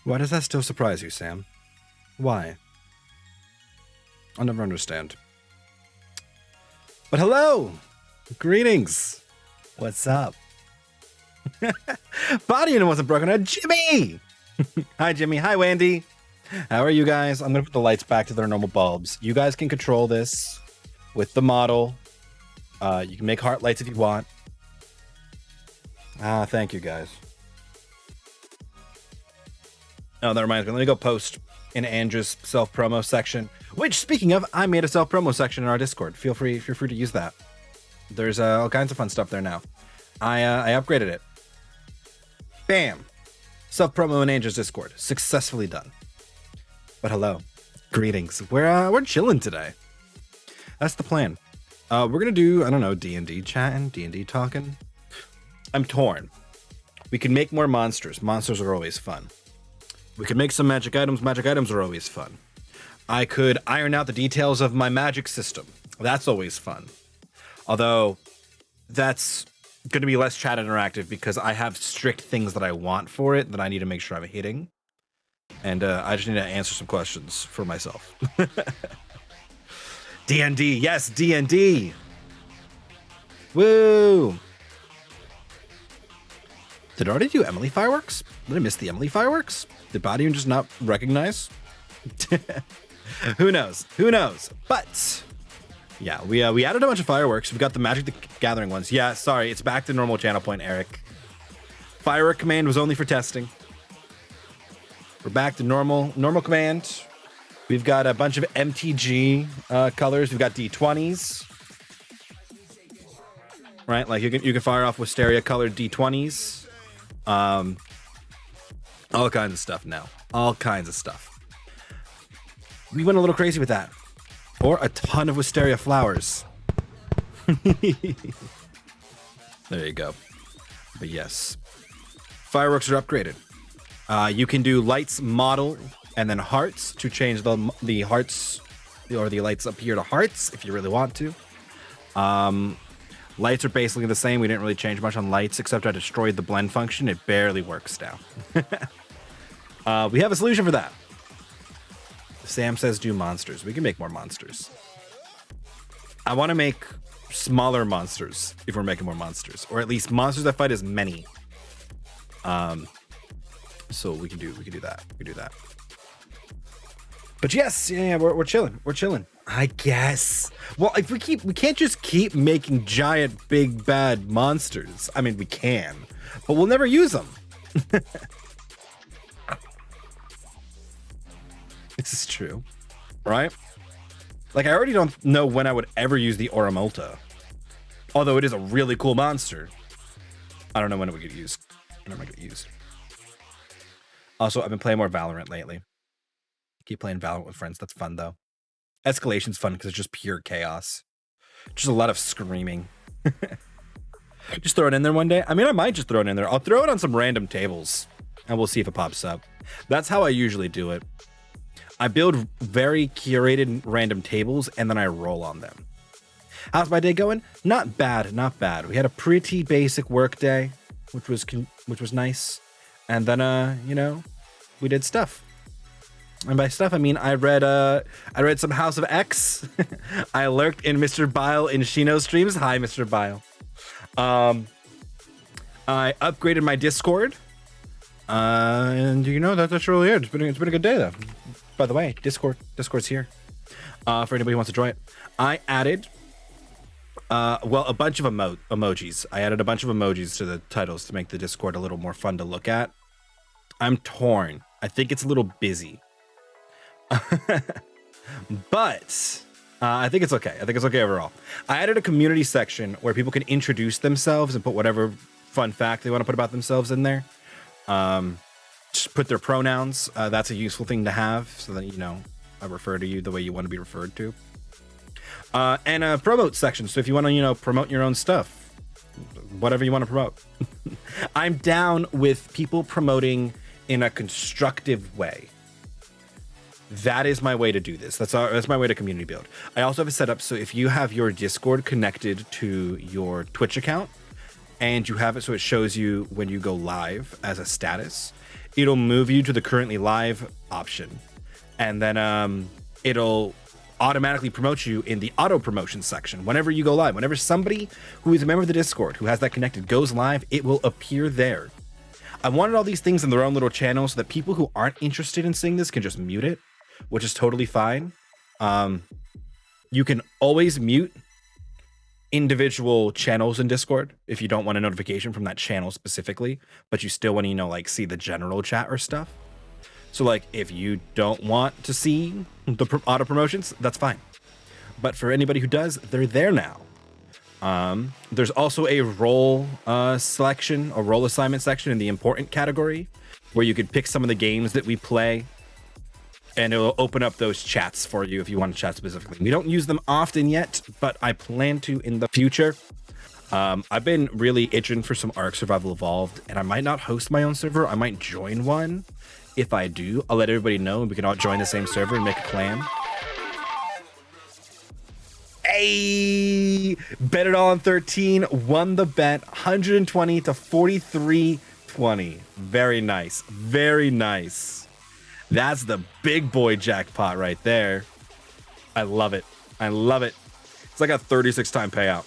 Why does that still surprise you, Sam? Why? I'll never understand. But hello! Greetings! What's up? Body unit wasn't broken. Jimmy! Hi, Jimmy. Hi, Wendy. How are you guys? I'm going to put the lights back to their normal bulbs. You guys can control this with the model. You can make heart lights if you want. Thank you, guys. Oh, that reminds me. Let me go post in Andrew's self-promo section. Which, speaking of, I made a self-promo section in our Discord. Feel free to use that. There's all kinds of fun stuff there now. I upgraded it. Bam! Self-promo in Andrew's Discord. Successfully done. But hello. Greetings. We're chilling today. That's the plan. We're gonna do, I don't know, D&D chatting, D&D talking. I'm torn. We can make more monsters. Monsters are always fun. We could make some magic items. Magic items are always fun. I could iron out the details of my magic system. That's always fun. Although, that's going to be less chat interactive because I have strict things that I want for it that I need to make sure I'm hitting. And I just need to answer some questions for myself. D&D. Yes, D&D. Woo. Did I already do Emily fireworks? Did I miss the Emily fireworks? Did Body just not recognize? Who knows? Who knows? But yeah, we added a bunch of fireworks. We've got the Magic the Gathering ones. Yeah, sorry, it's back to normal channel point, Eric. Firework command was only for testing. We're back to normal command. We've got a bunch of MTG colors. We've got D20s. Right, like you can fire off Wisteria colored D20s. All kinds of stuff now. All kinds of stuff. We went a little crazy with that. Or a ton of wisteria flowers. There you go. But yes. Fireworks are upgraded. You can do lights model and then hearts to change the hearts or the lights up here to hearts if you really want to. Lights are basically the same. We didn't really change much on lights except I destroyed the blend function. It barely works now. We have a solution for that. Sam says do monsters. We can make more monsters. I want to make smaller monsters if we're making more monsters, or at least monsters that fight as many. So we can do that. We can do that. But yes, yeah, we're chilling. We're chilling. I guess. Well, if we can't just keep making giant, big, bad monsters. I mean, we can, but we'll never use them. This is true, right? Like, I already don't know when I would ever use the Oramulta. Although it is a really cool monster. I don't know when it would get used. When am I going to use? Also, I've been playing more Valorant lately. Keep playing Valorant with friends. That's fun, though. Escalation's fun because it's just pure chaos. Just a lot of screaming. Just throw it in there one day. I mean, I might just throw it in there. I'll throw it on some random tables, and we'll see if it pops up. That's how I usually do it. I build very curated random tables, and then I roll on them. How's my day going? Not bad, not bad. We had a pretty basic work day, which was nice. And then, you know, we did stuff. And by stuff, I mean I read some House of X. I lurked in Mr. Bile in Shino's streams. Hi, Mr. Bile. I upgraded my Discord. And you know that's really it. It's been a good day though. By the way, Discord's here. For anybody who wants to join it. I added a bunch of emojis. I added a bunch of emojis to the titles to make the Discord a little more fun to look at. I'm torn. I think it's a little busy. But I think it's okay. I think it's okay overall. I added a community section where people can introduce themselves and put whatever fun fact they want to put about themselves in there. Just put their pronouns. That's a useful thing to have so that, you know, I refer to you the way you want to be referred to. And a promote section. So if you want to, you know, promote your own stuff, whatever you want to promote. I'm down with people promoting in a constructive way. That is my way to do this. That's my way to community build. I also have it set up so if you have your Discord connected to your Twitch account and you have it so it shows you when you go live as a status, it'll move you to the currently live option. And then it'll automatically promote you in the auto promotion section whenever you go live. Whenever somebody who is a member of the Discord who has that connected goes live, it will appear there. I wanted all these things in their own little channel so that people who aren't interested in seeing this can just mute it, which is totally fine. You can always mute individual channels in Discord if you don't want a notification from that channel specifically, but you still want to, you know, like see the general chat or stuff. So like if you don't want to see the auto promotions, that's fine. But for anybody who does, they're there now. There's also a role selection, a role assignment section in the important category where you could pick some of the games that we play, and it'll open up those chats for you if you want to chat specifically. We don't use them often yet, but I plan to in the future. I've been really itching for some Ark Survival Evolved, and I might not host my own server. I might join one. If I do, I'll let everybody know, and we can all join the same server and make a clan. Hey, bet it all on 13, won the bet, 120 to 43.20. Very nice, very nice. That's the big boy jackpot right there. I love it. I love it. It's like a 36-time payout.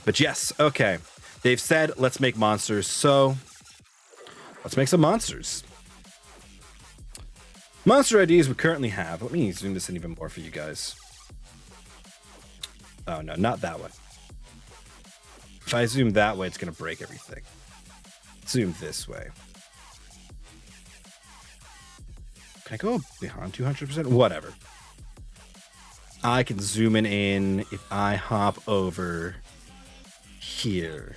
But yes, okay. They've said, let's make monsters. So let's make some monsters. Monster IDs we currently have. Let me zoom this in even more for you guys. Oh, no, not that way. If I zoom that way, it's going to break everything. Zoom this way. Can I go beyond 200%? Whatever. I can zoom in if I hop over here.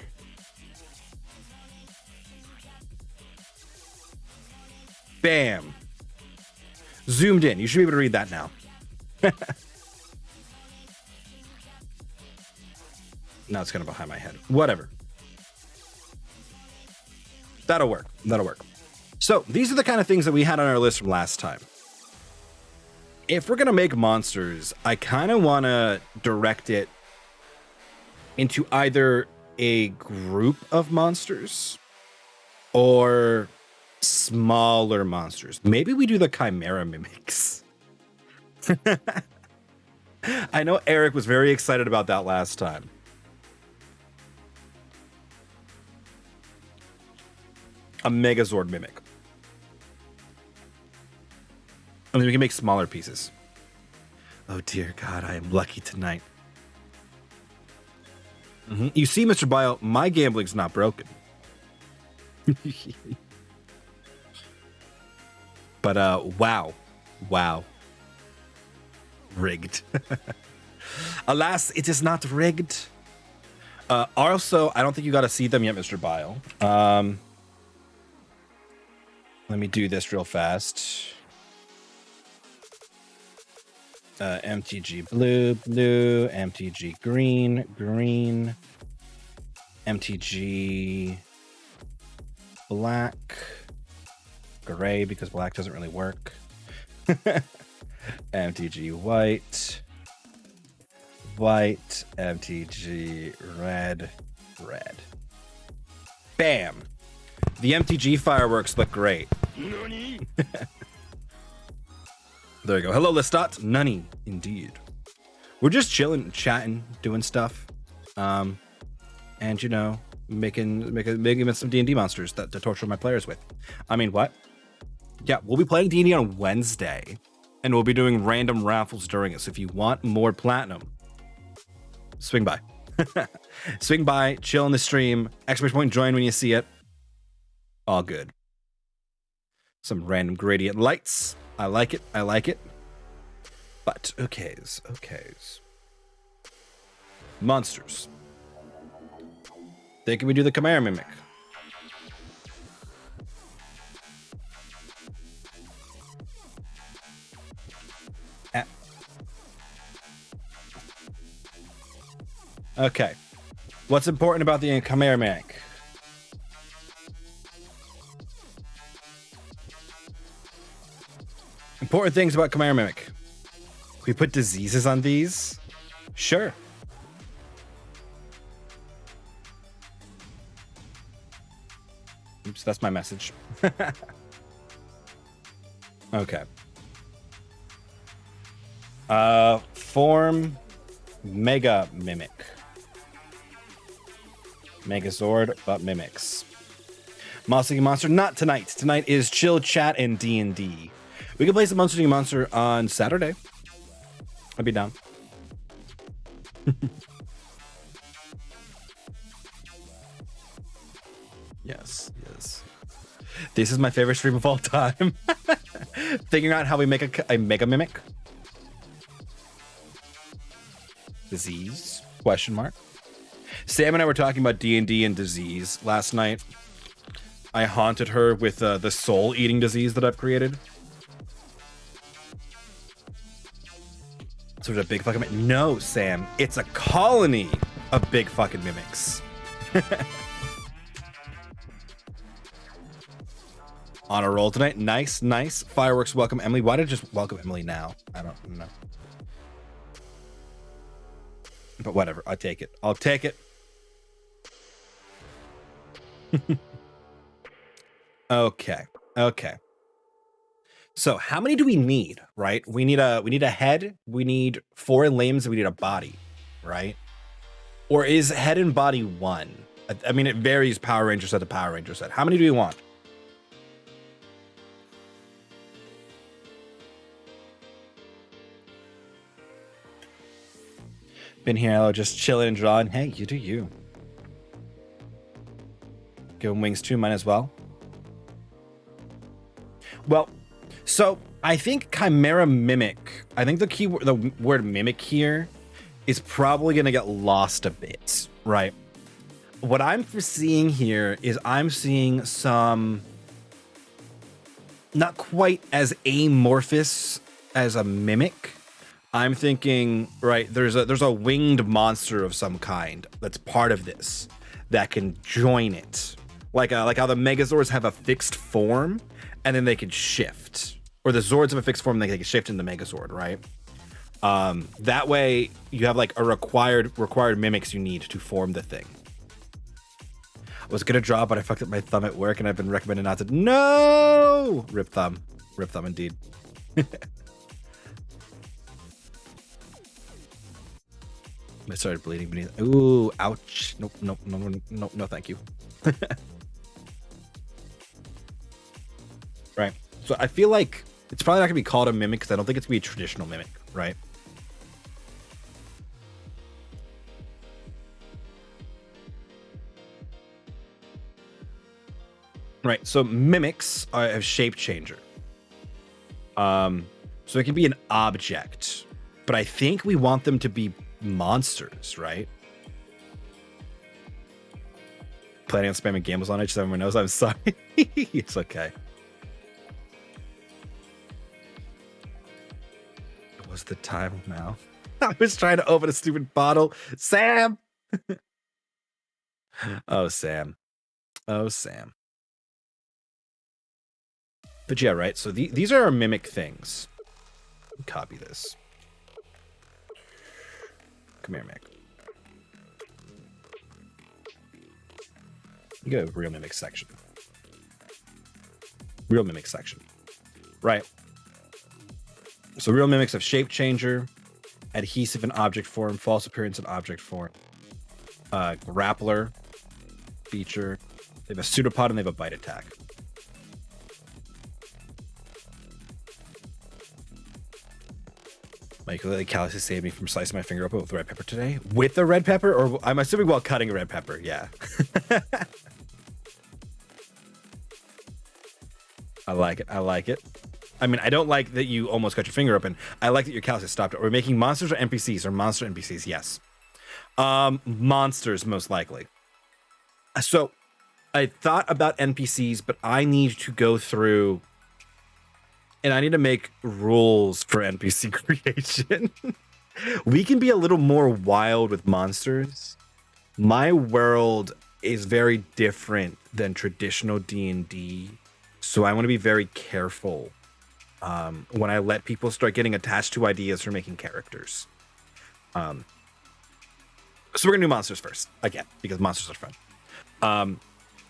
Bam. Zoomed in. You should be able to read that now. Now it's kind of behind my head. Whatever. That'll work. That'll work. So these are the kind of things that we had on our list from last time. If we're going to make monsters, I kind of want to direct it into either a group of monsters or smaller monsters. Maybe we do the Chimera Mimics. I know Eric was very excited about that last time. A Megazord Mimic. And then we can make smaller pieces. Oh dear God, I am lucky tonight. You see, Mr. Bio, my gambling's not broken. But wow. Rigged. Alas, it is not rigged. Also, I don't think you got to see them yet, Mr. Bio. Let me do this real fast. MTG blue, MTG green, MTG black, gray because black doesn't really work. MTG white, MTG red. Bam! The MTG fireworks look great. There you go. Hello, Lestat. Nunny, indeed. We're just chilling, chatting, doing stuff, and you know, making some D&D monsters to torture my players with. I mean, what? Yeah, we'll be playing D&D on Wednesday, and we'll be doing random raffles during it. So if you want more platinum, swing by. Swing by, chill in the stream. Exclamation point, join when you see it. All good. Some random gradient lights. I like it. But, okays. Monsters. Think we do the Chimera Mimic. Okay. What's important about the Chimera Mimic? Important things about Chimera Mimic. Can we put diseases on these? Sure. Oops, that's my message. Okay. Form Mega Mimic. Megazord, but mimics. Monster Monster, not tonight. Tonight is Chill Chat and D&D. We can play some Monster Monster on Saturday. I'd be down. Yes, yes. This is my favorite stream of all time. Figuring out how we make a Mega Mimic. Disease? Question mark. Sam and I were talking about D&D and disease last night. I haunted her with the soul-eating disease that I've created. So there's a big fucking... No, Sam. It's a colony of big fucking mimics. On a roll tonight. Nice, nice. Fireworks welcome Emily. Why did I just welcome Emily now? I don't know. But whatever. I'll take it. I'll take it. Okay. Okay. So how many do we need, right? We need a head, we need 4 limbs, and we need a body, right? Or is head and body one? I mean, it varies Power Ranger set to Power Ranger set. How many do we want? Been here, hello, just chilling and drawing. Hey, you do you. Give him wings too, mine as well. Well, so I think Chimera Mimic, I think the word mimic here is probably going to get lost a bit, right? What I'm foreseeing here is I'm seeing some not quite as amorphous as a mimic. I'm thinking, right, there's a winged monster of some kind that's part of this that can join it. Like how the Megazords have a fixed form and then they can shift. Or the Zords have a fixed form and they can shift into the Megazord, right? That way you have like a required mimics you need to form the thing. I was gonna draw, but I fucked up my thumb at work and I've been recommended not to. No! Rip thumb. Rip thumb indeed. I started bleeding beneath. Ooh, ouch. Nope, nope, no, thank you. Right. So I feel like it's probably not gonna be called a mimic because I don't think it's gonna be a traditional mimic, right? Right. So mimics have shape changer. So it can be an object, but I think we want them to be monsters, right? Planning on spamming gambles on it so everyone knows. I'm sorry. It's okay. It was the time now. I was trying to open a stupid bottle. Sam! Oh, Sam. Oh, Sam. But yeah, right? So these are our mimic things. Copy this. Come here, Mick. You go real mimic section. Real mimic section. Right. So real mimics have shape changer, adhesive and object form, false appearance and object form, grappler feature. They have a pseudopod and they have a bite attack. My ukulele callus saved me from slicing my finger open with the red pepper today. With the red pepper? Or I'm assuming while cutting a red pepper, yeah. I like it. I like it. I mean, I don't like that you almost cut your finger open. I like that your callus has stopped it. We're making monsters or NPCs, or monster NPCs, yes. Monsters, most likely. So, I thought about NPCs, but I need to go through... And I need to make rules for NPC creation. We can be a little more wild with monsters. My world is very different than traditional D&D. So I want to be very careful when I let people start getting attached to ideas for making characters. So we're going to do monsters first, again, because monsters are fun.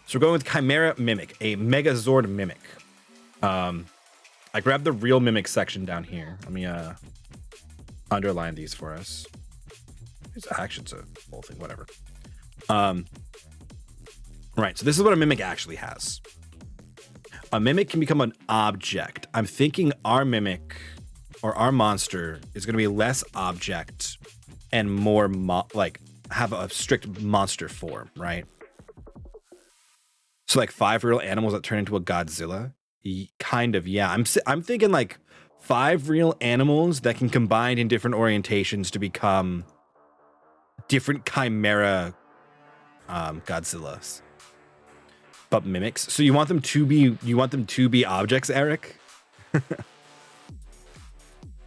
So we're going with Chimera Mimic, a Megazord Mimic. I grabbed the real Mimic section down here. Let me underline these for us. Actually, it's a whole thing, whatever. Right, so this is what a Mimic actually has. A Mimic can become an object. I'm thinking our Mimic or our monster is going to be less object and more like have a strict monster form, right? So like 5 real animals that turn into a Godzilla. Kind of, yeah. I'm thinking like 5 real animals that can combine in different orientations to become different chimera Godzillas. But mimics. So you want them to be objects, Eric?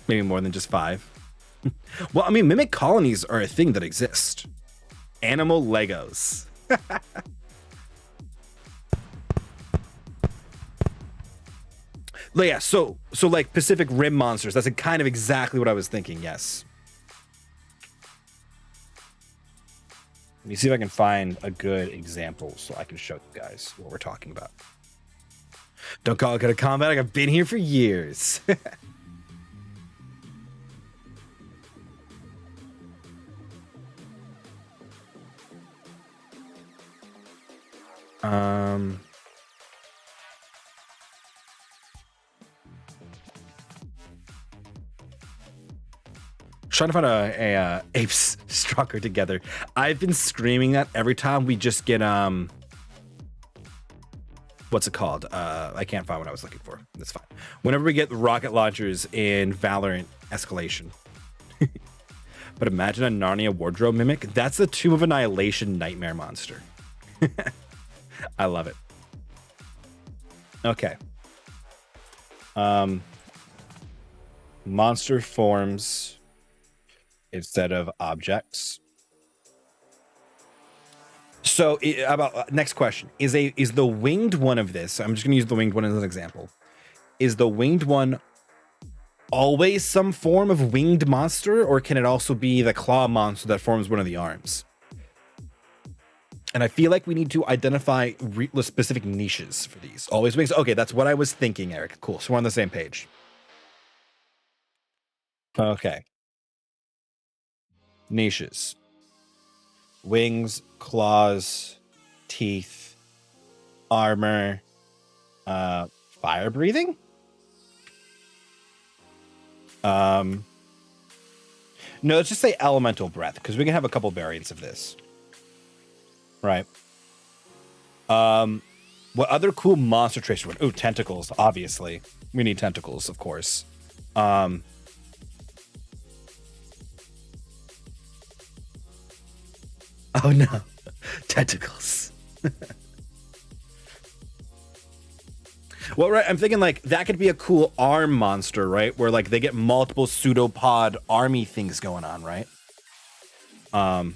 Maybe more than just 5. Well, I mean, mimic colonies are a thing that exist. Animal Legos. But yeah, so like Pacific Rim monsters. That's kind of exactly what I was thinking. Yes. Let me see if I can find a good example so I can show you guys what we're talking about. Don't call it a combat. I've been here for years. Trying to find a apes stronger together. I've been screaming that every time we just get what's it called? I can't find what I was looking for. That's fine. Whenever we get rocket launchers in Valorant Escalation. But imagine a Narnia wardrobe mimic. That's the Tomb of Annihilation nightmare monster. I love it. Okay. Monster forms instead of objects. So about next question is the winged one of this. I'm just going to use the winged one as an example. Is the winged one always some form of winged monster, or can it also be the claw monster that forms one of the arms? And I feel like we need to identify specific niches for these. Always wings. Okay, that's what I was thinking, Eric. Cool. So we're on the same page. Okay. Niches. Wings, claws, teeth, armor, fire breathing. No, let's just say elemental breath, because we can have a couple variants of this. Right. What other cool monster traits? Oh, tentacles, obviously. We need tentacles, of course. Oh no, tentacles. Well, right, I'm thinking like that could be a cool arm monster, right? Where like they get multiple pseudopod army things going on, right? I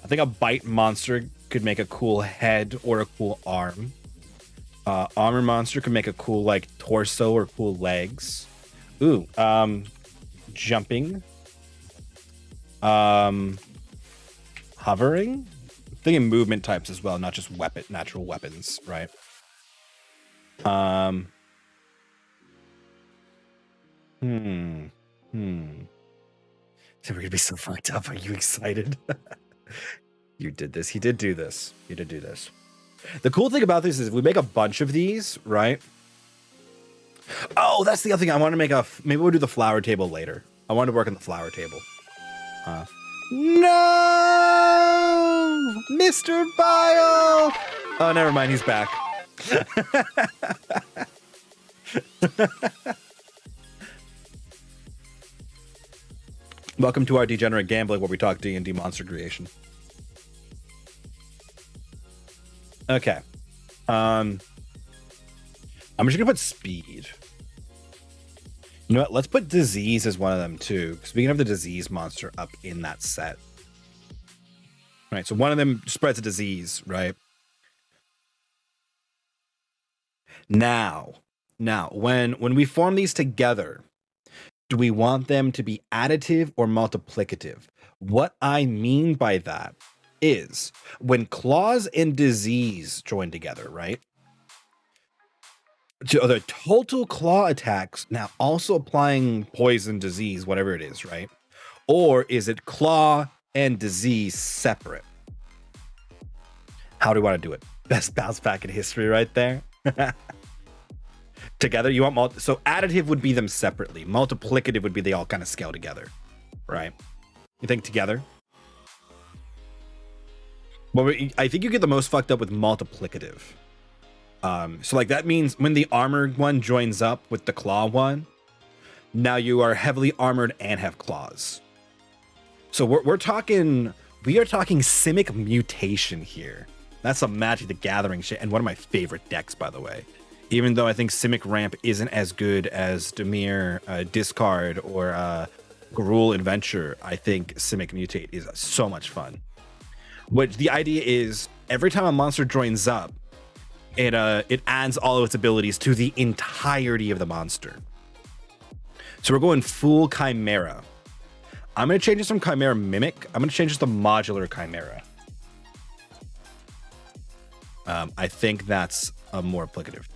think a bite monster could make a cool head or a cool arm. Armor monster could make a cool like torso or cool legs. Ooh, jumping. Hovering. I'm thinking movement types as well, not just natural weapons, right? So we're gonna be so fucked up. Are you excited? You did this. He did do this. He did do this. The cool thing about this is if we make a bunch of these, right? Oh, that's the other thing. I want to make maybe we'll do the flower table later. I want to work on the flower table. No! Mr. Bile! Oh, never mind. He's back. Welcome to our Degenerate Gambling, where we talk D&D monster creation. Okay. I'm just gonna put speed. You know what? Let's put disease as one of them too, because we can have the disease monster up in that set. All right, so one of them spreads a disease, right? Now, when we form these together, do we want them to be additive or multiplicative? What I mean by that is when claws and disease join together, right? To the total claw attacks now also applying poison, disease, whatever it is, right? Or is it claw and disease separate? How do you want to do it? Best bounce back in history right there. Together, you want so additive would be them separately. Multiplicative would be they all kind of scale together, right? You think together? Well, I think you get the most fucked up with multiplicative. So like that means when the armored one joins up with the claw one, now you are heavily armored and have claws. So we are talking Simic Mutation here. That's some Magic the Gathering shit, and one of my favorite decks, by the way. Even though I think Simic Ramp isn't as good as Dimir Discard or Gruul Adventure, I think Simic Mutate is so much fun. Which the idea is every time a monster joins up, it adds all of its abilities to the entirety of the monster. So we're going full Chimera. I'm going to change this from Chimera Mimic. I'm going to change this to Modular Chimera. I think that's more applicative.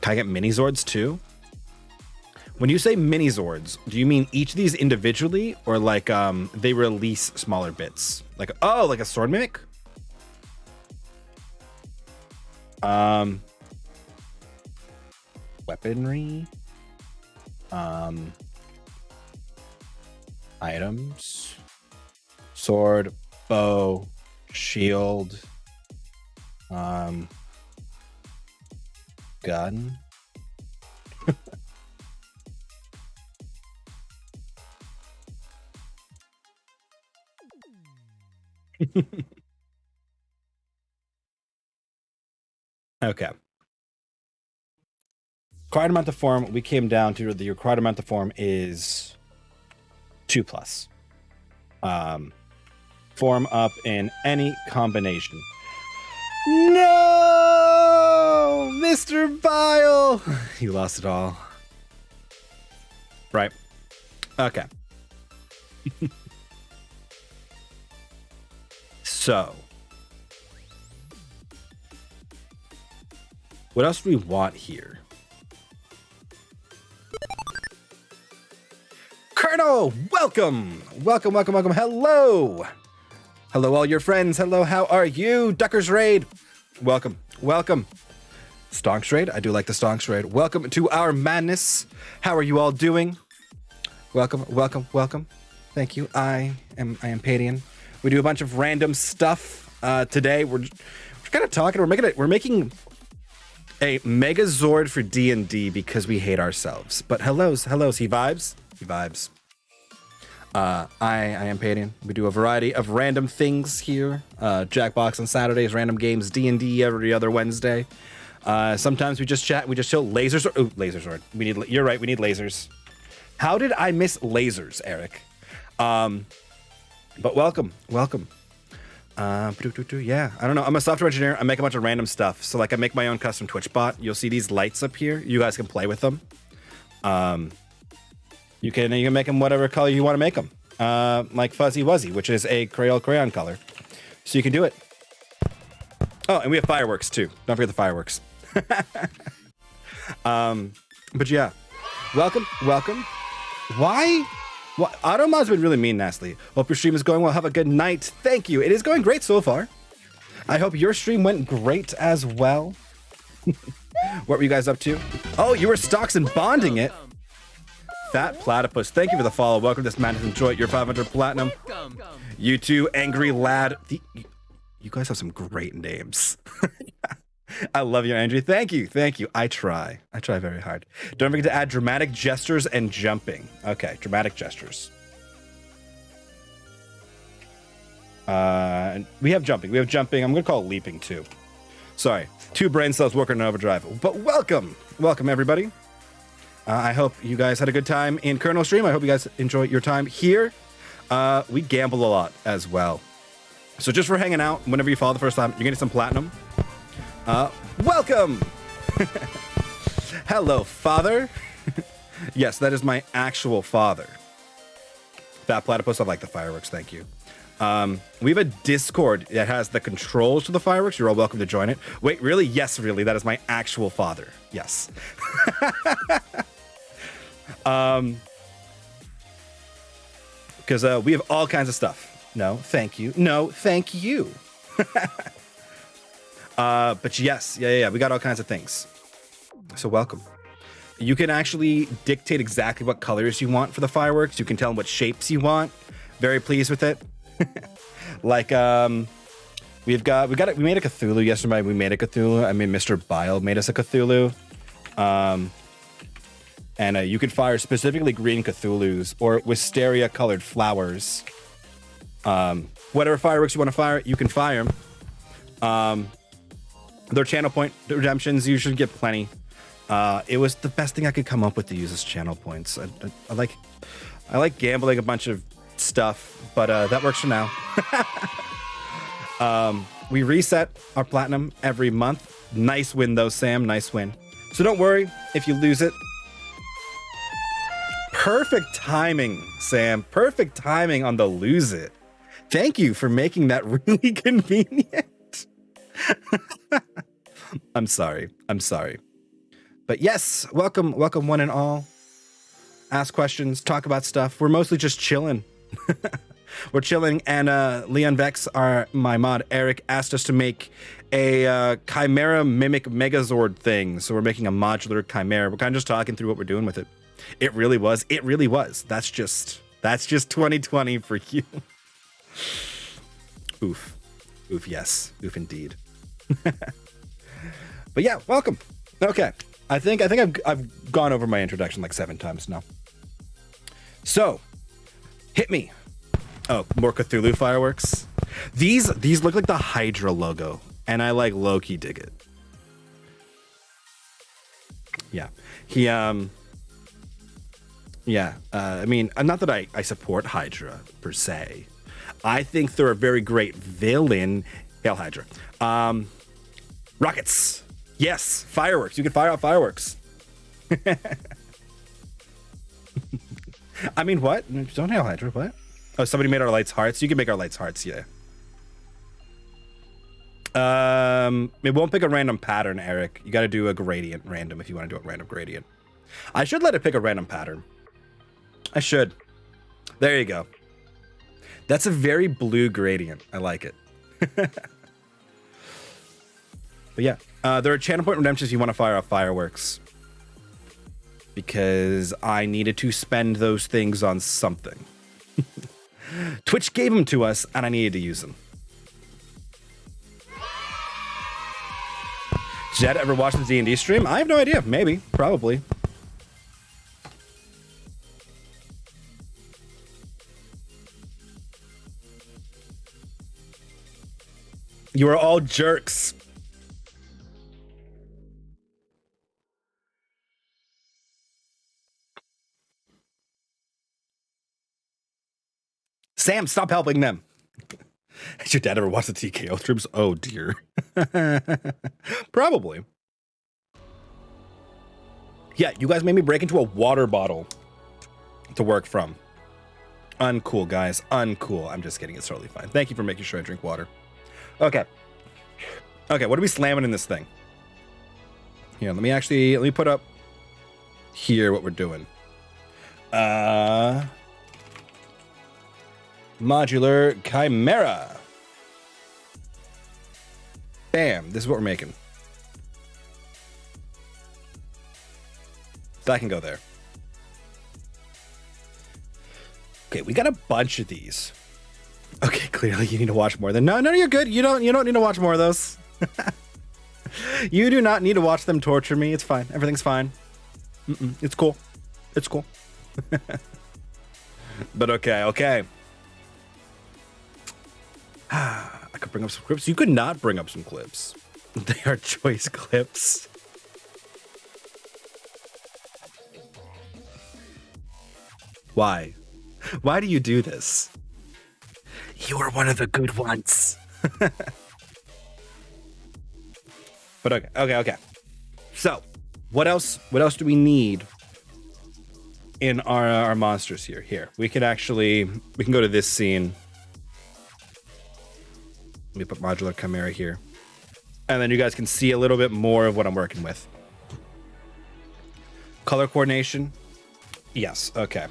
Can I get mini Zords too? When you say mini Zords, do you mean each of these individually, or like they release smaller bits? Like, oh, like a Sword Mimic? Weaponry. Items. Sword, bow, shield. Gun. Okay. Required amount of form, we came down to the required amount of form is 2+. Form up in any combination. No! Mr. Bile! You lost it all. Right. Okay. So. What else do we want here? Colonel, welcome! Welcome, welcome, welcome. Hello! Hello, all your friends. Hello, how are you? Ducker's Raid. Welcome, welcome. Stonks Raid. I do like the Stonks Raid. Welcome to our madness. How are you all doing? Welcome, welcome, welcome. Thank you. I am Padian. We do a bunch of random stuff today. We're kind of talking. We're making a Mega Zord for D&D because we hate ourselves. But hellos. He vibes. He vibes. I am Payton. We do a variety of random things here. Jackbox on Saturdays, random games, D&D every other Wednesday. Sometimes we just chat, we just chill. Lasers. Oh, lasers. You're right. We need lasers. How did I miss lasers, Eric? But welcome. Yeah, I don't know. I'm a software engineer. I make a bunch of random stuff. So like I make my own custom Twitch bot. You'll see these lights up here. You guys can play with them. You can make them whatever color you want to make them. Like Fuzzy Wuzzy, which is a crayon color. So you can do it. Oh, and we have fireworks too. Don't forget the fireworks. But yeah, welcome. Why? Well, Automod's been really mean, Nastly. Hope your stream is going well. Have a good night. Thank you. It is going great so far. I hope your stream went great as well. What were you guys up to? Oh, you were stocks and bonding it. Fat Platypus, thank you for the follow. Welcome to this madness. Enjoy your 500 platinum. You too, Angry Lad. You guys have some great names. I love you, Andrew. Thank you. I try very hard. Don't forget to add dramatic gestures and jumping. Okay, dramatic gestures. And we have jumping. I'm gonna call it leaping too. Sorry, 2 brain cells working in overdrive. But welcome everybody. I hope you guys had a good time in Colonel Stream. I hope you guys enjoy your time here. We gamble a lot as well. So just for hanging out, whenever you follow the first time, you're getting some platinum. Welcome! Hello, father. Yes, that is my actual father. Fat Platypus, I like the fireworks, thank you. We have a Discord that has the controls to the fireworks. You're all welcome to join it. Wait, really? Yes, really. That is my actual father. Yes. Because we have all kinds of stuff. No, thank you. No, thank you. But yes, yeah. We got all kinds of things. So welcome. You can actually dictate exactly what colors you want for the fireworks. You can tell them what shapes you want. Very pleased with it. Like, we made a Cthulhu yesterday. We made a Cthulhu. I mean, Mr. Bile made us a Cthulhu. And you can fire specifically green Cthulhus or wisteria colored flowers. Whatever fireworks you want to fire, you can fire them. Their channel point redemptions, you should get plenty. It was the best thing I could come up with to use as channel points. I like gambling a bunch of stuff, but that works for now. We reset our platinum every month. Nice win though, Sam. Nice win. So don't worry if you lose it. Perfect timing, Sam. Perfect timing on the lose it. Thank you for making that really convenient. I'm sorry. But yes, welcome one and all. Ask questions, talk about stuff. We're mostly just chilling. We're chilling, and Leon Vex, my mod Eric, asked us to make a Chimera Mimic Megazord thing. So we're making a modular Chimera. We're kind of just talking through what we're doing with it. It really was. That's just 2020 for you. Oof, yes, oof indeed. But yeah, welcome. Okay, I think I've gone over my introduction like 7 times now. So, hit me. Oh, more Cthulhu fireworks. These look like the Hydra logo, and I like low-key dig it. Yeah, I mean, not that I support Hydra per se. I think they're a very great villain. Hail Hydra. Rockets. Yes, fireworks. You can fire out fireworks. I mean, what? Don't hail Hydra. What? Oh, somebody made our lights hearts. You can make our lights hearts. Yeah. It won't pick a random pattern, Eric. You got to do a gradient random if you want to do a random gradient. I should let it pick a random pattern. I should. There you go. That's a very blue gradient. I like it. But yeah, there are channel point redemptions if you want to fire off fireworks. Because I needed to spend those things on something. Twitch gave them to us, and I needed to use them. Did Dad ever watch the D&D stream? I have no idea. Maybe. Probably. You are all jerks. Sam, stop helping them. Has your dad ever watched the TKO streams? Oh, dear. Probably. Yeah, you guys made me break into a water bottle to work from. Uncool, guys. Uncool. I'm just kidding. It's totally fine. Thank you for making sure I drink water. Okay. Okay, what are we slamming in this thing? Here, let me put up here what we're doing. Modular Chimera. Bam, this is what we're making. That can go there. Okay, we got a bunch of these. Okay, clearly you need to watch more than... No, you're good. You don't need to watch more of those. You do not need to watch them torture me. It's fine. Everything's fine. It's cool. It's cool. But okay. I could bring up some clips. You could not bring up some clips. They are choice clips. Why? Why do you do this? You are one of the good ones. But okay. So, what else do we need in our monsters here? Here, we can go to this scene. Let me put modular chimera here. And then you guys can see a little bit more of what I'm working with. Color coordination. Yes, okay.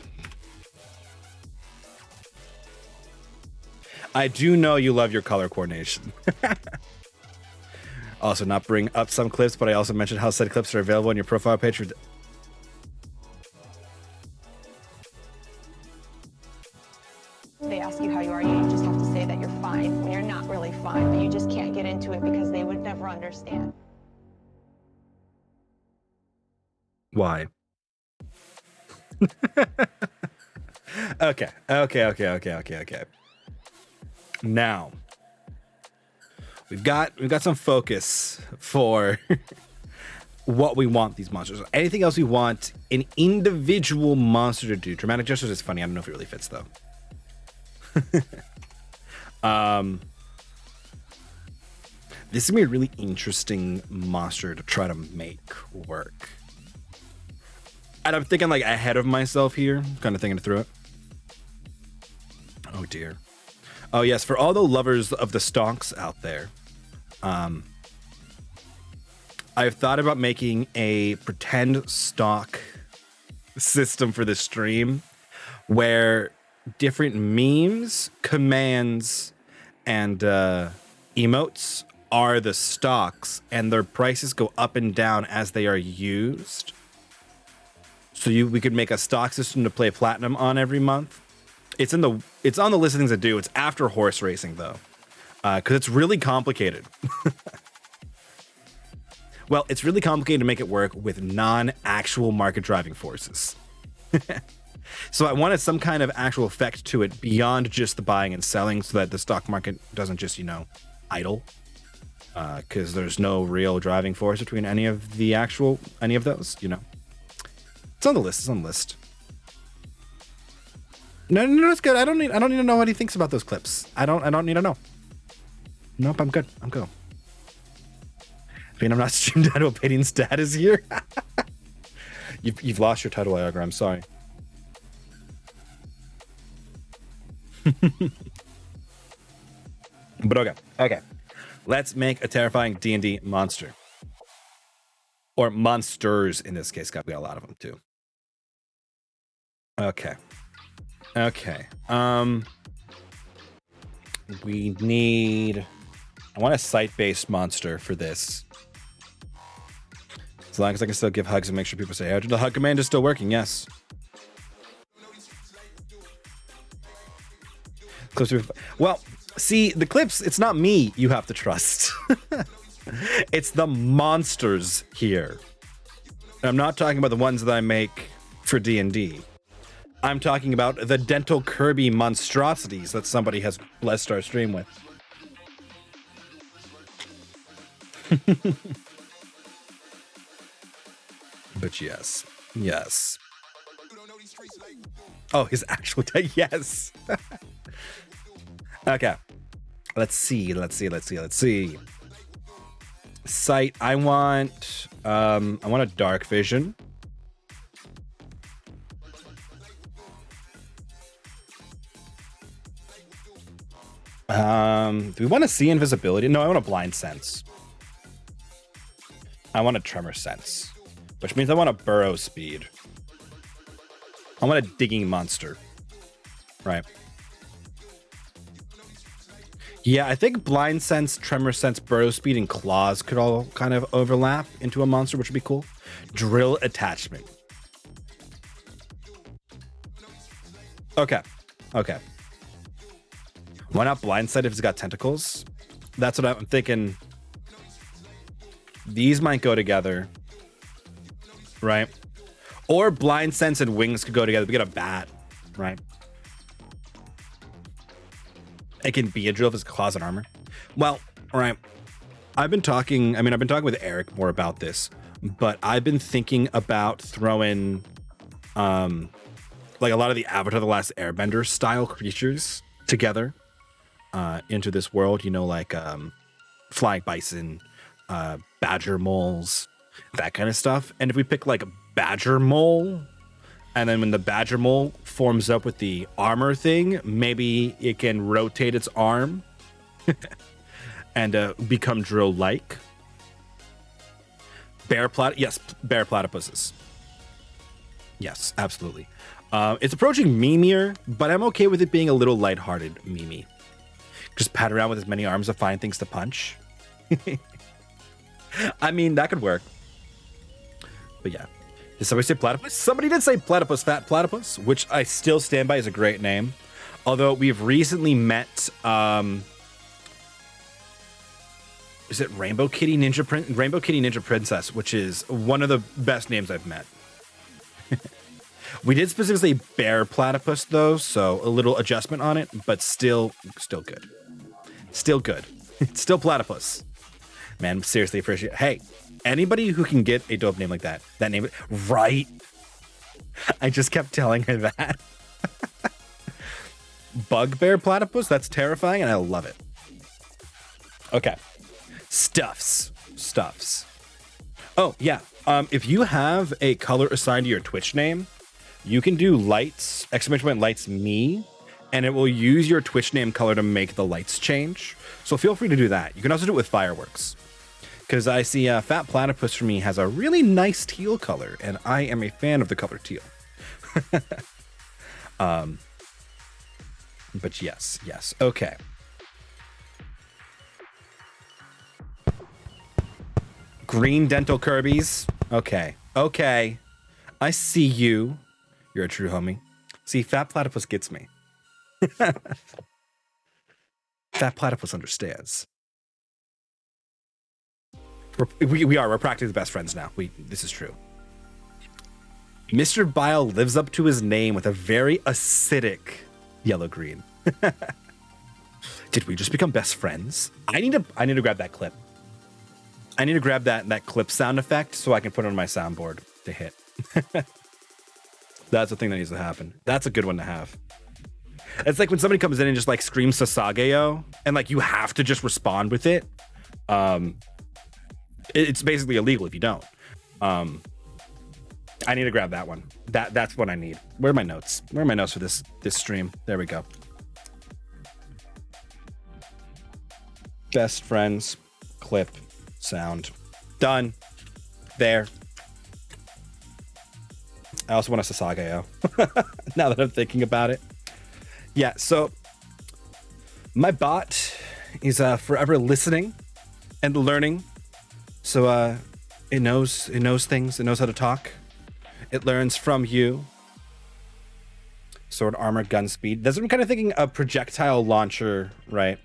I do know you love your color coordination. Also, not bring up some clips, but I also mentioned how said clips are available on your profile page. They ask you how you are, you just have to say that you're fine when you're not really fine, but you just can't get into it because they would never understand. Why? Okay. Now, we've got some focus for what we want these monsters. Anything else we want an individual monster to do. Dramatic gestures is funny. I don't know if it really fits though. This is gonna be a really interesting monster to try to make work. And I'm thinking like ahead of myself here, kind of thinking through it. Oh dear. Oh yes, for all the lovers of the stonks out there, I've thought about making a pretend stock system for the stream where different memes, commands, and emotes are the stocks, and their prices go up and down as they are used. So we could make a stock system to play platinum on every month. It's on the list of things to do. It's after horse racing though, because it's really complicated. Well, it's really complicated to make it work with non-actual market driving forces. So I wanted some kind of actual effect to it beyond just the buying and selling, so that the stock market doesn't just, idle. Because there's no real driving force between any of those, It's on the list. It's on the list. No, it's good. I don't need to know what he thinks about those clips. I don't need to know. Nope, I'm good. I'm good. I mean, I'm not streamed down to opinion status here. You've lost your title, Iagra. I'm sorry. But okay. Let's make a terrifying D&D monster. Or monsters in this case. We got a lot of them too. Okay. I want a site-based monster for this. As long as I can still give hugs and make sure people say, "Oh, the hug command is still working." Yes. Well, see, the clips, it's not me you have to trust. It's the monsters here. I'm not talking about the ones that I make for D&D. I'm talking about the dental Kirby monstrosities that somebody has blessed our stream with. But yes. Oh, his actual yes. Okay. Let's see. Sight. I want a dark vision. Do we want to see invisibility? No, I want a blind sense. I want a tremor sense, which means I want a burrow speed. I want a digging monster. Right. Yeah, I think blind sense, tremor sense, burrow speed, and claws could all kind of overlap into a monster, which would be cool. Drill attachment. Okay. Why not blindside if it's got tentacles? That's what I'm thinking. These might go together, right? Or blind sense and wings could go together. We get a bat, right? It can be a drill if it's claws and armor. Well, all right. I've been talking with Eric more about this, but I've been thinking about throwing like a lot of the Avatar The Last Airbender style creatures together into this world, like flying bison, badger moles, that kind of stuff. And if we pick like a badger mole, and then when the badger mole forms up with the armor thing, maybe it can rotate its arm and become drill-like. Bear platypuses. Yes, absolutely. It's approaching memeier, but I'm okay with it being a little lighthearted meme. Just pat around with as many arms to find things to punch. I mean, that could work. But yeah. Did somebody say platypus? Somebody did say platypus, fat platypus, which I still stand by as a great name. Although we've recently met, is it Rainbow Kitty Ninja Princess, which is one of the best names I've met. We did specifically say bear platypus though, so a little adjustment on it, but still good. Still good. It's still platypus. Man, seriously appreciate it. Hey, anybody who can get a dope name like that name, right? I just kept telling her that. Bugbear platypus, that's terrifying, and I love it. Okay. Stuffs. Oh, yeah. If you have a color assigned to your Twitch name, you can do lights, !lights me, and it will use your Twitch name color to make the lights change. So feel free to do that. You can also do it with fireworks. Because I see Fat Platypus for me has a really nice teal color, and I am a fan of the color teal. But yes. Okay. Green dental Kirby's. Okay. I see you. You're a true homie. See, Fat Platypus gets me. Fat Platypus understands. We're practically the best friends now. This is true. Mr. Bile lives up to his name with a very acidic yellow-green. Did we just become best friends? I need to grab that clip. I need to grab that clip sound effect so I can put it on my soundboard to hit. That's the thing that needs to happen. That's a good one to have. It's like when somebody comes in and just like screams Sasageo and like you have to just respond with it. It's basically illegal if you don't. I need to grab that one. That's what I need. Where are my notes? Where are my notes for this stream? There we go. Best friends, clip, sound. Done. There. I also want a Sasageo. Now that I'm thinking about it. Yeah, so my bot is forever listening and learning. So it knows things. It knows how to talk. It learns from you. Sword armor, gun speed. That's what I'm kind of thinking a projectile launcher, right?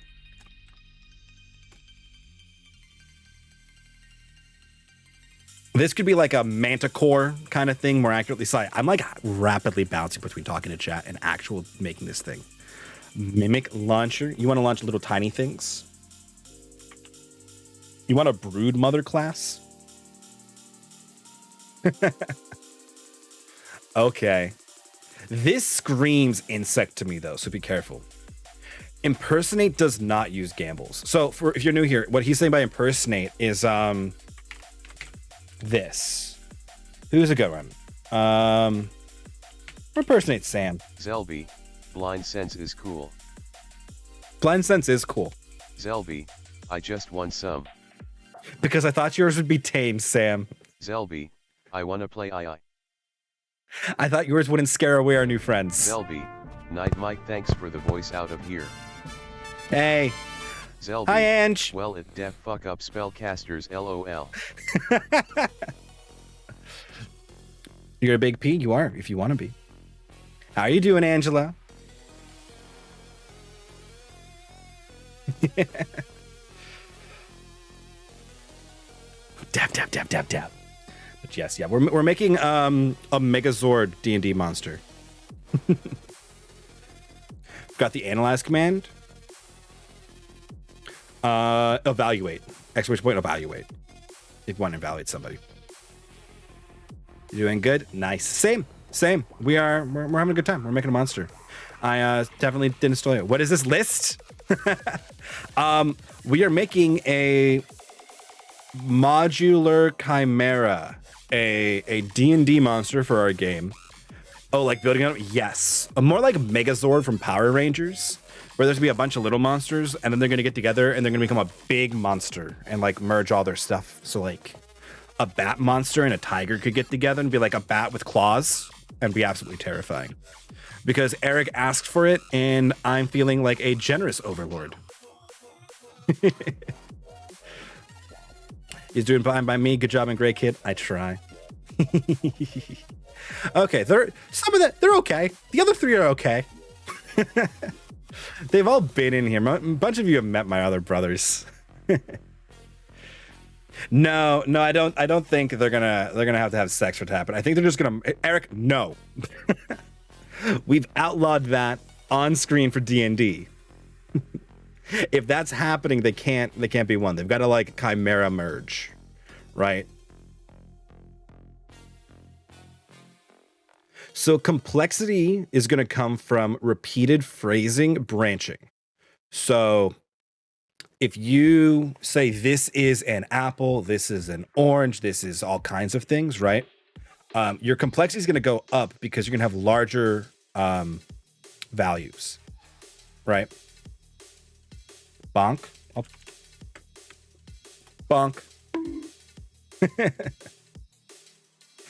This could be like a manticore kind of thing, more accurately. Sorry, I'm like rapidly bouncing between talking to chat and actual making this thing. Mimic launcher. You want to launch little tiny things? You want a brood mother class? Okay. This screams insect to me though, so be careful. Impersonate does not use gambles. So if you're new here, what he's saying by impersonate is this. Who's a good one? Impersonate Sam. Zelby, blind sense is cool. Blind sense is cool. Zelby, I just won some. Because I thought yours would be tame, Sam. Zelby, I wanna play II. I thought yours wouldn't scare away our new friends. Zelby, Night Mike, thanks for the voice out of here. Hey. Zelby, hi, Ange. Well, it def fuck up spellcasters, lol. You're a big P? You are, if you want to be. How are you doing, Angela? Dab. But yes, yeah, we're making a Megazord D&D monster. Got the analyze command. Evaluate. Exclamation point, evaluate. If you want to evaluate somebody. You doing good? Nice. Same. We're having a good time. We're making a monster. I definitely didn't steal it. What is this list? We are making a modular chimera, a D&D monster for our game. Oh, like building it up? Yes. More like Megazord from Power Rangers. where there's gonna be a bunch of little monsters, and then they're gonna get together and they're gonna become a big monster and like merge all their stuff. So like a bat monster and a tiger could get together and be like a bat with claws and be absolutely terrifying. Because Eric asked for it, and I'm feeling like a generous overlord. He's doing fine by me. Good job and great kid. I try. Okay, some of that they're okay. The other three are okay. They've all been in here. A bunch of you have met my other brothers. No, I don't think they're gonna have to have sex for it to happen. I think they're just gonna. Eric, no. We've outlawed that on screen for D&D. If that's happening, they can't be one. They've got to like chimera merge, right? So complexity is going to come from repeated phrasing, branching. So if you say this is an apple, this is an orange, this is all kinds of things, right? Your complexity is going to go up because you're going to have larger values, right? Bonk. Oh. Bonk.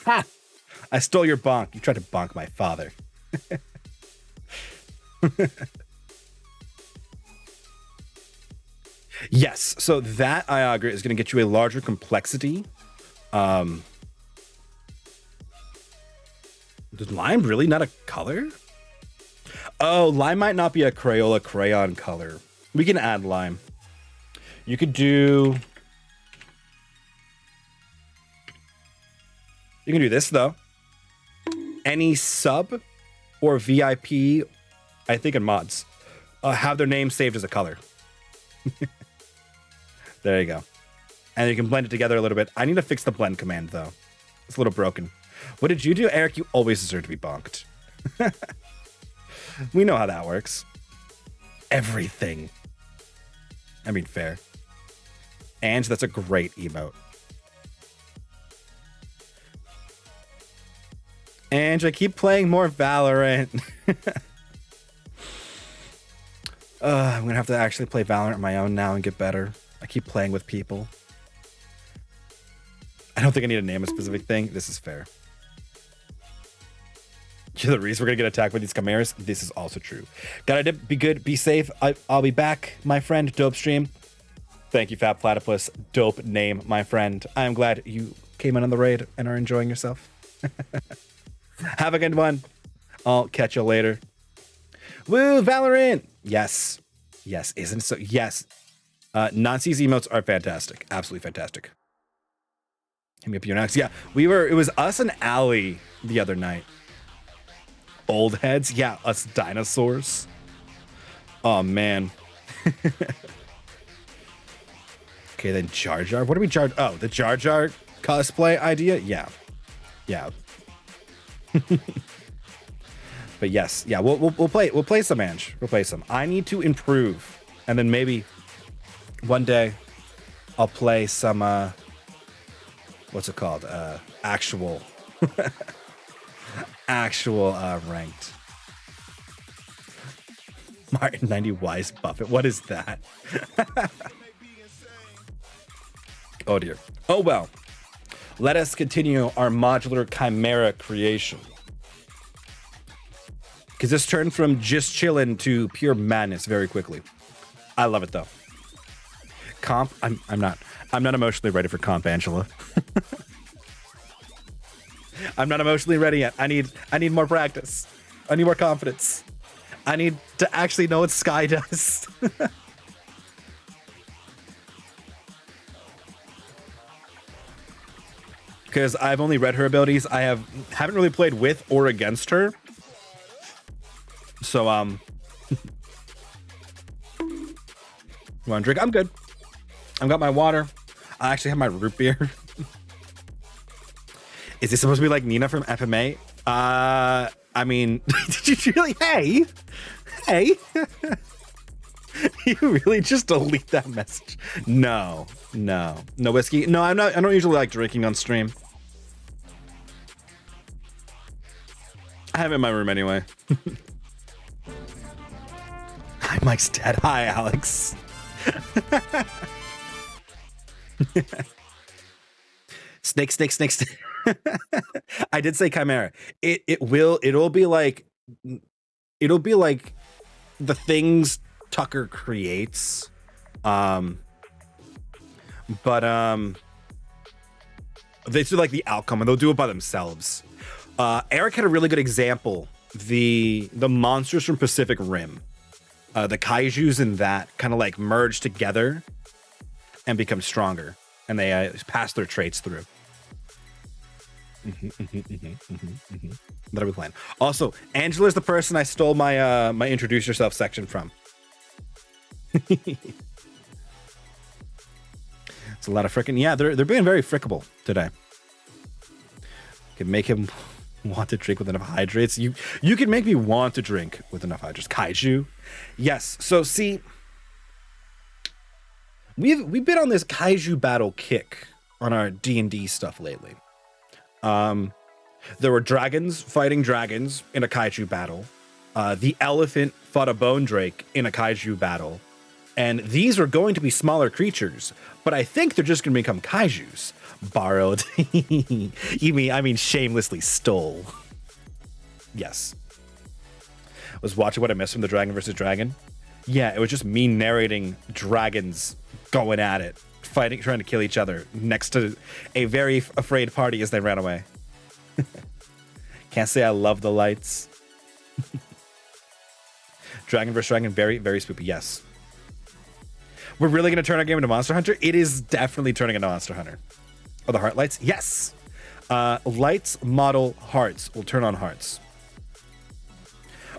Ha! I stole your bonk. You tried to bonk my father. Yes, so that Iagra is going to get you a larger complexity. Is lime really not a color? Oh, lime might not be a Crayola crayon color. We can add lime. You could do... You can do this, though. Any sub or VIP, I think in mods, have their name saved as a color. There you go. And you can blend it together a little bit. I need to fix the blend command, though. It's a little broken. What did you do, Eric? You always deserve to be bonked. We know how that works. Everything. I mean, fair. And that's a great emote. And I keep playing more Valorant. I'm gonna have to actually play Valorant on my own now and get better. I keep playing with people. I don't think I need to name a specific thing. This is fair. You're the reason we're gonna get attacked by these chimeras. This is also true. Gotta dip, be good, be safe. I'll be back, my friend. Dope stream. Thank you, Fab Platypus. Dope name, my friend. I am glad you came in on the raid and are enjoying yourself. Have a good one. I'll catch you later. Woo, Valorant. Yes. Yes, isn't it so? Yes. Nancy's emotes are fantastic. Absolutely fantastic. Hit me up your next. Yeah, it was us and Allie the other night. Old heads. Yeah, us dinosaurs. Oh, man. Okay, then Jar Jar. What are we Jar? Oh, the Jar Jar cosplay idea? Yeah. Yeah. But yes, yeah, we'll play some, Ange. We'll play some. I need to improve, and then maybe one day I'll play some what's it called? Actual ranked. Martin 90 Wise Buffett. What is that? Oh dear. Oh well. Let us continue our modular chimera creation. Because this turned from just chillin' to pure madness very quickly. I love it though. Comp, I'm not emotionally ready for comp, Angela. I'm not emotionally ready yet. I need more practice. I need more confidence. I need to actually know what Sky does. Because I've only read her abilities. I haven't really played with or against her. So you want a drink? I'm good. I've got my water. I actually have my root beer. Is this supposed to be like Nina from FMA? I mean, did you really? Hey. You really just delete that message? No whiskey. No, I'm not. I don't usually like drinking on stream. I have it in my room anyway. Mike's dead. Hi, Alex. Snake. I did say chimera. It'll be like the things Tucker creates. They do like the outcome, and they'll do it by themselves. Eric had a really good example. The monsters from Pacific Rim, the kaijus in that kind of like merge together and become stronger, and they pass their traits through. That'll be planned. Also, Angela's the person I stole my my introduce yourself section from. It's a lot of frickin'. Yeah, they're being very frickable today. Can make him want to drink with enough hydrates. You can make me want to drink with enough hydrates. Kaiju. Yes. So see, we've been on this kaiju battle kick on our D&D stuff lately. There were dragons fighting dragons in a kaiju battle. The elephant fought a bone drake in a kaiju battle. And these are going to be smaller creatures, but I think they're just going to become kaijus. Borrowed. I mean shamelessly stole. Yes. Was watching what I missed from the Dragon versus Dragon. Yeah, it was just me narrating dragons going at it, fighting, trying to kill each other next to a very afraid party as they ran away. Can't say I love the lights. Dragon versus Dragon, very, very spoopy. Yes. We're really going to turn our game into Monster Hunter? It is definitely turning into Monster Hunter. Oh, the heart lights? Yes. Lights model hearts will turn on hearts.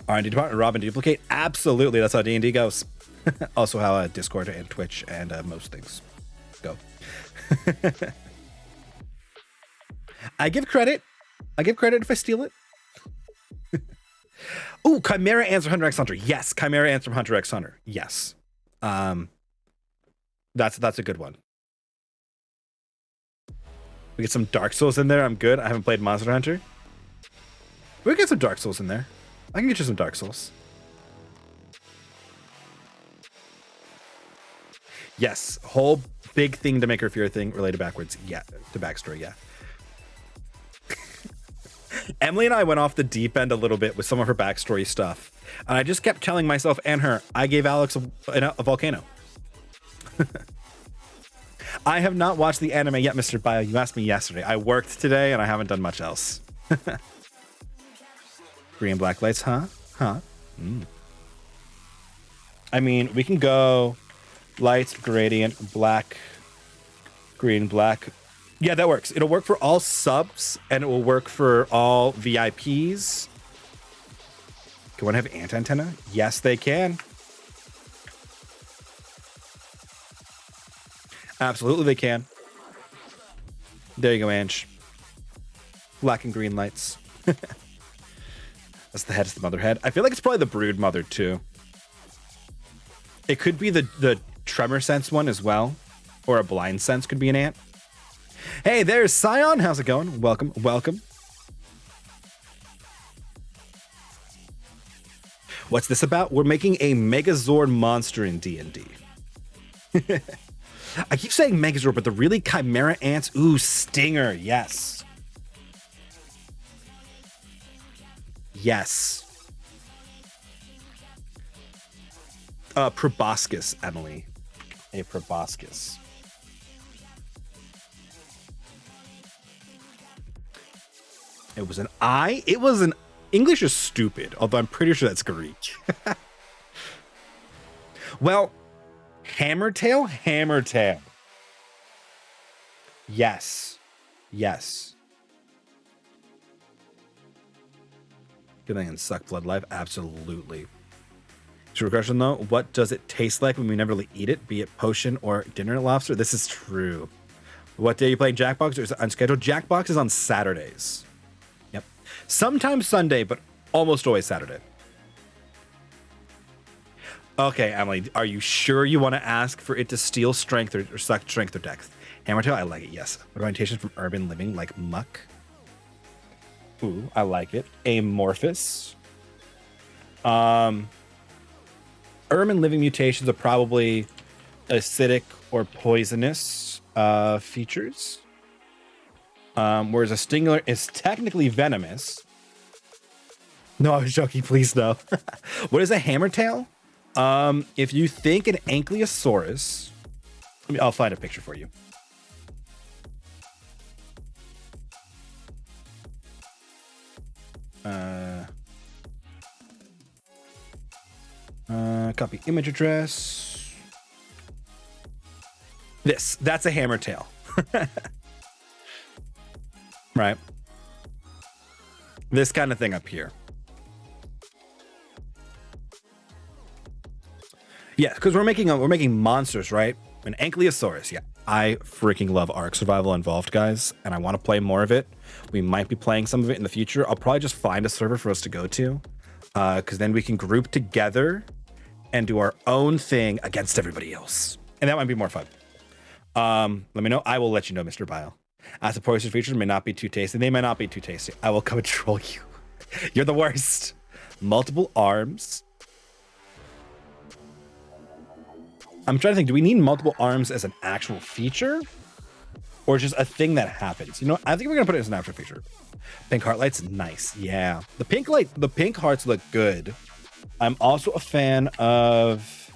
R&D department, Robin duplicate? Absolutely. That's how D&D goes. Also how Discord and Twitch and most things go. I give credit. If I steal it. Ooh, Chimera ants from Hunter x Hunter. Yes, Chimera ants from Hunter x Hunter. Yes. That's a good one. We get some Dark Souls in there. I'm good. I haven't played Monster Hunter. We get some Dark Souls in there. I can get you some Dark Souls. Yes, whole big thing to make her fear thing related backwards. Yeah, to backstory. Yeah. Emily and I went off the deep end a little bit with some of her backstory stuff, and I just kept telling myself and her, I gave Alex a volcano. I have not watched the anime yet, Mr. Bio. You asked me yesterday. I worked today, and I haven't done much else. Green and black lights, huh? I mean, we can go lights, gradient, black, green, black. Yeah, that works. It'll work for all subs, and it will work for all VIPs. Can one have antenna? Yes, they can. Absolutely, they can. There you go, Ange. Black and green lights. That's the head. It's the mother head. I feel like it's probably the brood mother, too. It could be the tremor sense one as well. Or a blind sense could be an ant. Hey, there's Scion. How's it going? Welcome. What's this about? We're making a Megazord monster in D&D. I keep saying Megazord, but the really Chimera ants. Ooh, Stinger. Yes. Yes. Proboscis, Emily. A proboscis. It was an I. It was an English is stupid, although I'm pretty sure that's Greek. Well, Hammertail. Yes. Good thing and suck blood live. Absolutely. True question though, what does it taste like when we never really eat it, be it potion or dinner lobster? This is true. What day are you playing Jackbox, or is it unscheduled? Jackbox is on Saturdays. Yep. Sometimes Sunday, but almost always Saturday. Okay, Emily, are you sure you want to ask for it to steal strength or suck strength or depth? Hammertail, I like it, yes. Orientation from urban living, like muck. Ooh, I like it. Amorphous. Ermine living mutations are probably acidic or poisonous features. Whereas a Stingler is technically venomous. No, I was joking. Please no. What is a Hammertail? If you think an Ankylosaurus, I'll find a picture for you. Copy image address. That's a Hammertail. Right. This kind of thing up here. Yeah, because we're making monsters, right? An Ankylosaurus. Yeah, I freaking love Ark Survival Involved, guys, and I want to play more of it. We might be playing some of it in the future. I'll probably just find a server for us to go to, because then we can group together and do our own thing against everybody else, and that might be more fun. Let me know. I will let you know, Mr. Bio. As the poison features may not be too tasty. They may not be too tasty. I will come and troll you. You're the worst. Multiple arms. I'm trying to think, do we need multiple arms as an actual feature? Or just a thing that happens? You know, I think we're gonna put it as an actual feature. Pink heart lights, nice. Yeah. The pink hearts look good. I'm also a fan of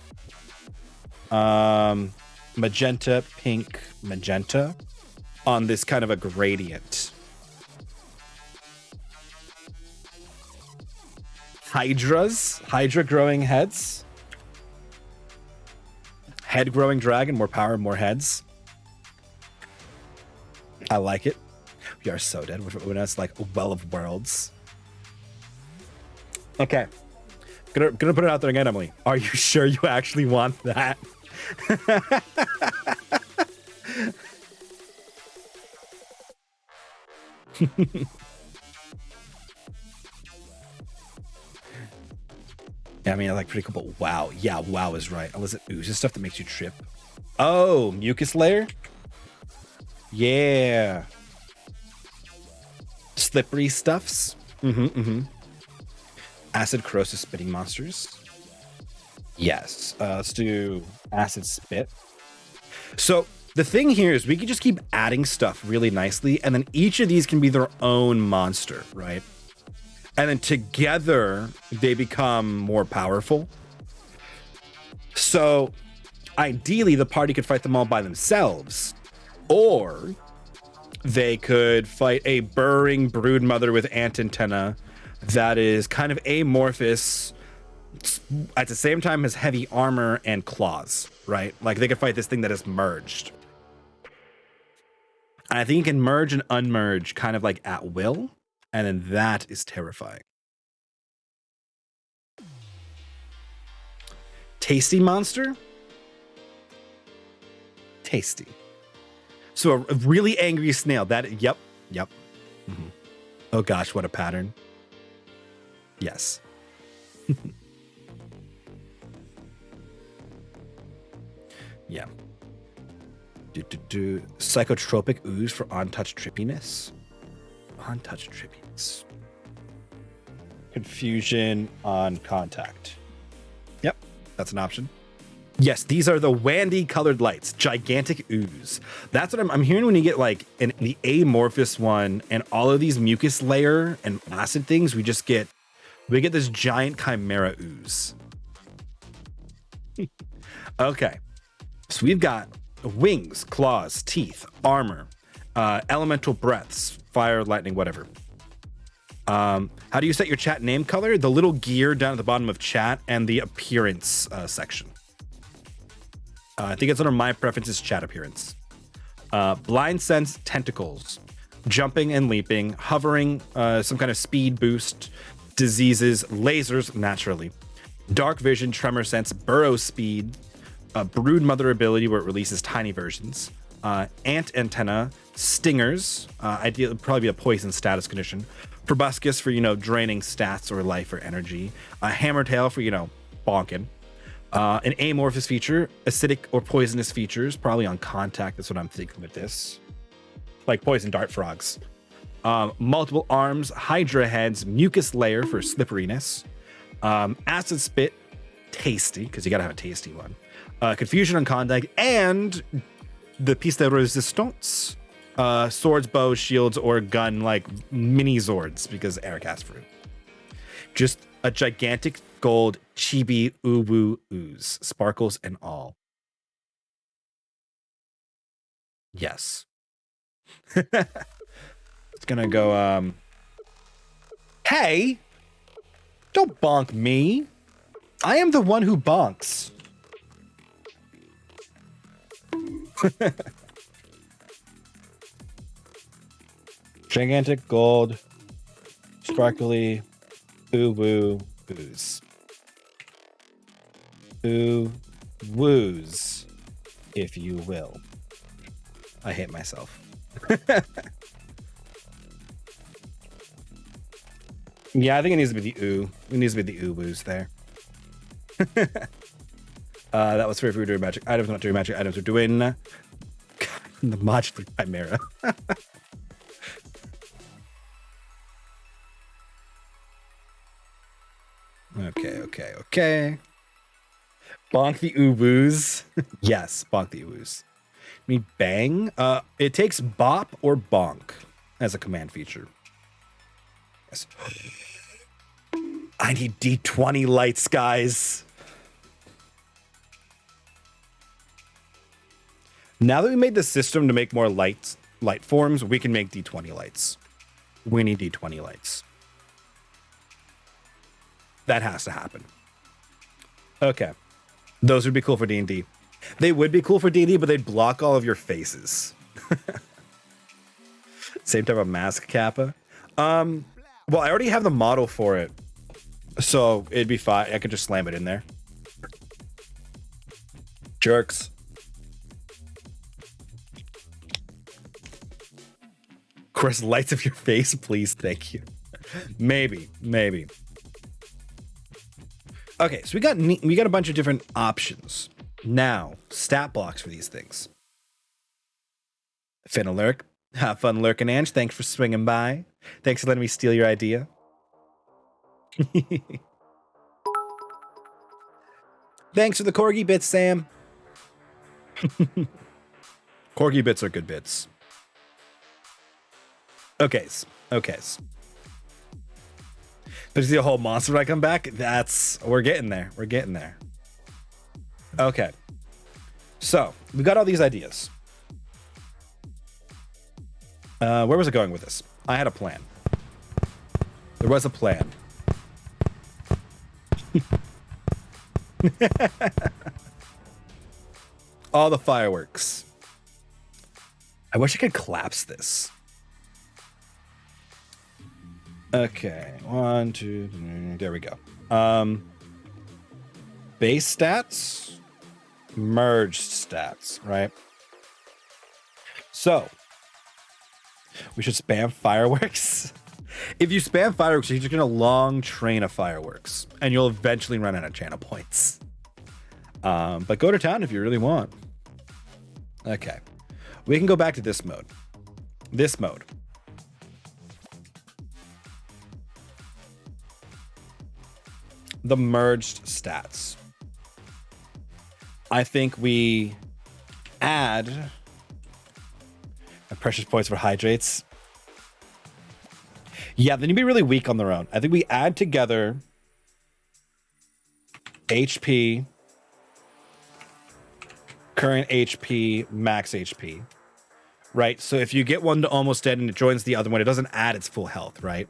magenta, pink, magenta on this kind of a gradient. Hydra growing heads. Head growing dragon, more power, more heads. I like it. We are so dead when it's like a well of worlds. Okay. Gonna put it out there again, Emily. Are you sure you actually want that? Yeah, I mean, I like pretty cool, but wow. Yeah, wow is right. Unless it oozes stuff that makes you trip. Oh, mucus layer? Yeah. Slippery stuffs? Acid corrosive spitting monsters? Yes. Let's do acid spit. So the thing here is we can just keep adding stuff really nicely, and then each of these can be their own monster, right? And then together they become more powerful. So ideally the party could fight them all by themselves, or they could fight a burrowing brood mother with ant antenna that is kind of amorphous, at the same time has heavy armor and claws, right? Like they could fight this thing that is merged. And I think you can merge and unmerge kind of like at will. And then that is terrifying. Tasty monster? Tasty. So a really angry snail. Yep. Oh gosh, what a pattern. Yes. Yeah. Psychotropic ooze for untouched trippiness. Untouched trippiness. Confusion on contact. Yep, that's an option. Yes, these are the Wandy colored lights. Gigantic ooze. That's what I'm hearing when you get like the amorphous one and all of these mucus layer and acid things. We get this giant chimera ooze. Okay, so we've got wings, claws, teeth, armor, elemental breaths, fire, lightning, whatever. How do you set your chat name color? The little gear down at the bottom of chat and the appearance section. I think it's under my preferences, chat appearance. Blind sense, tentacles, jumping and leaping, hovering, some kind of speed boost, diseases, lasers, naturally. Dark vision, tremor sense, burrow speed, brood mother ability where it releases tiny versions. Ant antenna, stingers, ideally probably be a poison status condition. Proboscis for, draining stats or life or energy. A hammertail for, bonking. An amorphous feature, acidic or poisonous features, probably on contact. That's what I'm thinking with this. Like poison dart frogs. Multiple arms, hydra heads, mucus layer for slipperiness. Acid spit, tasty, because you gotta have a tasty one. Confusion on contact, and the piece de resistance. Swords, bows, shields, or gun, like mini Zords, because Eric asked for it. Just a gigantic gold chibi uwu ooze, sparkles and all. Yes. It's gonna go, hey, don't bonk me. I am the one who bonks. Gigantic gold, sparkly, ooh ooze. Ooh woos, if you will. I hate myself. Yeah, I think it needs to be the ooh. It needs to be the ooh woos there. That was for if we were doing magic items, not doing magic items. We're doing the modular chimera. Okay. Bonk the ooh-woos. Yes, bonk the ooh-woos. Me bang? It takes bop or bonk as a command feature. Yes. I need D20 lights, guys. Now that we made the system to make more light forms, we can make D20 lights. We need D20 lights. That has to happen. Okay. Those would be cool for D&D. They would be cool for D&D, but they'd block all of your faces. Same type of mask kappa. Well, I already have the model for it. So it'd be fine. I could just slam it in there. Jerks. Chris, lights of your face, please. Thank you. Maybe. Okay, so we got a bunch of different options. Now, stat blocks for these things. Finna lurk. Have fun lurking, Ange. Thanks for swinging by. Thanks for letting me steal your idea. Thanks for the corgi bits, Sam. Corgi bits are good bits. Okay. But you see a whole monster when I come back? We're getting there. Okay. So, we got all these ideas. Where was I going with this? I had a plan. There was a plan. All the fireworks. I wish I could collapse this. Okay, 1, 2, 3, there we go. Base stats, merged stats, right? So, we should spam fireworks. If you spam fireworks, you're just gonna long train of fireworks, and you'll eventually run out of channel points. But go to town if you really want. Okay, we can go back to this mode. This mode. The merged stats. I think we add precious points for hydrates. Yeah, then you'd be really weak on their own. I think we add together HP, current HP, max HP, right? So if you get one to almost dead and it joins the other one, it doesn't add its full health, right?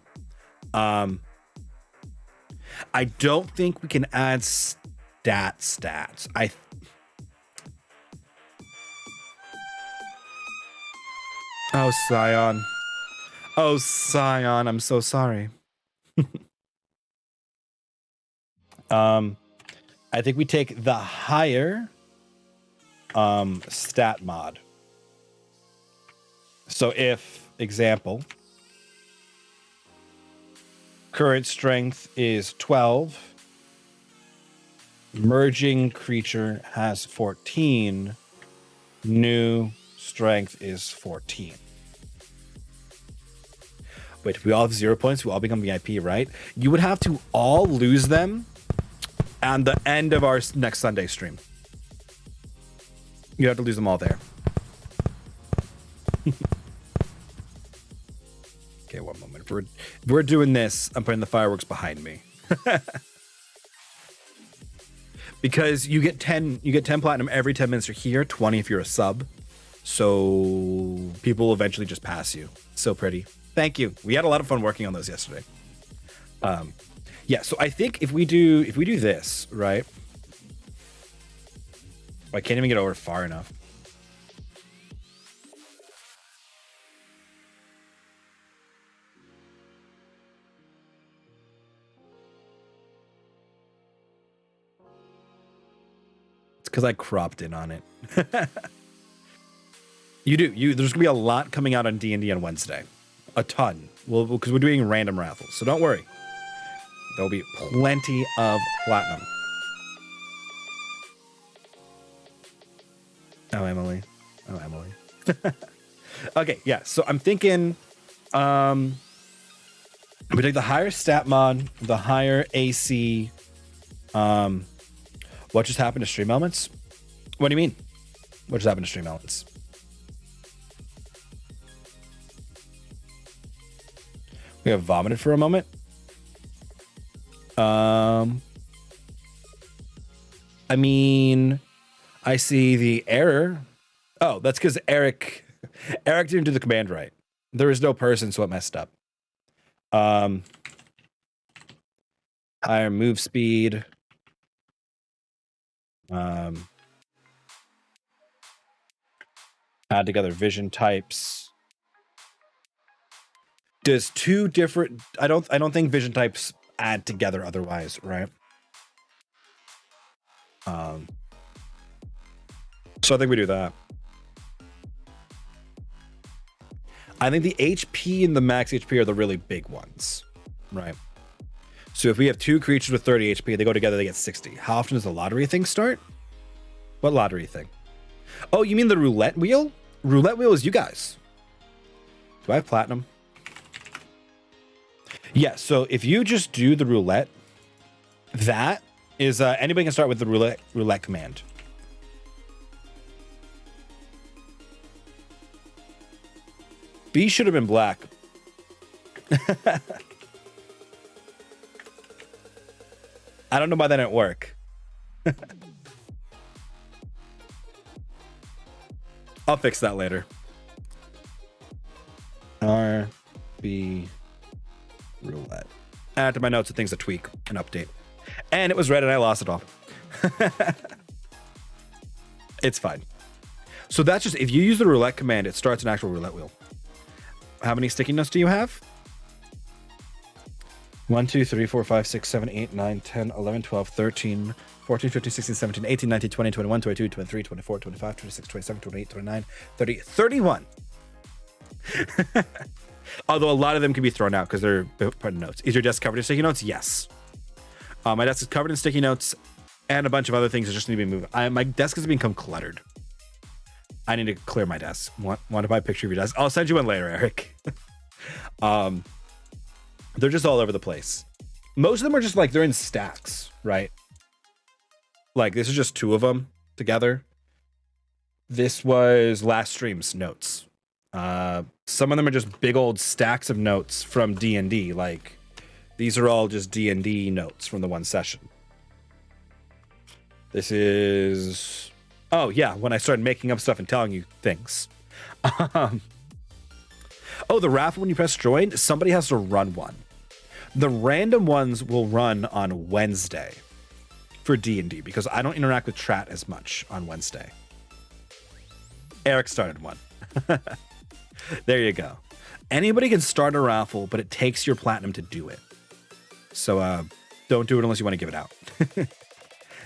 I don't think we can add stats. Oh, Scion. Oh, Scion, I'm so sorry. I think we take the higher stat mod. So if, example, current strength is 12, merging creature has 14, new strength is 14. Wait, if we all have 0 points, we all become VIP, right? You would have to all lose them And the end of our next Sunday stream. You have to lose them all there. Okay, one moment. If we're doing this, I'm putting the fireworks behind me. Because you get 10 platinum every 10 minutes you're here, 20 if you're a sub. So people will eventually just pass you. So pretty. Thank you. We had a lot of fun working on those yesterday. Yeah, so I think if we do this, right? I can't even get over far enough. It's because I cropped in on it. There's gonna be a lot coming out on D&D on Wednesday. A ton. Well, because we're doing random raffles, so don't worry. There'll be plenty of platinum. Oh, Emily. Okay, yeah. So I'm thinking, we take the higher stat mod, the higher AC. What just happened to stream elements? What do you mean? What just happened to stream elements? We have vomited for a moment. I mean, I see the error. Oh, that's because Eric didn't do the command right. There is no person, so it messed up. Higher move speed. Add together vision types. Does two different? I don't think vision types add together otherwise, right? So I think we do that. I think the HP and the max HP are the really big ones, right? So if we have two creatures with 30 HP, they go together, they get 60. How often does the lottery thing start? What lottery thing? Oh, you mean the roulette wheel? Roulette wheel is you guys. Do I have platinum? Yeah, so if you just do the roulette, that is anybody can start with the roulette command. B should have been black. I don't know why that didn't work. I'll fix that later. R, B, roulette. Add to my notes of things to tweak and update. And it was red and I lost it all. It's fine. So that's just, if you use the roulette command, it starts an actual roulette wheel. How many sticky notes do you have? 1, 2, 3, 4, 5, 6, 7, 8, 9, 10, 11, 12, 13, 14, 15, 16, 17, 18, 19, 20, 21, 22, 23, 24, 25, 26, 27, 28, 29, 30, 31. Although a lot of them can be thrown out because they're part of notes. Is your desk covered in sticky notes? Yes. My desk is covered in sticky notes and a bunch of other things that just need to be moved. My desk has become cluttered. I need to clear my desk. Want to buy a picture of your desk? I'll send you one later, Eric. They're just all over the place. Most of them are just like, they're in stacks, right? Like this is just two of them together. This was last stream's notes. Some of them are just big old stacks of notes from D&D. Like these are all just D&D notes from the one session. This is, oh yeah, when I started making up stuff and telling you things. Oh, the raffle when you press join, somebody has to run one. The random ones will run on Wednesday for D&D because I don't interact with chat as much on Wednesday. Eric started one. There you go. Anybody can start a raffle, but it takes your platinum to do it. So don't do it unless you want to give it out.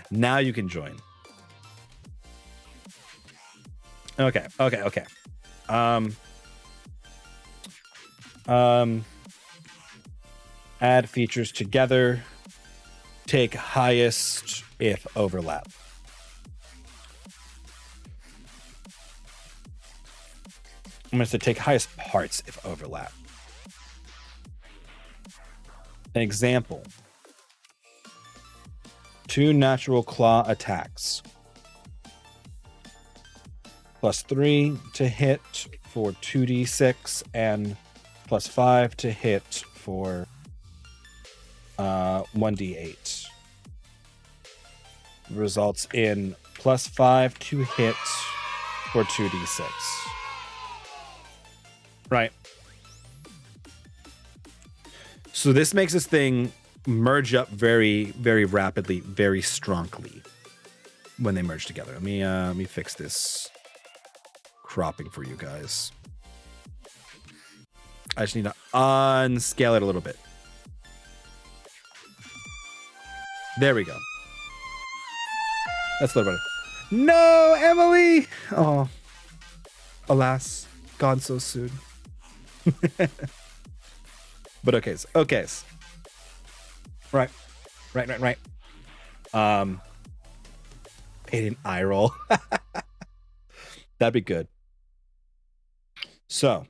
Now you can join. Okay. Add features together. Take highest if overlap. I'm going to say take highest parts if overlap. An example. 2 natural claw attacks. +3 to hit for 2d6 and +5 to hit for 1d8. Results in +5 to hit for 2d6. Right. So this makes this thing merge up very, very rapidly, very strongly when they merge together. Let me fix this cropping for you guys. I just need to unscale it a little bit. There we go. That's a little better. No, Emily! Oh, alas, gone so soon. But okay. Right. Paid an eye roll. That'd be good. So,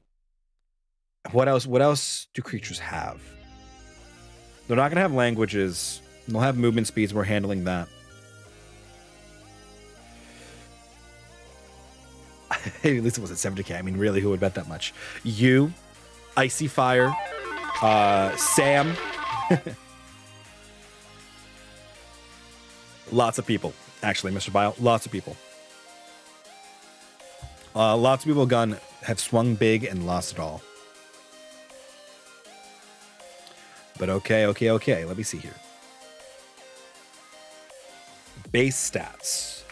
what else do creatures have? They're not gonna have languages. They'll have movement speeds. We're handling that. Hey, at least it wasn't 70k. I mean, really, who would bet that much? You, Icy Fire, Sam. Lots of people, actually, Mr. Bile. Lots of people. Lots of people have swung big and lost it all. But okay. Let me see here. Base stats.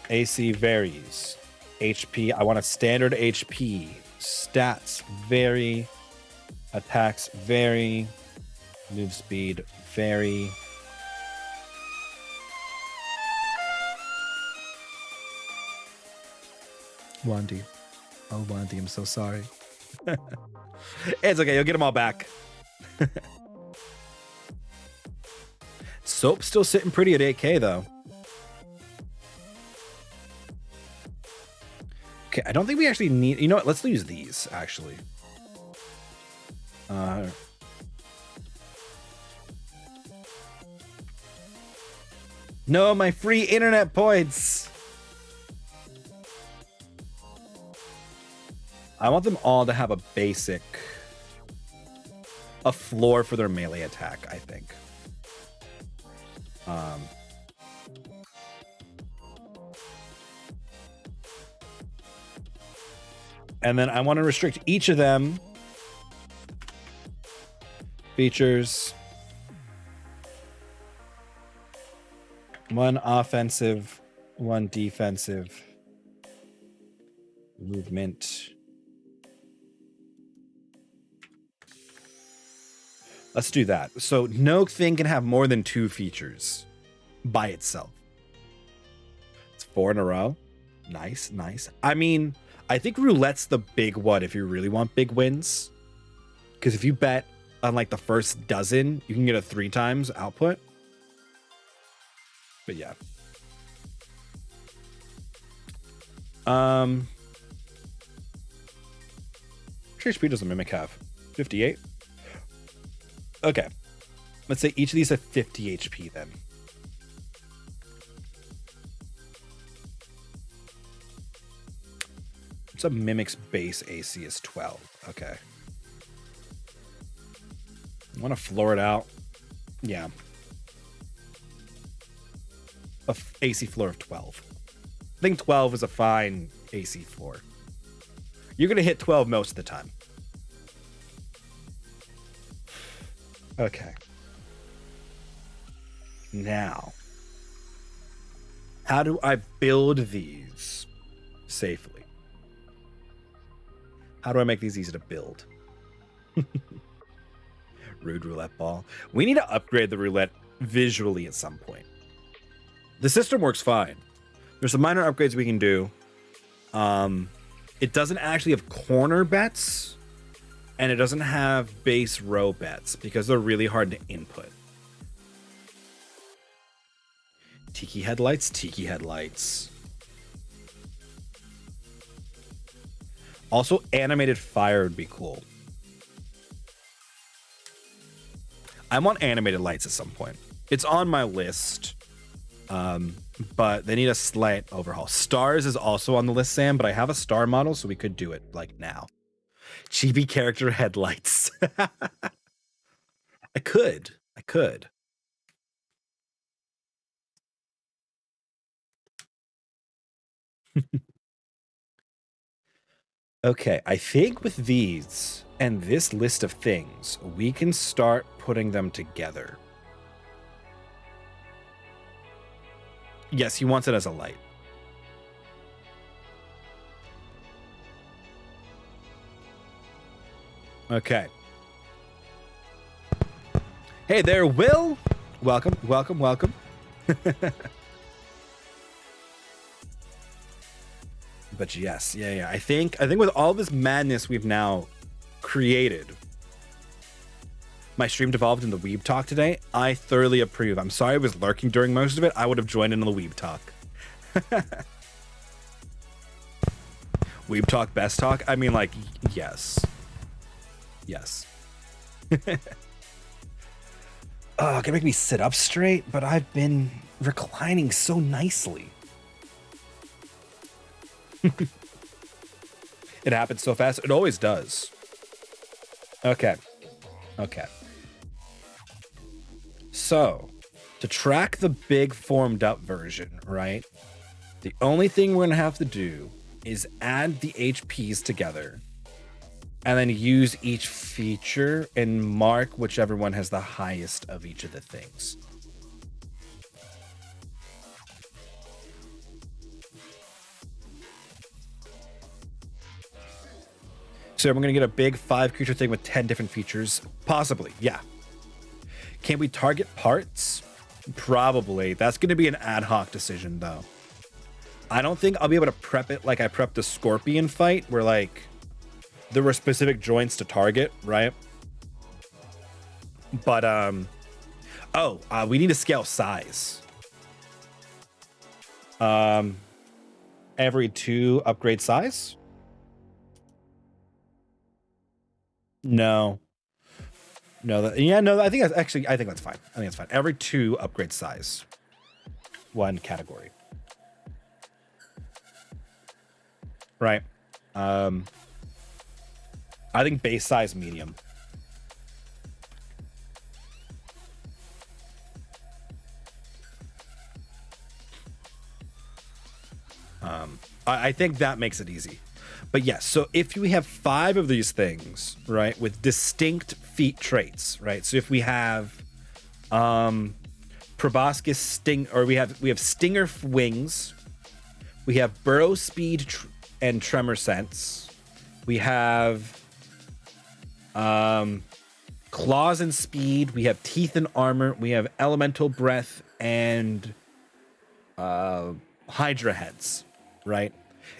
AC varies. HP, I want a standard HP. Stats vary. Attacks vary. Move speed vary. Wandy. Oh, Wandy, I'm so sorry. It's okay, you'll get them all back. Soap's still sitting pretty at 8k, though. Okay, I don't think we actually need... You know what? Let's use these, actually. No, my free internet points! I want them all to have a basic... a floor for their melee attack, I think. And then I want to restrict each of them. Features. 1 offensive, 1 defensive. Movement. Let's do that. So no thing can have more than 2 features by itself. It's 4 in a row. Nice. I mean, I think roulette's the big one if you really want big wins. Because if you bet on like the first dozen, you can get a 3 times output. But yeah. HP does the Mimic have? 58? Okay. Let's say each of these have 50 HP then. What's a Mimic's base AC is 12. Okay. I want to floor it out. Yeah. A AC floor of 12. I think 12 is a fine AC floor. You're going to hit 12 most of the time. Okay. Now, how do I build these safely? How do I make these easy to build? Rude roulette ball. We need to upgrade the roulette visually at some point. The system works fine. There's some minor upgrades we can do. It doesn't actually have corner bets, and it doesn't have base row bets because they're really hard to input. Tiki headlights. Also, animated fire would be cool. I want animated lights at some point. It's on my list, but they need a slight overhaul. Stars is also on the list, Sam, but I have a star model, so we could do it like now. Chibi character headlights. I could. Okay, I think with these and this list of things, we can start putting them together. Yes, he wants it as a light. Okay. Hey there, Will. Welcome. But yes, yeah. I think with all this madness we've now created, my stream devolved into Weeb Talk today. I thoroughly approve. I'm sorry I was lurking during most of it. I would have joined in the Weeb Talk. Weeb Talk, best talk. I mean, like, yes. Oh, gonna make me sit up straight, but I've been reclining so nicely. It happens so fast. It always does. Okay. So, to track the big formed up version, right? The only thing we're going to have to do is add the HPs together and then use each feature and mark whichever one has the highest of each of the things. So we're going to get a big 5 creature thing with 10 different features. Possibly, yeah. Can we target parts? Probably. That's going to be an ad hoc decision, though. I don't think I'll be able to prep it like I prepped the Scorpion fight, where, like, there were specific joints to target, right? But, we need to scale size. Every 2 upgrade size? No, I think that's fine. I think that's fine. Every 2 upgrade size, 1 category. Right. I think base size medium. I think that makes it easy. But yes, so if we have 5 of these things, right, with distinct feat traits, right? So if we have proboscis sting, or we have stinger wings, we have burrow speed and tremor sense, we have claws and speed, we have teeth and armor, we have elemental breath and hydra heads, right?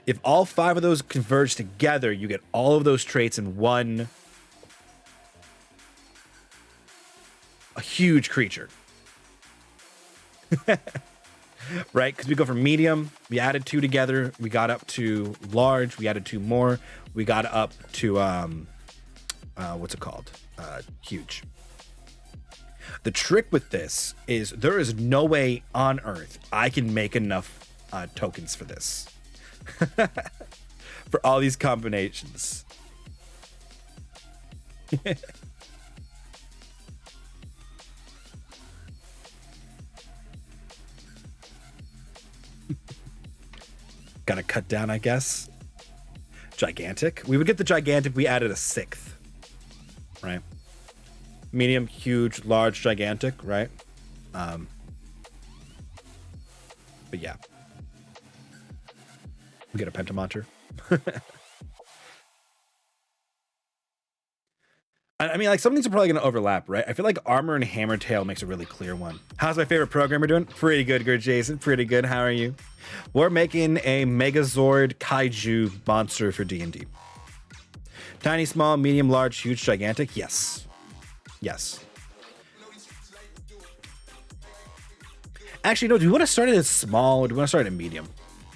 If all 5 of those converge together, you get all of those traits in a huge creature. Right? Because we go from medium, we added 2 together, we got up to large, we added 2 more, we got up to what's it called? Huge. The trick with this is there is no way on Earth I can make enough tokens for this. For all these combinations. Gotta cut down, I guess. Gigantic. We would get the gigantic. We added a 6th. Right? Medium, huge, large, gigantic, right? But yeah. We get a pentamonter. I mean, like, some of these are probably going to overlap, right? I feel like armor and hammertail makes a really clear one. How's my favorite programmer doing? Pretty good, Jason. Pretty good. How are you? We're making a Megazord Kaiju monster for D&D. Tiny, small, medium, large, huge, gigantic. Yes. Actually, no. Do we want to start it as small, or do we want to start it at medium?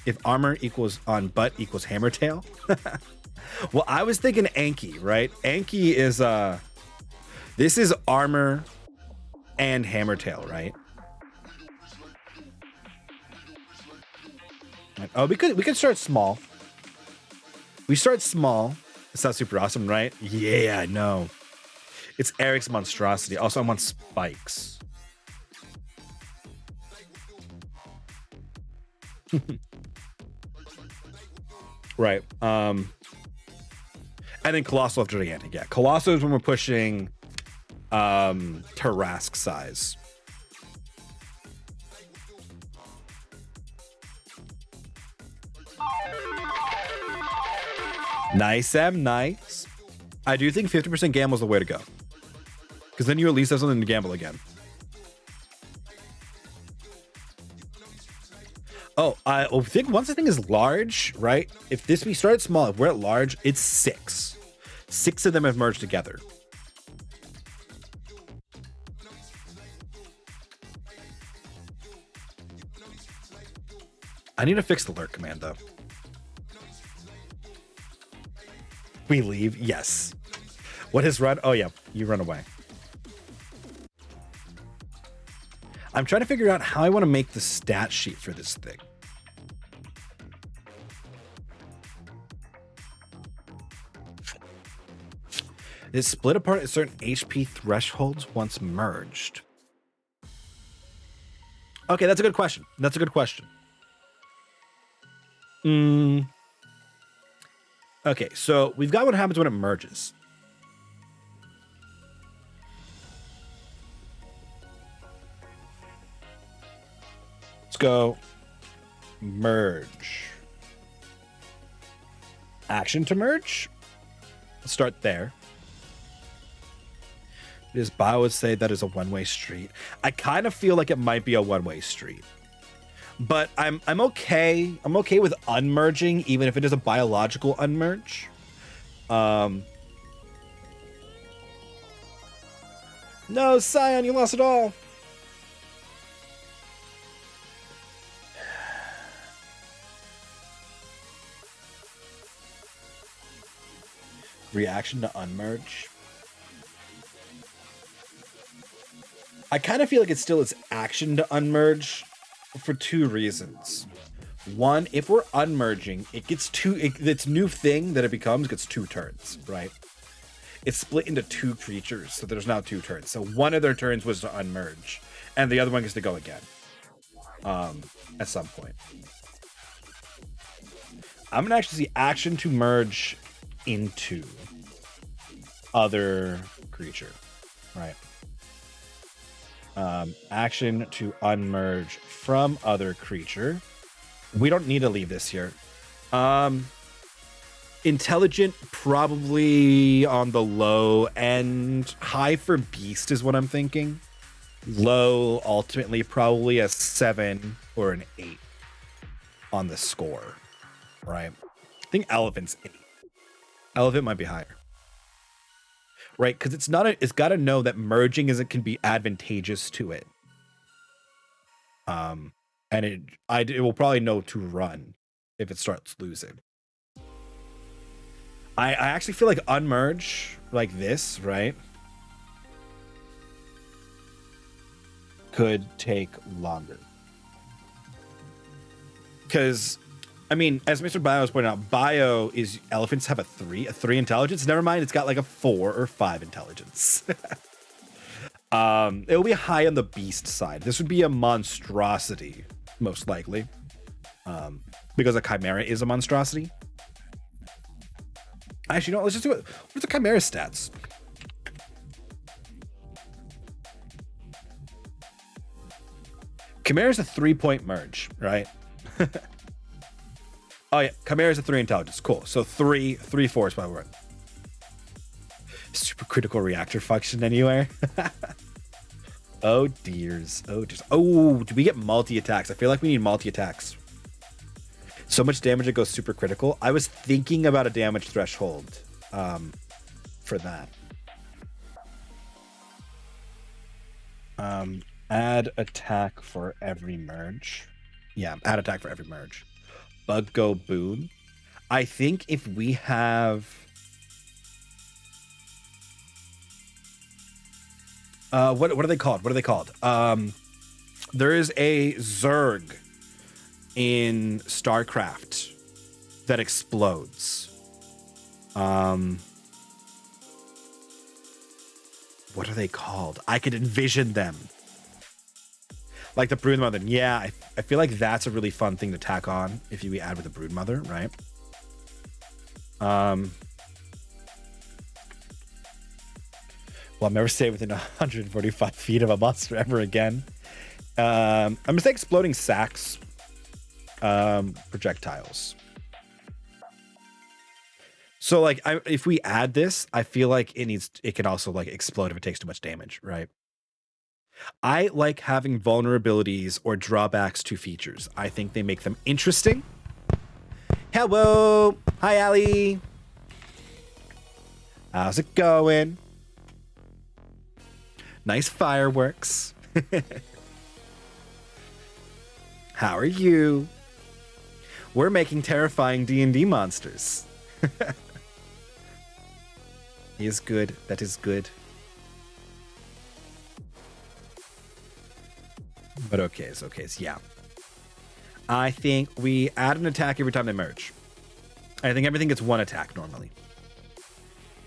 If armor equals on butt equals hammertail. Well, I was thinking Anki, right? Anki is this is armor and hammertail, right? Oh, we could start small. We start small. It's not super awesome, right? Yeah, I know. It's Eric's monstrosity. Also, I want spikes. Right. And then Colossal after Gigantic. Yeah, Colossal is when we're pushing Tarrasque size. Nice, Em, nice. I do think 50% gamble is the way to go. Because then you at least have something to gamble again. Oh, I think once the thing is large, right? If we start small, if we're at large, it's 6. 6 of them have merged together. I need to fix the lurk command, though. We leave? Yes. What is run? Oh, yeah. You run away. I'm trying to figure out how I want to make the stat sheet for this thing. Is split apart at certain HP thresholds once merged? Okay, that's a good question. That's a good question. Okay, so we've got what happens when it merges. Let's go merge. Action to merge. Let's start there. Because Bio would say that is a one-way street. I kind of feel like it might be a one-way street. But I'm okay. I'm okay with unmerging, even if it is a biological unmerge. No, Scion, you lost it all. Reaction to unmerge. I kind of feel like it still is action to unmerge for 2 reasons. One, if we're unmerging, it gets its new thing that it becomes gets 2 turns, right? It's split into 2 creatures, so there's now 2 turns. So one of their turns was to unmerge, and the other one gets to go again. At some point. I'm gonna actually see action to merge into other creature, right? Action to unmerge from other creature. We don't need to leave this here. Intelligent, probably on the low end. High for beast is what I'm thinking. Low, ultimately, probably a 7 or an 8 on the score, right? I think elephant's 8. Elephant might be higher. Right, because it's got to know that merging can be advantageous to it. And it will probably know to run if it starts losing. I actually feel like unmerge like this, right, could take longer. Because, I mean, as Mr. Bio was pointing out, Bio is elephants have a 3 intelligence. Never mind, it's got like a 4 or 5 intelligence. It will be high on the beast side. This would be a monstrosity, most likely, because a chimera is a monstrosity. Actually, no, let's just do it. What's the chimera stats? Chimera's a 3-point merge, right? Oh yeah, Chimera's a 3 intelligence. Cool. So 3 4 is my word. Super critical reactor function anywhere. Oh dears. Oh dears. Oh, do we get multi attacks? I feel like we need multi attacks. So much damage it goes super critical. I was thinking about a damage threshold for that. Add attack for every merge. Yeah, add attack for every merge. Bug go boon. I think if we have what are they called? What are they called? There is a Zerg in StarCraft that explodes. What are they called? I could envision them. Like the Broodmother. Yeah, I feel like that's a really fun thing to tack on if you add with the Broodmother, right? Well, I'll never stay within 145 feet of a monster ever again. I'm gonna say exploding sacks, projectiles. So like, if we add this, I feel like it can also like explode if it takes too much damage, right? I like having vulnerabilities or drawbacks to features. I think they make them interesting. Hello, hi Allie. How's it going? Nice fireworks. How are you? We're making terrifying D&D monsters. He is good. That is good. But okay, so yeah. I think we add an attack every time they merge. I think everything gets one attack normally.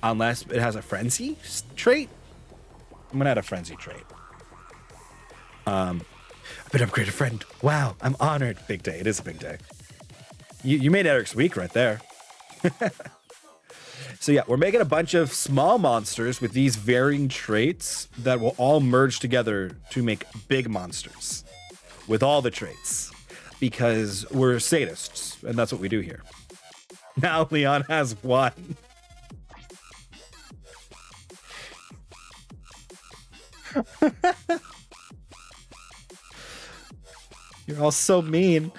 Unless it has a frenzy trait. I'm gonna add a frenzy trait. I've been upgraded, friend. Wow, I'm honored. Big day. It is a big day. You made Eric's week right there. So yeah, we're making a bunch of small monsters with these varying traits that will all merge together to make big monsters with all the traits, because we're sadists and that's what we do here. Now Leon has one. You're all so mean.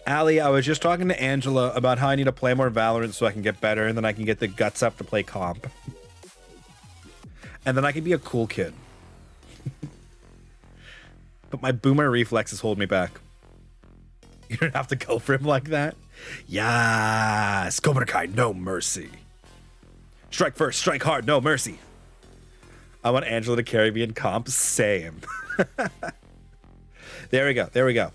Allie, I was just talking to Angela about how I need to play more Valorant so I can get better, and then I can get the guts up to play comp. And then I can be a cool kid. But my boomer reflexes hold me back. You don't have to go for him like that. Yes, Cobra Kai, no mercy. Strike first, strike hard, no mercy. I want Angela to carry me in comp. Same. There we go. There we go.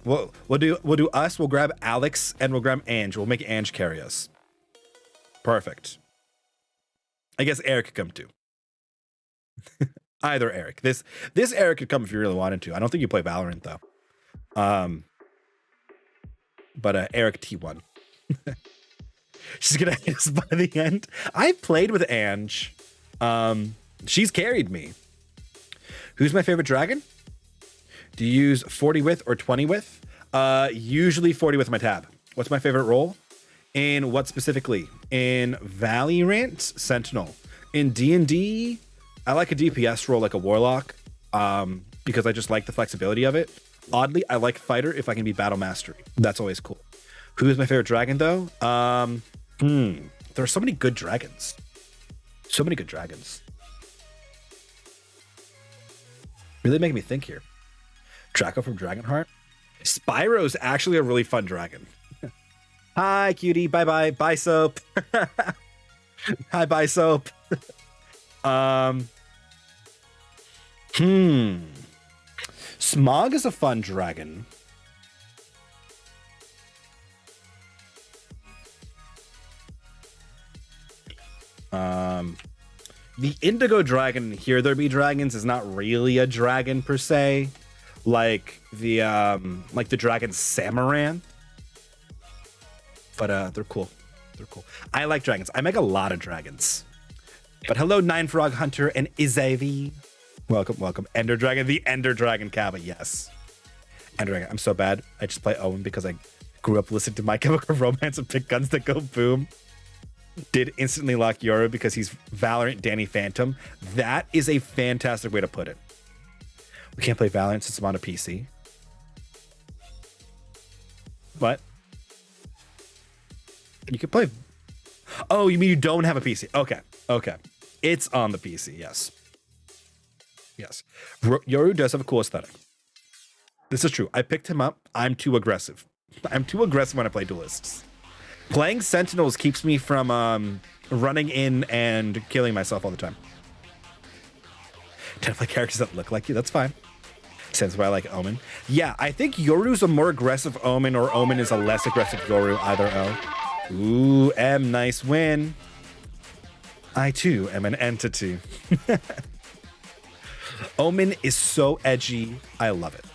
We'll do us. We'll grab Alex and we'll grab Ange. We'll make Ange carry us. Perfect. I guess Eric could come too. Either Eric. This Eric could come if you really wanted to. I don't think you play Valorant though. But Eric T1. She's gonna hit us by the end. I've played with Ange. She's carried me. Who's my favorite dragon? Do you use 40 width or 20 width? Usually 40 with my tab. What's my favorite role? In what specifically? In Valorant, Sentinel. In D&D, I like a DPS role like a Warlock, because I just like the flexibility of it. Oddly, I like Fighter if I can be Battle Mastery. That's always cool. Who is my favorite dragon though? There are so many good dragons. So many good dragons. Really making me think here. Draco from Dragonheart. Spyro's actually a really fun dragon. Hi, cutie. Bye-bye. Bye, Soap. Hi, bye, Soap. Smog is a fun dragon. The Indigo Dragon, Here There Be Dragons, is not really a dragon per se. Like the dragon Samaran. But they're cool. They're cool. I like dragons. I make a lot of dragons. But hello, Nine Frog Hunter and Izavi. Welcome, welcome. Ender Dragon, the Ender Dragon Kaba, yes. Ender Dragon, I'm so bad. I just play Owen because I grew up listening to My Chemical Romance and pick guns that go boom. Did instantly lock Yoru because he's Valorant Danny Phantom. That is a fantastic way to put it. We can't play Valorant since I'm on a PC. What? You can play... Oh, you mean you don't have a PC? Okay, okay. It's on the PC, yes. Yes. Yoru does have a cool aesthetic. This is true. I picked him up. I'm too aggressive. I'm too aggressive when I play duelists. Playing Sentinels keeps me from running in and killing myself all the time. Definitely characters that look like you. That's fine. Since why I like Omen. Yeah, I think Yoru's a more aggressive Omen, or Omen is a less aggressive Yoru. Either O. Ooh, M, nice win. I too am an entity. Omen is so edgy. I love it.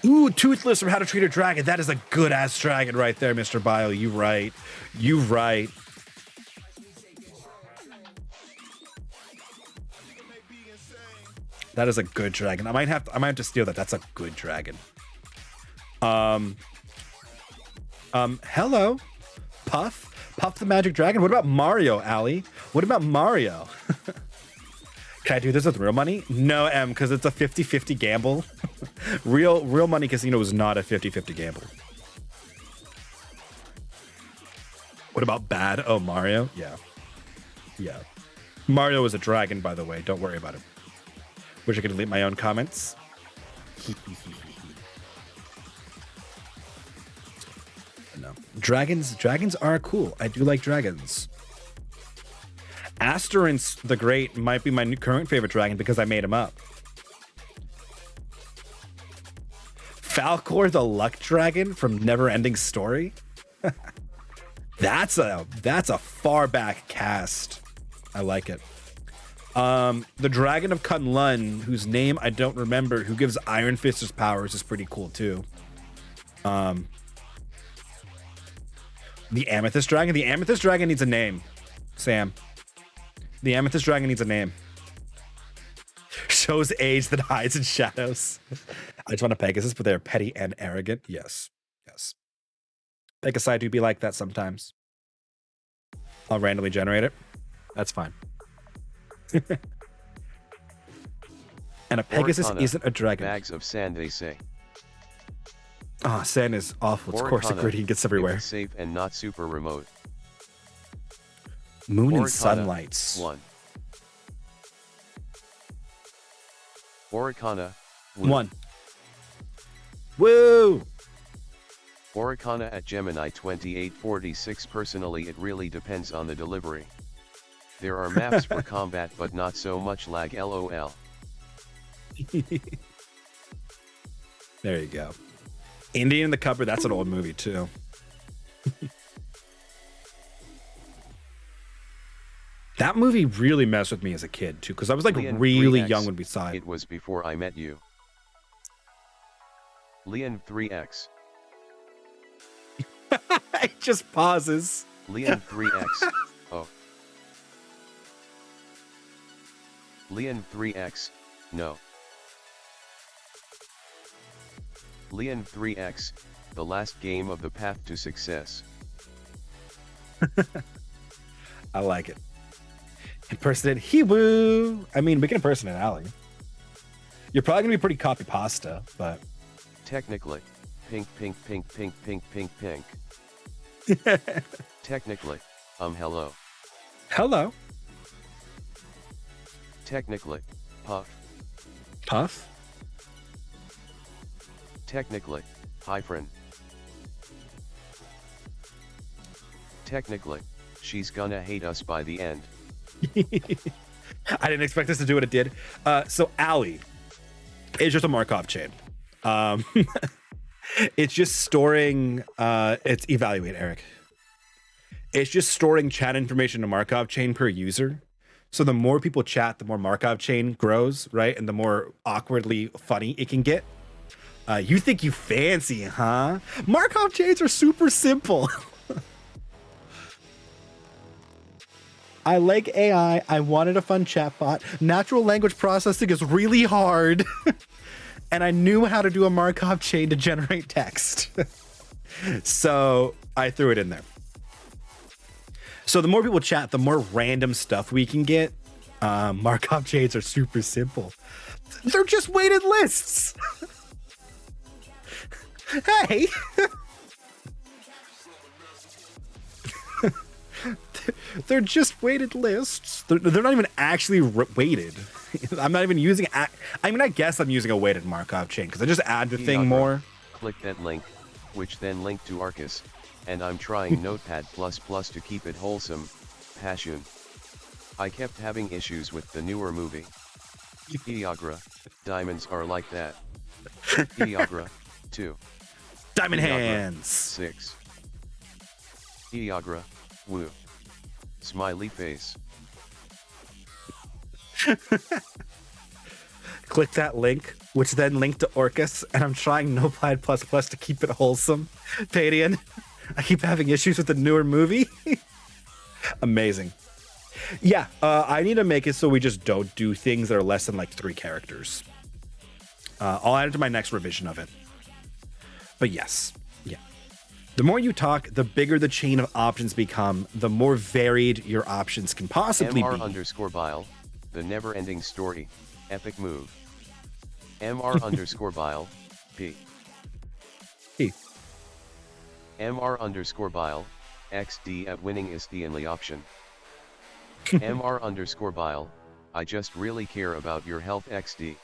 Ooh, Toothless from How to Treat a Dragon. That is a good ass dragon right there, Mr. Bio. You right. You right. That is a good dragon. I might have to steal that. That's a good dragon. Hello. Puff the Magic Dragon. What about Mario, Allie? What about Mario? Can I do this with real money? No, M, because it's a 50-50 gamble. real money casino is not a 50-50 gamble. What about bad? Oh, Mario? Yeah. Yeah. Mario is a dragon, by the way. Don't worry about it. Wish I could delete my own comments. No. Dragons are cool. I do like dragons. Asterance the Great might be my new current favorite dragon because I made him up. Falcor the Luck Dragon from Neverending Story. That's a far back cast. I like it. The Dragon of Kunlun, whose name I don't remember, who gives Iron Fist's powers, is pretty cool too. The Amethyst Dragon. The Amethyst Dragon needs a name, Sam. The Amethyst Dragon needs a name. Shows age that hides in shadows. I just want a Pegasus, but they're petty and arrogant. Yes. Yes. Pegasi do be like that sometimes. I'll randomly generate it. That's fine. And a Pegasus isn't a dragon. Bags of sand, they say. Ah, sand is awful. It's coarse and gritty. It gets everywhere. Safe and not super remote. Moon and sunlights. 1. Oricana. 1. Woo! Oricana at Gemini 2846. Personally, it really depends on the delivery. There are maps for combat, but not so much lag. LOL. There you go. Indian in the Cupboard. That's an old movie too. That movie really messed with me as a kid too, because I was like Leon really 3X. young when we saw it. It was before I met you. Leon 3X. It just pauses. Leon 3X. Oh. Leon 3X. No. Leon 3X. The last game of the path to success. I like it. Impersonate Hiwoo. I mean, we can impersonate Allie. You're probably gonna be pretty copy pasta, but Technically. Pink, pink, pink, pink, pink, pink, pink. Technically. Hello. Hello. Technically. Puff. Puff. Technically. Hi friend. Technically. She's gonna hate us by the end. I didn't expect this to do what it did. So Allie is just a Markov chain. It's just storing, it's evaluate, Eric. It's just storing chat information in a Markov chain per user. So the more people chat, the more Markov chain grows, right? And the more awkwardly funny it can get. You think you fancy, huh? Markov chains are super simple. I like AI. I wanted a fun chatbot. Natural language processing is really hard. And I knew how to do a Markov chain to generate text. So I threw it in there. So the more people chat, the more random stuff we can get. Markov chains are super simple. They're just weighted lists. Hey. They're just weighted lists. They're not even actually weighted. I'm not even using. I mean, I guess I'm using a weighted Markov chain because I just add the thing more. Click that link, which then linked to Arcus, and I'm trying Notepad++ to keep it wholesome. Passion. I kept having issues with the newer movie. Viagra, diamonds are like that. Viagra, 2. Diamond Viagra, hands. 6. Viagra, woo. Smiley face. Click that link, which then linked to Orcus, and I'm trying Noplied plus plus to keep it wholesome. Padian, I keep having issues with the newer movie. Amazing. Yeah, I need to make it so we just don't do things that are less than like 3 characters. I'll add it to my next revision of it. But yes, yeah. The more you talk, the bigger the chain of options become, the more varied your options can possibly be. MR_bile, the never-ending story, epic move. MR_bile, P. P. MR_bile, XD at winning is the only option. MR_bile, I just really care about your health XD.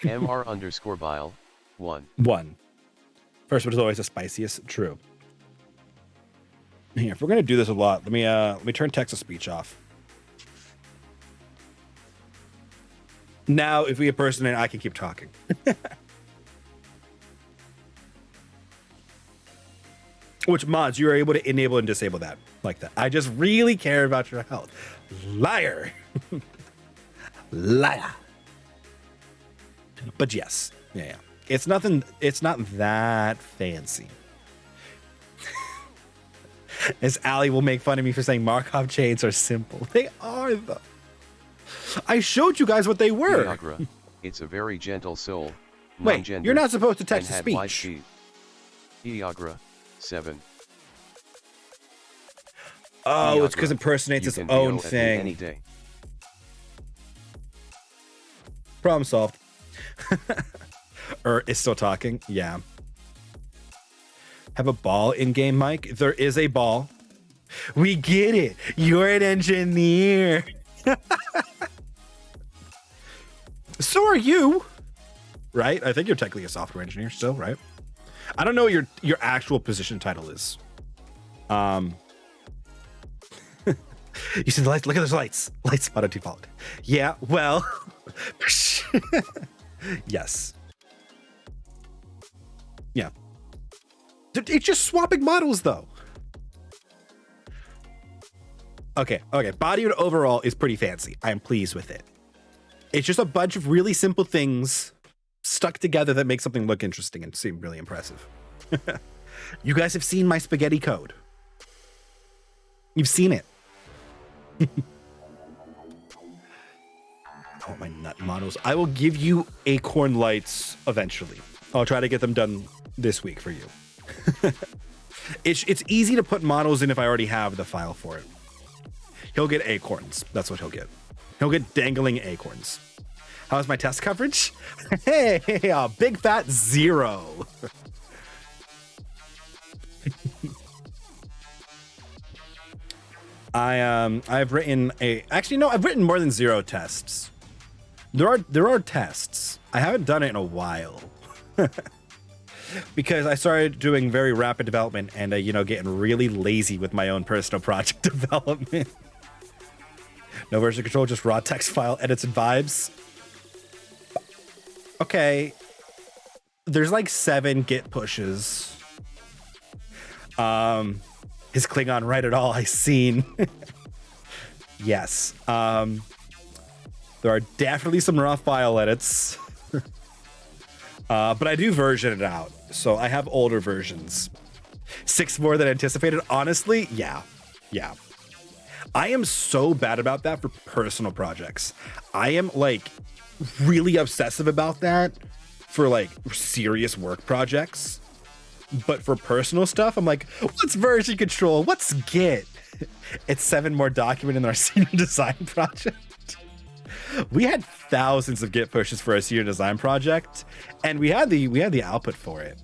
MR_bile, 1. 1. First one is always the spiciest. True. Here, if we're gonna do this a lot, let me turn text to speech off. Now, if we impersonate, I can keep talking. Which mods, you are able to enable and disable that like that. I just really care about your health. Liar. Liar. But yes. Yeah. It's not that fancy. As Ali will make fun of me for saying Markov chains are simple. They are though. I showed you guys what they were. Viagra, it's a very gentle soul. Wait, you're not supposed to text to speech. Viagra, 7. Oh, Viagra, it's because impersonates its you can own VO thing. any day. Problem solved. Is still talking. Yeah. Have a ball in game, Mike? There is a ball. We get it. You're an engineer. So are you. Right? I think you're technically a software engineer still, right? I don't know what your actual position title is. You see the lights? Look at those lights. Lights auto default. Yeah, well. Yes. Yeah. It's just swapping models, though. Okay. Body and overall is pretty fancy. I am pleased with it. It's just a bunch of really simple things stuck together that make something look interesting and seem really impressive. You guys have seen my spaghetti code. You've seen it. Oh, my nut models. I will give you acorn lights eventually. I'll try to get them done this week for you. It's easy to put models in if I already have the file for it. He'll get acorns. That's what he'll get. He'll get dangling acorns. How's my test coverage? Hey, big fat 0. I've written I've written more than 0 tests. There are tests. I haven't done it in a while. Because I started doing very rapid development and getting really lazy with my own personal project development. No version control, just raw text file edits and vibes. Okay. There's like 7 git pushes. His Klingon right at all I seen. Yes. There are definitely some raw file edits. But I do version it out. So I have older versions. 6 more than anticipated. Honestly, yeah. I am so bad about that for personal projects. I am like really obsessive about that for like serious work projects. But for personal stuff, I'm like, what's version control? What's Git? It's 7 more document in our senior design project. We had thousands of Git pushes for our senior design project, and we had the output for it.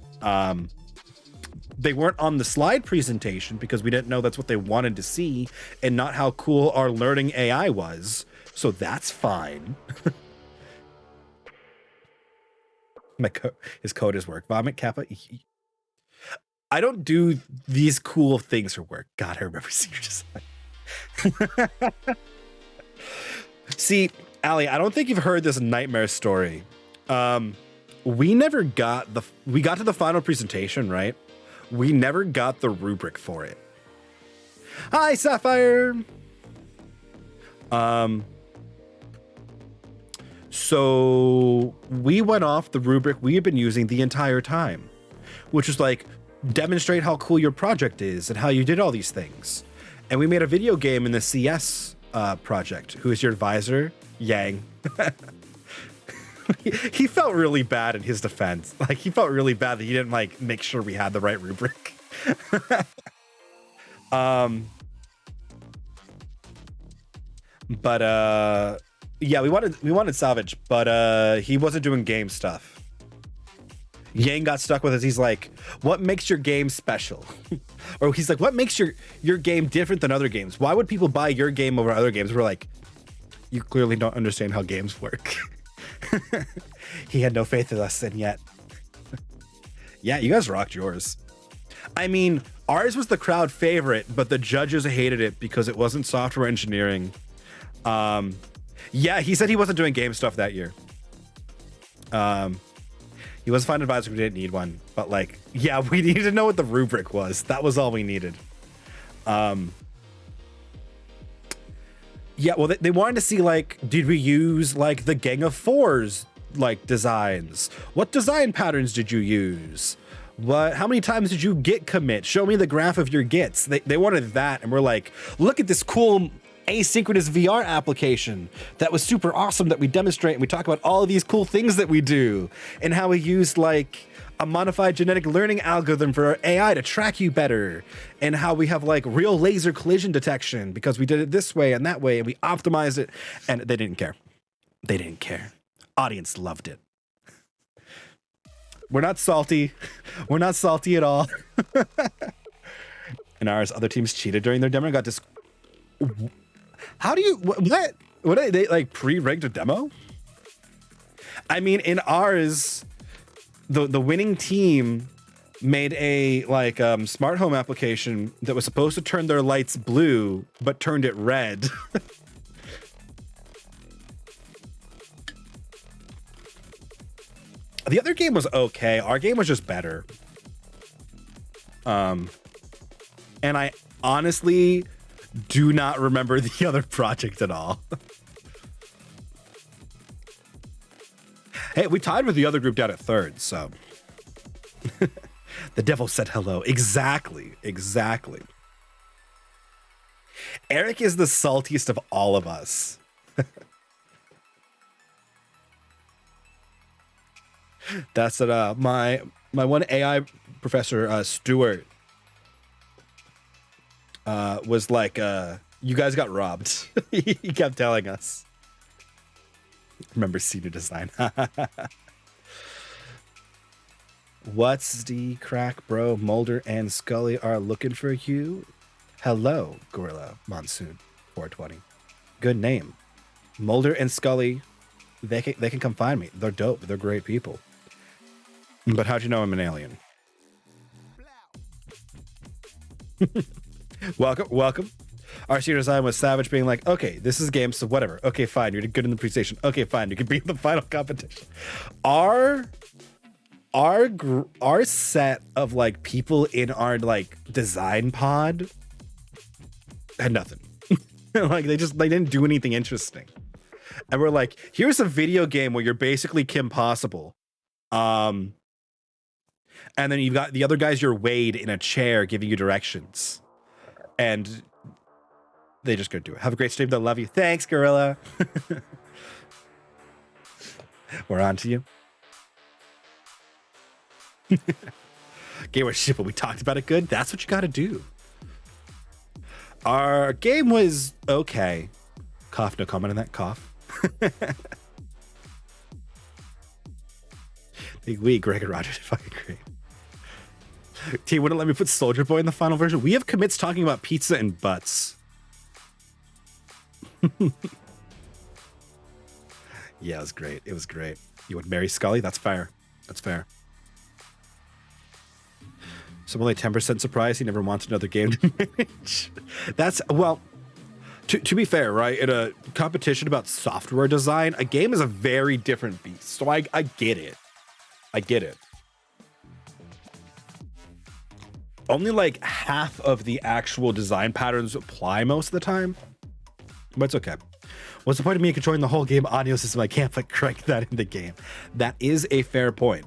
They weren't on the slide presentation because we didn't know that's what they wanted to see and not how cool our learning AI was. So that's fine. His code is work. Vomit Kappa. I don't do these cool things for work. God, I remember senior design. See, Ali, I don't think you've heard this nightmare story. We got to the final presentation, right? We never got the rubric for it. Hi, Sapphire. So we went off the rubric we had been using the entire time, which was like, demonstrate how cool your project is and how you did all these things. And we made a video game in the CS project. Who is your advisor? Yang. He felt really bad in his defense. Like, he felt really bad that he didn't like make sure we had the right rubric. Yeah, we wanted Savage, but he wasn't doing game stuff. Yang got stuck with us. He's like, what makes your game special? Or he's like, what makes your game different than other games? Why would people buy your game over other games? We're like, you clearly don't understand how games work. He had no faith in us, and yet. Yeah, you guys rocked yours. I mean, ours was the crowd favorite, but the judges hated it because it wasn't software engineering. Yeah, he said he wasn't doing game stuff that year. He was a fine advisor. We didn't need one, but like, yeah, we needed to know what the rubric was. That was all we needed. Yeah, well, they wanted to see, like, did we use like the Gang of Fours like designs? What design patterns did you use? How many times did you git commit? Show me the graph of your gits. They wanted that, and we're like, look at this cool asynchronous VR application that was super awesome that we demonstrate, and we talk about all of these cool things that we do and how we used like a modified genetic learning algorithm for our AI to track you better, and how we have like real laser collision detection because we did it this way and that way, and we optimized it, and they didn't care. They didn't care. Audience loved it. We're not salty. We're not salty at all. And ours, other teams cheated during their demo and got this. How do you, what they like pre-rigged a demo? I mean, in ours, the winning team made a like smart home application that was supposed to turn their lights blue, but turned it red. The other game was okay. Our game was just better. And I honestly do not remember the other project at all. Hey, we tied with the other group down at third, so. The devil said hello. Exactly. Eric is the saltiest of all of us. That's what my one AI professor, Stuart, was like, you guys got robbed. He kept telling us. Remember senior design. What's the crack, bro? Mulder and Scully are looking for you. Hello, Gorilla Monsoon 420. Good name. Mulder and Scully, they can come find me. They're dope. They're great people. But how'd you know I'm an alien? Welcome. Our senior design was Savage being like, okay, this is a game, so whatever. Okay, fine. You're good in the presentation. Okay, fine. You can be in the final competition. Our set of like people in our like design pod had nothing. Like they didn't do anything interesting. And we're like, here's a video game where you're basically Kim Possible. And then you've got the other guys, you're Wade in a chair giving you directions. And they just go do it. Have a great stream. They'll love you. Thanks, Gorilla. We're on to you. Game was shit, but we talked about it good. That's what you got to do. Our game was okay. Cough, no comment on that. Cough. Big week. Greg and Roger did fucking great. Team wouldn't let me put Soldier Boy in the final version. We have commits talking about pizza and butts. Yeah, it was great. It was great. You would marry Scully? That's fair. That's fair. So I'm only 10% surprised he never wants another game to manage. That's, well, To be fair, right, in a competition about software design, a game is a very different beast. So I get it. I get it. Only like half of the actual design patterns apply most of the time, but it's okay. What's the point of me controlling the whole game audio system? I can't like crank that in the game. That is a fair point.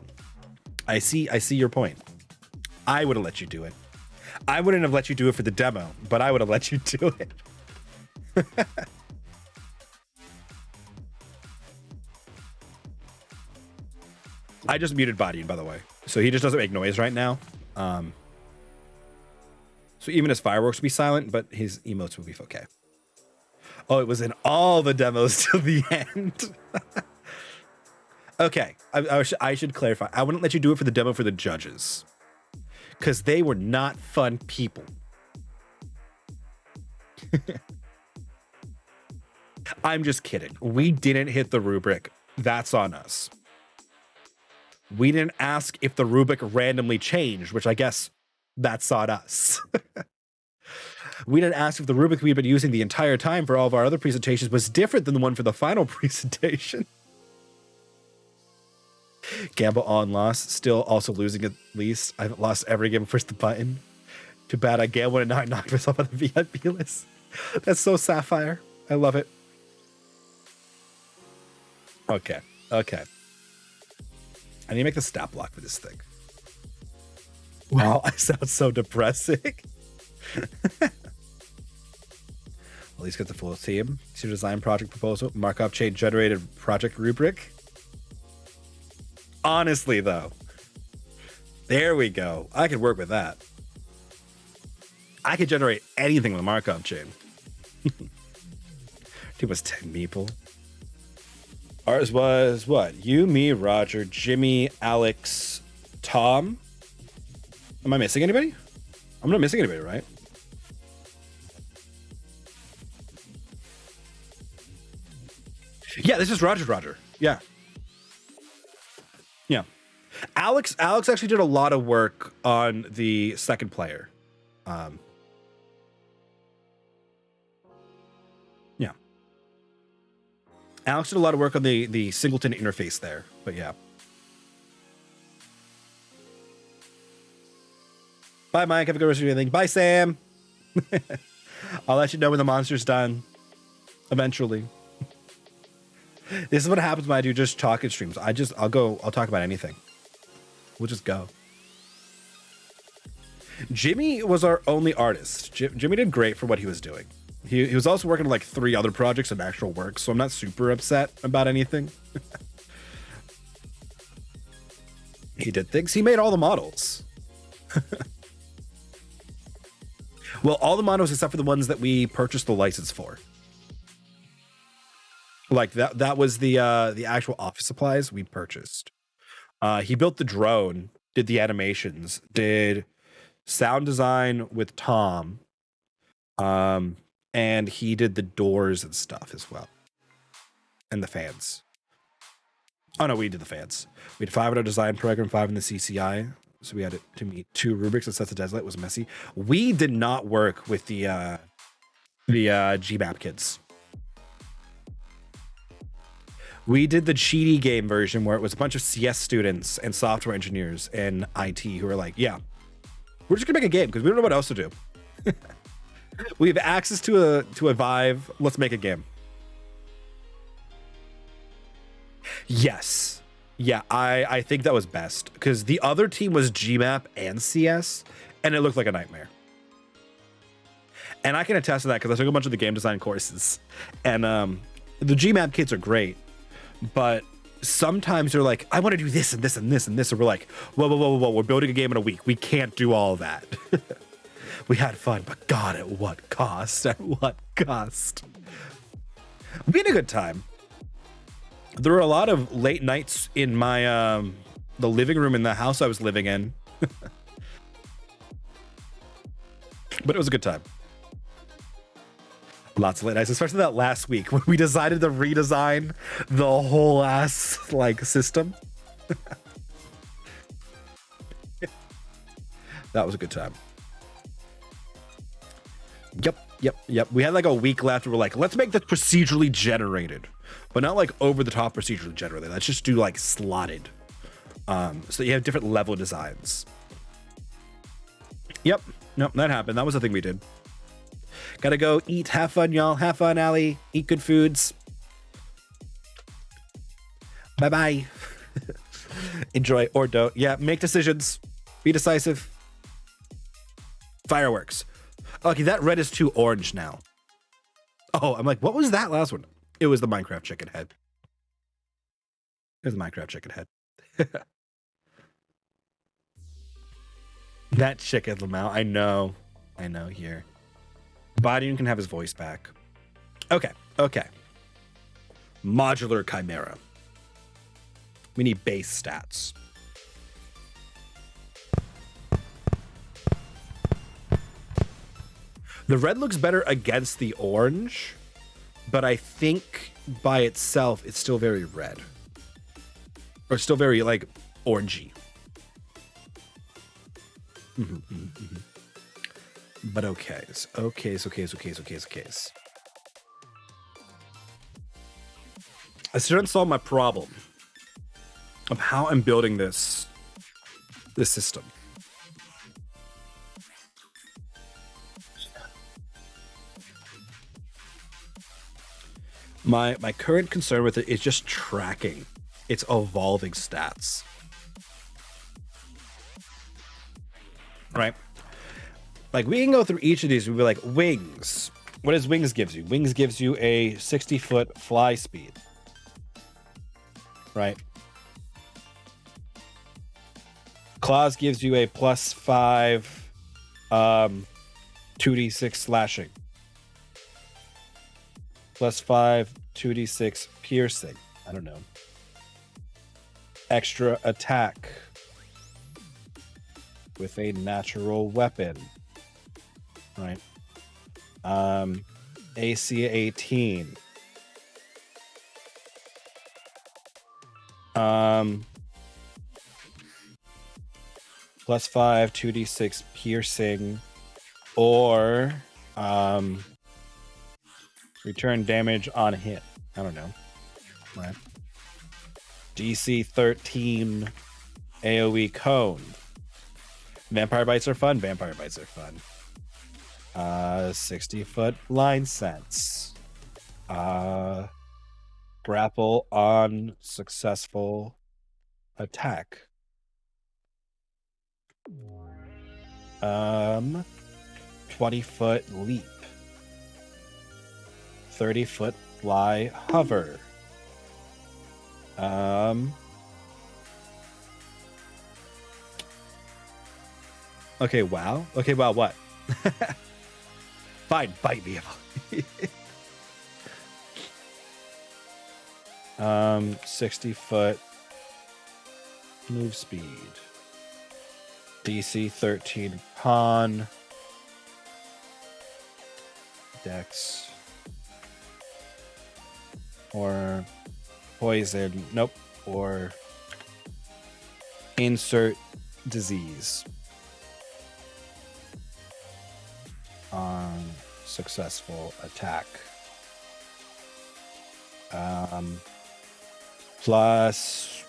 I see your point. I would have let you do it. I wouldn't have let you do it for the demo, but I would have let you do it. I just muted Body, by the way, so he just doesn't make noise right now. So even his fireworks will be silent, but his emotes will be okay. Oh, it was in all the demos till the end. Okay, I should clarify. I wouldn't let you do it for the demo for the judges, because they were not fun people. I'm just kidding. We didn't hit the rubric. That's on us. We didn't ask if the rubric randomly changed, which I guess that's on us. We didn't ask if the rubric we've been using the entire time for all of our other presentations was different than the one for the final presentation. Gamble on loss, still also losing at least. I've lost every game first the button. Too bad I gambled and now I knocked myself on the VIP list. That's so Sapphire. I love it. Okay. I need to make the stat block for this thing. Wow, I sound so depressing. At least get the full team. See your design project proposal. Markup chain generated project rubric. Honestly, though. There we go. I could work with that. I could generate anything with a markup chain. It was 10 people. Ours was what? You, me, Roger, Jimmy, Alex, Tom. Am I missing anybody? I'm not missing anybody, right? Yeah, this is Roger. Yeah. Alex actually did a lot of work on the second player. Yeah. Alex did a lot of work on the singleton interface there, but yeah. Bye, Mike. Have a good rest of your evening. Bye, Sam. I'll let you know when the monster's done. Eventually. This is what happens when I do just talk in streams. I'll talk about anything. We'll just go. Jimmy was our only artist. Jimmy did great for what he was doing. He was also working on like 3 other projects and actual work, so I'm not super upset about anything. He did things. He made all the models. Well, all the models except for the ones that we purchased the license for. Like that was the actual office supplies we purchased. He built the drone, did the animations, did sound design with Tom, and he did the doors and stuff as well, and the fans. Oh no, we did the fans. We had 5 in our design program, 5 in the CCI, so we had to meet 2 rubrics and sets of deadlight. It was messy. We did not work with the GMAP kids. We did the cheaty game version where it was a bunch of CS students and software engineers and IT who were like, yeah, we're just gonna make a game because we don't know what else to do. We have access to a Vive. Let's make a game. Yes. Yeah, I think that was best because the other team was GMAP and CS and it looked like a nightmare. And I can attest to that because I took a bunch of the game design courses and the GMAP kids are great. But sometimes they're like, I want to do this and this and this and this. And we're like, whoa. We're building a game in a week. We can't do all that. We had fun, but God, at what cost? At what cost? We had a good time. There were a lot of late nights in my the living room in the house I was living in. But it was a good time. Lots of late nights, especially that last week when we decided to redesign the whole ass like system. That was a good time. Yep. We had like a week left. We're like, let's make this procedurally generated, but not like over the top procedurally generated. Let's just do like slotted, so that you have different level designs. Yep. Nope, that happened. That was the thing we did. Gotta go eat. Have fun, y'all. Have fun, Allie. Eat good foods. Bye-bye. Enjoy or don't. Yeah, make decisions. Be decisive. Fireworks. Okay, that red is too orange now. Oh, I'm like, what was that last one? It was the Minecraft chicken head. It was the Minecraft chicken head. That chicken, Lamau. I know here. Bodian can have his voice back. Okay. Modular Chimera. We need base stats. The red looks better against the orange, but I think by itself, it's still very red. Or still very, like, orangey. But okay. I still haven't solved my problem of how I'm building this system. My current concern with it is just tracking its evolving stats. Right? Like, we can go through each of these. We'll be like, wings. What does wings gives you? Wings gives you a 60-foot fly speed. Right? Claws gives you a +5 2d6 slashing. +5 2d6 piercing. I don't know. Extra attack with a natural weapon. Right. AC 18. +5 2d6 piercing, or return damage on hit. I don't know. Right. DC 13 AoE cone. Vampire bites are fun. 60-foot line sense. Grapple on successful attack. 20-foot leap. 30-foot fly hover. Okay, wow. Okay, wow, what? Fine, bite me. 60-foot move speed. DC 13 pawn. Dex. Or poison. Nope. Or insert disease. On successful attack. Plus,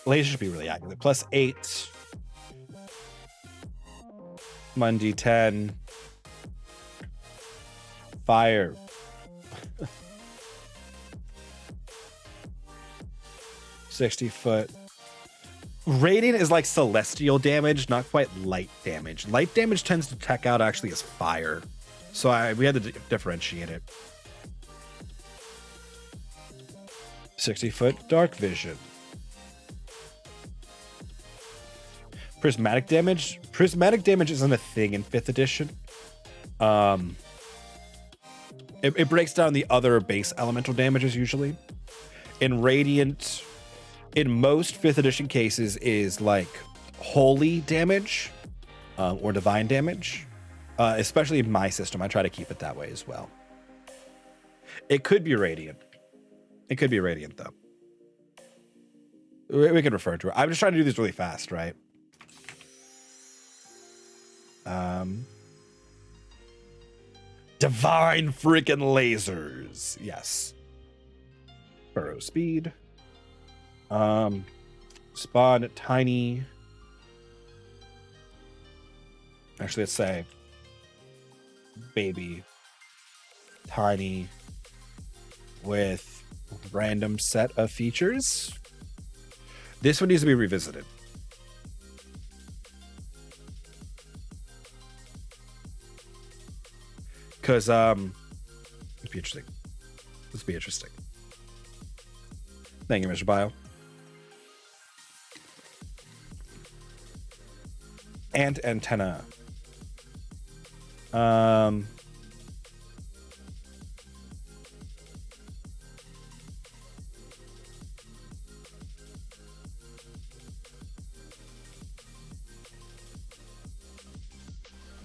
laser should be really accurate. +8. 1d10. Fire. $60-foot. Radiant is like celestial damage, not quite light damage. Light damage tends to check out actually as fire. So we had to differentiate it. 60-foot dark vision. Prismatic damage. Prismatic damage isn't a thing in 5th edition. It breaks down the other base elemental damages usually. In Radiant, in most 5th edition cases, is like holy damage or divine damage. Especially in my system, I try to keep it that way as well. It could be Radiant. It could be Radiant, though. We can refer to it. I'm just trying to do this really fast, right? Divine freaking lasers. Yes. Burrow speed. Spawn tiny. Actually, let's say baby tiny with random set of features. This one needs to be revisited. Because it'd be interesting. This would be interesting. Thank you, Mr. Bio. And antenna.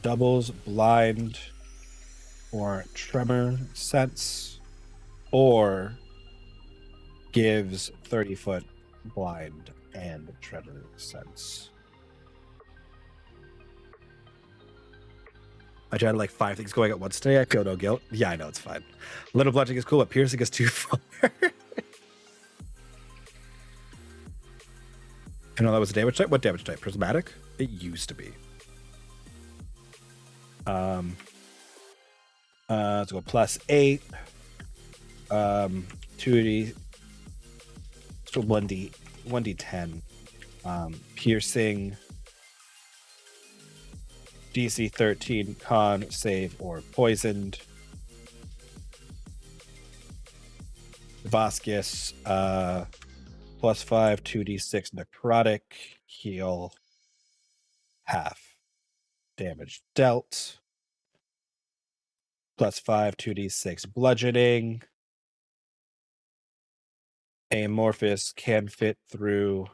Doubles blind or tremor sense, or gives 30-foot blind and tremor sense. I tried like 5 things going at once today. I feel no guilt. Yeah, I know, it's fine. Little bludgeoning is cool, but piercing is too far. I know that was a damage type. What damage type? Prismatic? It used to be. Let's go +8. 2d. So 1d10. Piercing. DC 13, con, save, or poisoned. Vasquez, +5, 2d6 necrotic, heal, half. Damage dealt. +5, 2d6 bludgeoning. Amorphous can fit through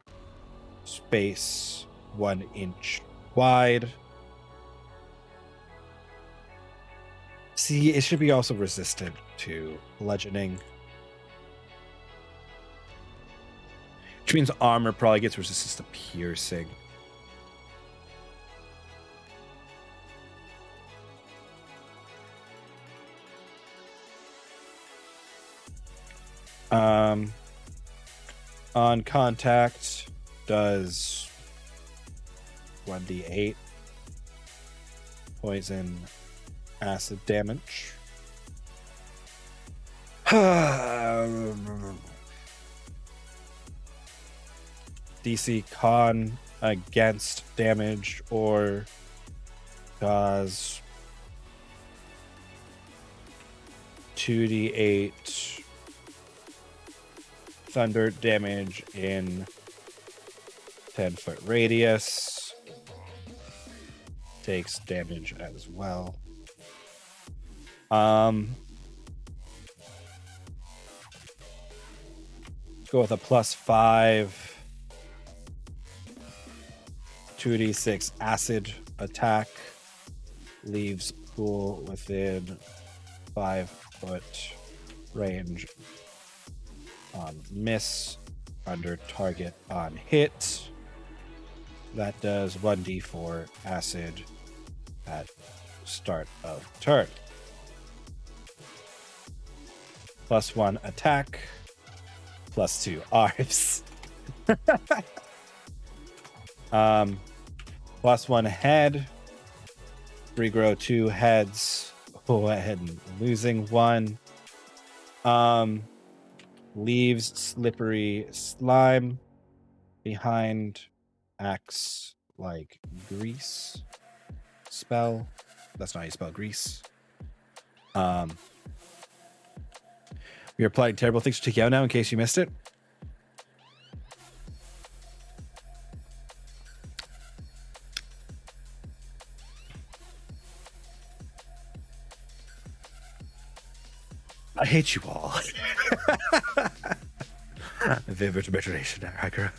space 1 inch wide. See, it should be also resistant to bludgeoning. Which means armor probably gets resistance to piercing. On contact, does 1d8 poison acid damage. DC con against damage or cause 2d8 thunder damage in 10-foot radius. Takes damage as well. Go with a +5 2d6 acid attack. Leaves pool within 5-foot range on miss, under target on hit. That does 1d4 acid at start of turn. +1 attack, +2 arms. +1 head. Regrow 2 heads. Go ahead and losing 1. Leaves slippery slime behind. Acts like grease. Spell. That's not how you spell grease. We are applying terrible things to take you out now in case you missed it. I hate you all. Vivid imagination, Hacker.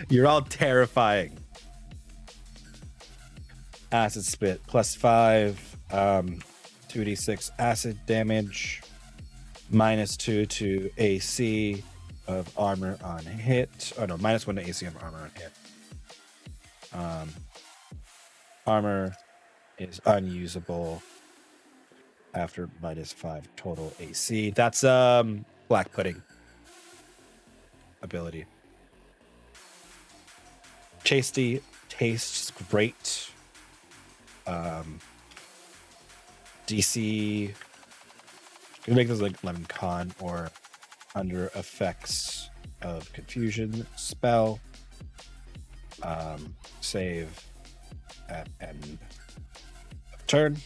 You're all terrifying. Acid spit +5, 2d6 acid damage, -2 to AC of armor on hit. Oh no, -1 to AC of armor on hit. Armor is unusable after -5 total AC. That's black pudding ability. Tasty, tastes great. DC, gonna make this like lemon con or under effects of confusion spell. Save at end of turn.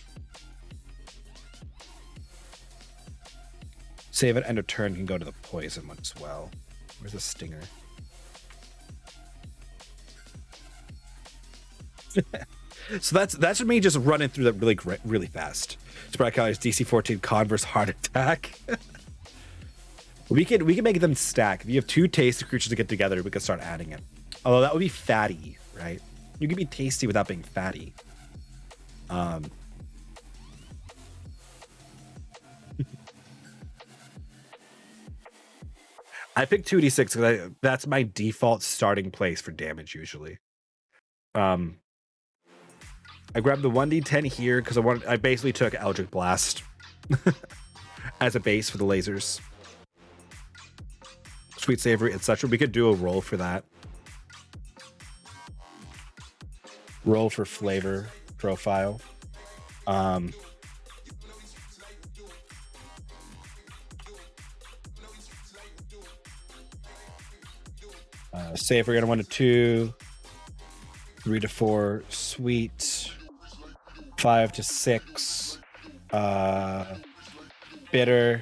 Save at end of turn can go to the poison one as well. Where's the stinger? So that's me just running through that really fast. Sprite Calories DC 14 Converse Heart Attack. we can make them stack. If you have 2 tasty creatures to get together, we can start adding it. Although that would be fatty, right? You can be tasty without being fatty. I picked 2d6 because that's my default starting place for damage usually. I grabbed the 1d10 here because I basically took Eldritch Blast as a base for the lasers. Sweet Savory, etc. We could do a roll for that. Roll for flavor profile. Savory on a 1 to 2, 3 to 4, sweet, 5 to 6, bitter,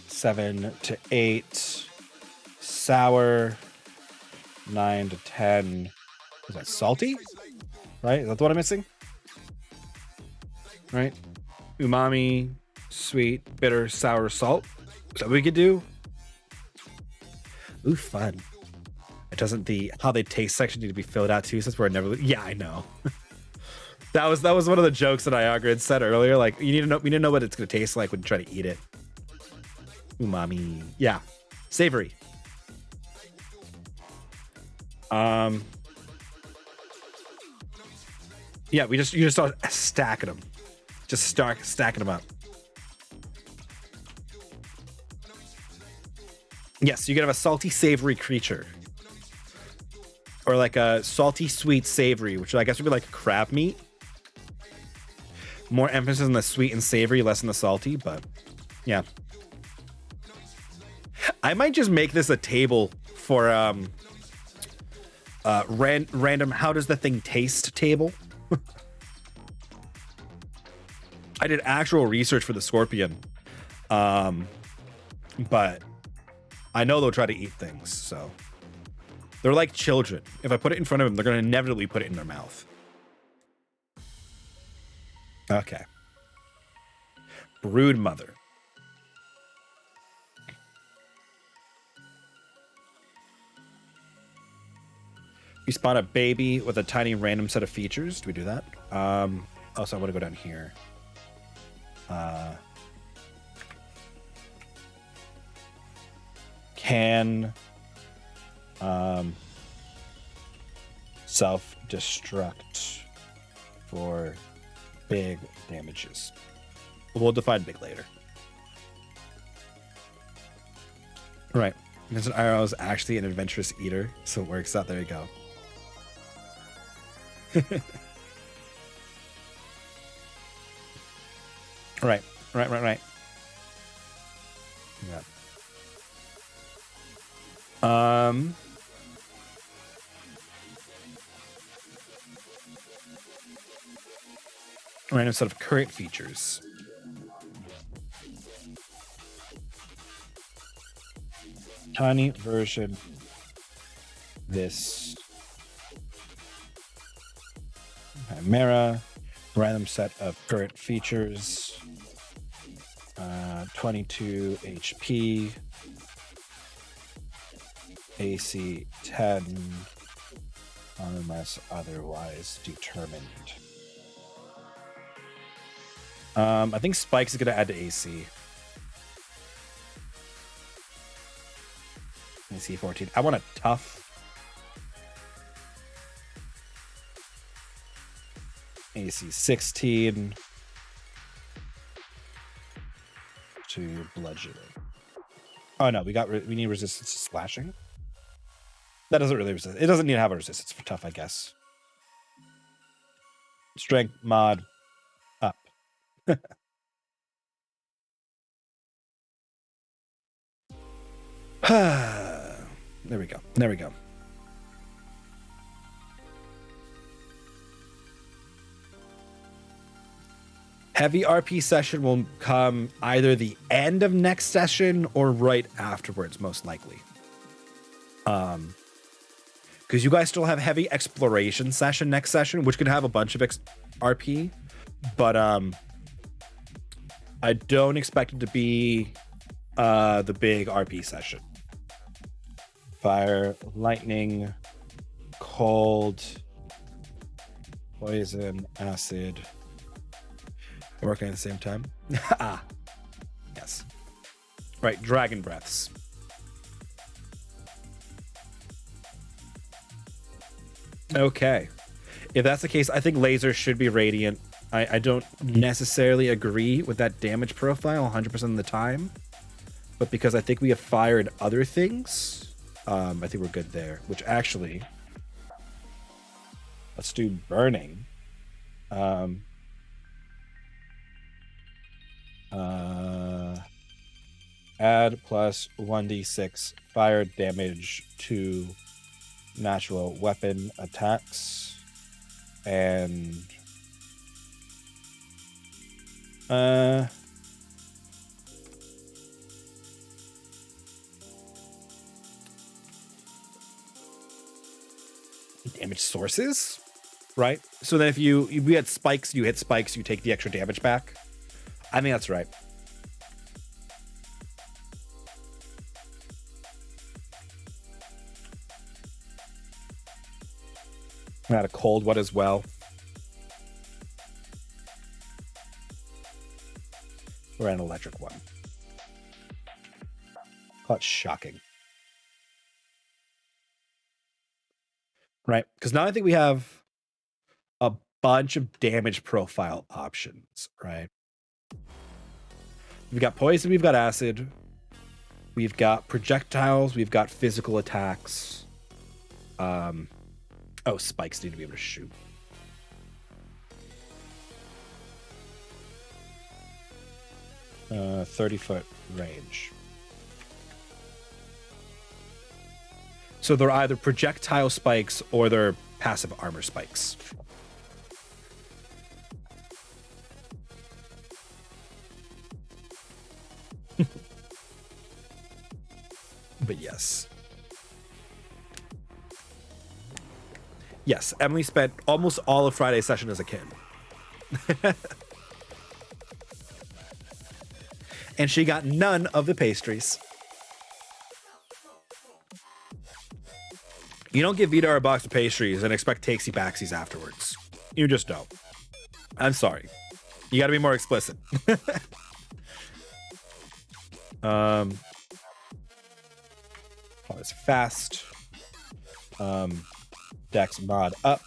7 to 8, sour, 9 to 10. Is that salty? Right? Is that the one I'm missing? Right? Umami, sweet, bitter, sour, salt. Is that what we could do? Ooh, fun. It doesn't the how they taste section need to be filled out too, since we're never. Yeah, I know. that was one of the jokes that Iagra had said earlier. Like, we need to know what it's gonna taste like when you try to eat it. Umami. Yeah. Savory. Yeah, you just start stacking them. Just start stacking them up. Yes, you can have a salty, savory creature. Or like a salty, sweet, savory, which I guess would be like crab meat. More emphasis on the sweet and savory, less on the salty, but yeah. I might just make this a table for random how does the thing taste table. I did actual research for the scorpion. But I know they'll try to eat things, so they're like children. If I put it in front of them, they're going to inevitably put it in their mouth. Okay. Brood Mother. You spawn a baby with a tiny random set of features. Do we do that? Also, I want to go down here. Can self-destruct for big damages. We'll define big later. Right. Vincent Iro is actually an adventurous eater, so it works out. There you go. Right. Yeah. Random set of current features. Tiny version. This. Chimera. Random set of current features. 22 HP. AC 10. Unless otherwise determined. I think Spikes is going to add to AC. AC 14. I want a tough. AC 16. to bludgeoning. Oh no, we need resistance to slashing. That doesn't really resist. It doesn't need to have a resistance for tough, I guess. Strength mod up. There we go. There we go. Heavy RP session will come either the end of next session or right afterwards, most likely. Because you guys still have heavy exploration session next session, which could have a bunch of RP, but I don't expect it to be the big RP session. Fire, lightning, cold, poison, acid. We're working at the same time. Ah, yes. Right, dragon breaths. Okay. If that's the case, I think laser should be radiant. I don't necessarily agree with that damage profile 100% of the time, but because I think we have fired other things, I think we're good there. Which actually, let's do burning. Add plus 1d6 fire damage to natural weapon attacks, and damage sources, right? So then if we had spikes, you hit spikes, you take the extra damage back. I think that's right. I had a cold one as well. Or an electric one. That's shocking. Right? Because now I think we have a bunch of damage profile options, right? We've got poison, we've got acid, we've got projectiles, we've got physical attacks. Oh, spikes need to be able to shoot. Uh, 30-foot range. So they're either projectile spikes or they're passive armor spikes. But yes. Yes, Emily spent almost all of Friday's session as a kid. And she got none of the pastries. You don't give Vita a box of pastries and expect takesy backsies afterwards. You just don't. I'm sorry. You got to be more explicit. It's fast. Dex mod up.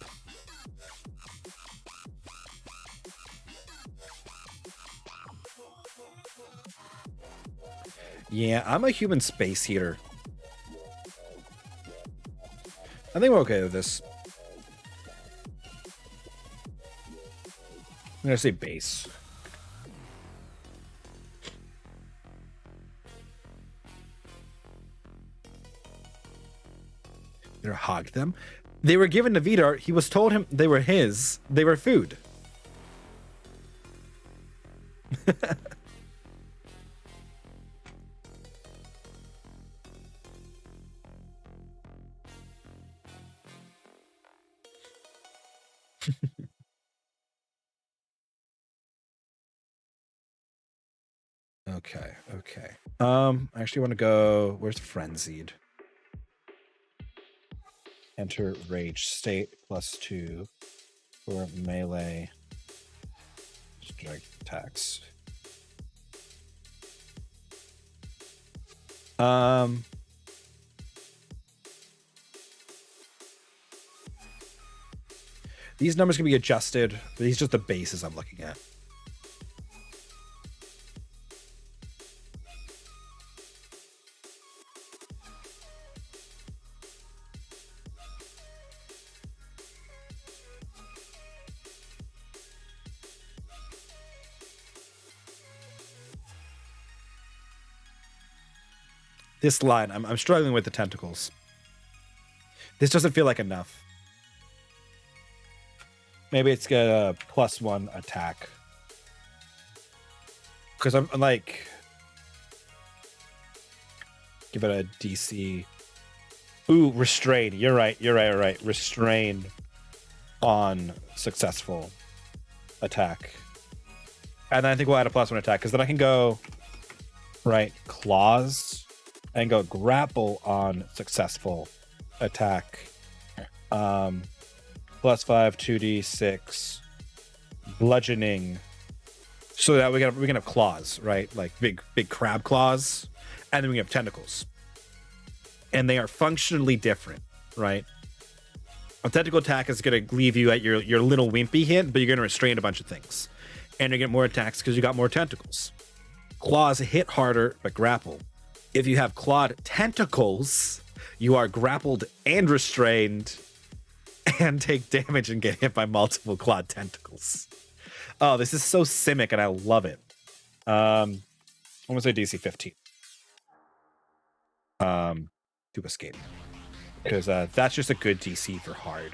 Yeah, I'm a human space heater. I think we're okay with this. I'm gonna say base. They're hogged them. They were given to Vidar. He was told him they were his. They were food. Okay. I actually want to go. Where's Frenzied? Enter rage state +2 for melee strike attacks. These numbers can be adjusted, but these are just the bases I'm looking at. This line, I'm struggling with the tentacles. This doesn't feel like enough. Maybe it's got a +1 attack. Because I'm like, give it a DC. Ooh, restrain. You're right. Restrain on successful attack. And then I think we'll add a +1 attack because then I can go right claws and go grapple on successful attack. +5 2d6 bludgeoning. So that we can have claws, right? Like big crab claws, and then we have tentacles, and they are functionally different, right? A tentacle attack is going to leave you at your little wimpy hit, but you're going to restrain a bunch of things, and you get more attacks because you got more tentacles. Claws hit harder, but grapple. If you have clawed tentacles, you are grappled and restrained, and take damage and get hit by multiple clawed tentacles. Oh, this is so Simic, and I love it. I'm gonna say DC 15. To escape, because that's just a good DC for hard.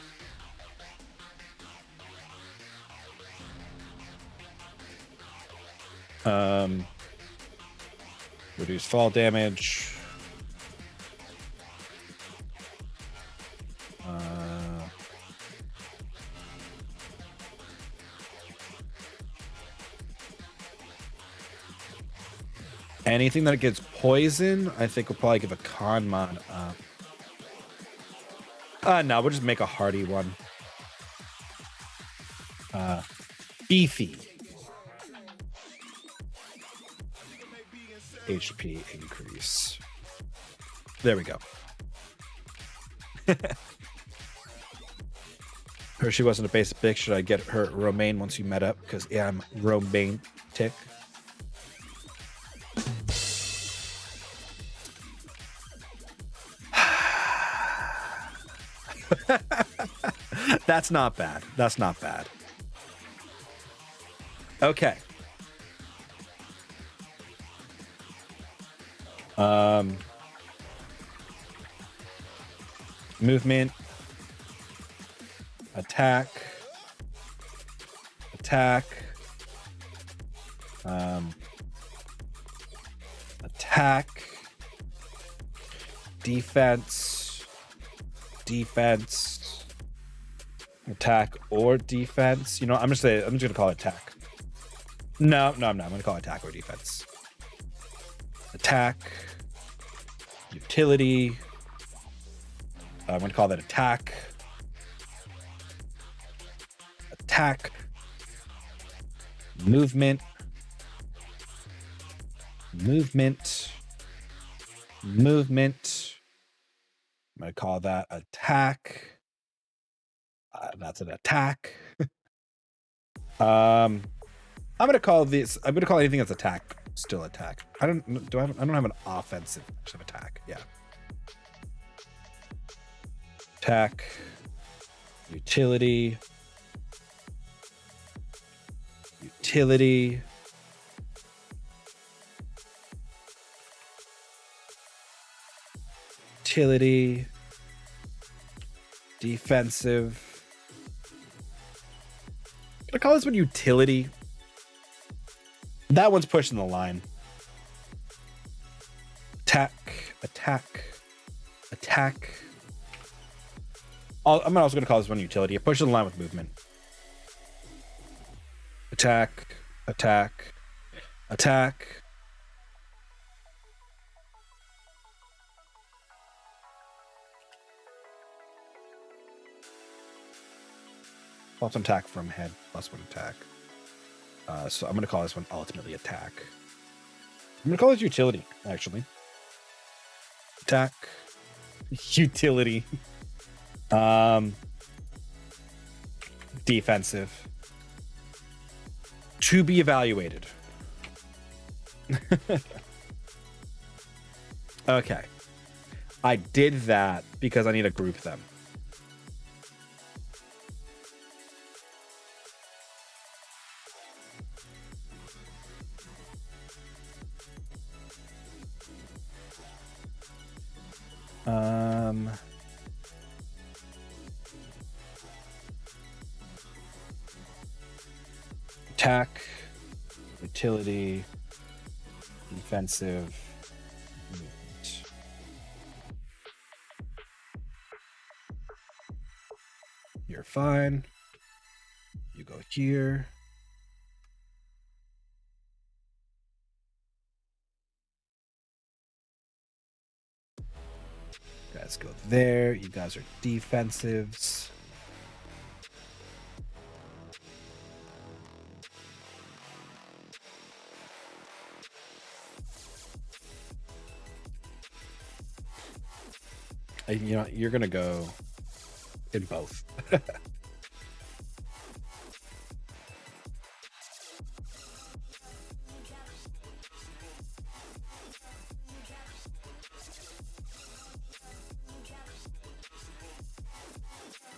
Reduce fall damage. Anything that gets poison, I think we'll probably give a con mod up. No, we'll just make a hardy one. Beefy. HP increase. There we go. Hershey wasn't a basic bitch. Should I get her romaine once you met up? Because yeah, I'm romantic. That's not bad. That's not bad. Okay. Movement. Attack. Attack. Attack. Defense. Defense. Attack or defense. You know, I'm just gonna call it attack. No, I'm not. I'm gonna call it attack or defense. Attack. Utility. I'm gonna call that attack. Attack. Movement. Movement. Movement. I'm gonna call that attack. That's an attack. I'm gonna call anything that's attack still attack. I don't have an offensive attack. Yeah. Attack. Utility. Utility. Utility. Defensive. Can I call this one utility? That one's pushing the line. Attack. Attack. Attack. I'm also going to call this one utility. It pushes the line with movement. Attack. Attack. Attack. Plus one attack from head, plus one attack. So I'm going to call this one ultimately attack. I'm going to call this utility, actually. Attack. Utility. Defensive. To be evaluated. Okay. I did that because I need to group them. Attack, utility, defensive, movement. You're fine. You go here. You guys go there. You guys are defensives. You know, you're gonna go in both. We're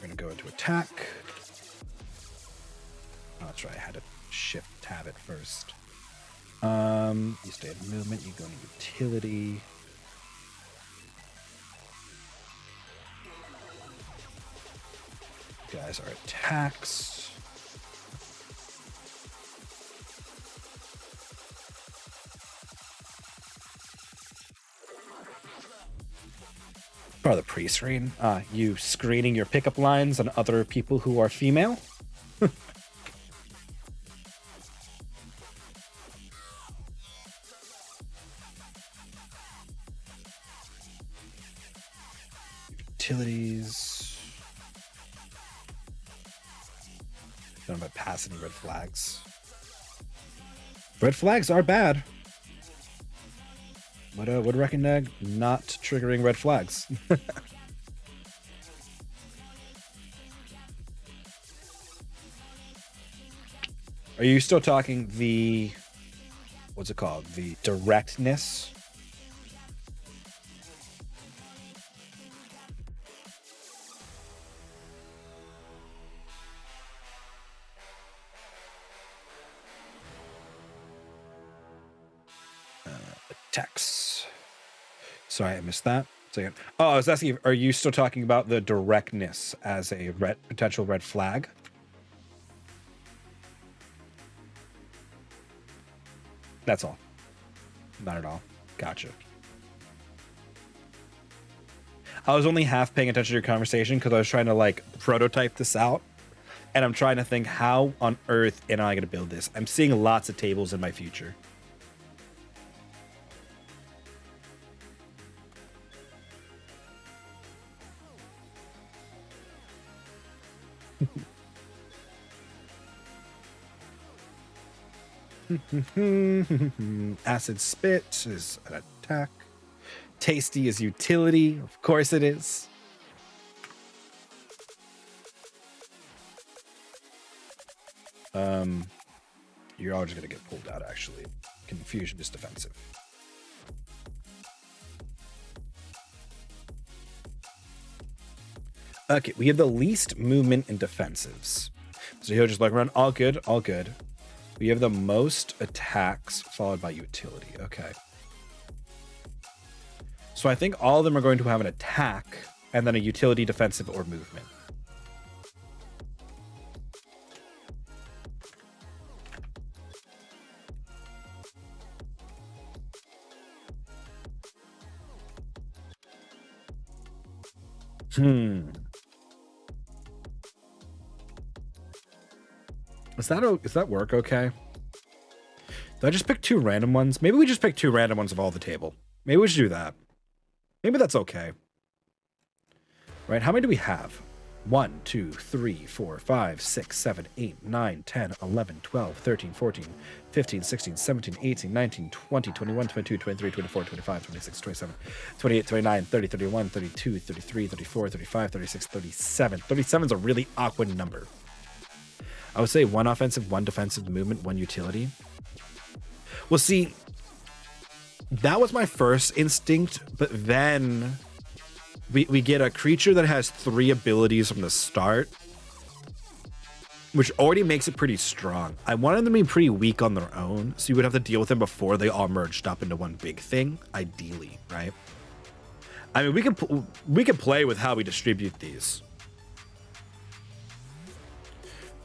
gonna go into attack. Oh, that's right. I had to shift tab it first. You stay in movement. You go into utility. You guys are attacks. Part of the pre-screen. You screening your pickup lines on other people who are female. Utilities. Don't know about pass any red flags. Red flags are bad. Would recommend not triggering red flags. Are you still talking the, what's it called? The directness? Attacks. Sorry, I missed that. Second. Oh, I was asking, are you still talking about the directness as a potential red flag? That's all. Not at all. Gotcha. I was only half paying attention to your conversation because I was trying to like prototype this out. And I'm trying to think, how on earth am I going to build this? I'm seeing lots of tables in my future. Acid spit is an attack. Tasty is utility. Of course it is. You're all just gonna get pulled out actually. Confusion is defensive. Okay, we have the least movement in defensives. So he'll just like run all good, all good. We have the most attacks followed by utility. Okay. So I think all of them are going to have an attack and then a utility, defensive, or movement. Does that work okay? Did I just pick two random ones? Maybe we just pick two random ones of all the table. Maybe we should do that. Maybe that's okay. Right, how many do we have? 1, 2, 3, 4, 5, 6, 7, 8, 9, 10, 11, 12, 13, 14, 15, 16, 17, 18, 19, 20, 21, 22, 23, 24, 25, 26, 27, 28, 29, 30, 31, 32, 33, 34, 35, 36, 37. 37 is a really awkward number. I would say 1 offensive, 1 defensive movement, 1 utility. Well, see, that was my first instinct, but then we get a creature that has 3 abilities from the start, which already makes it pretty strong. I wanted them to be pretty weak on their own, so you would have to deal with them before they all merged up into one big thing, ideally, right? I mean, we can play with how we distribute these.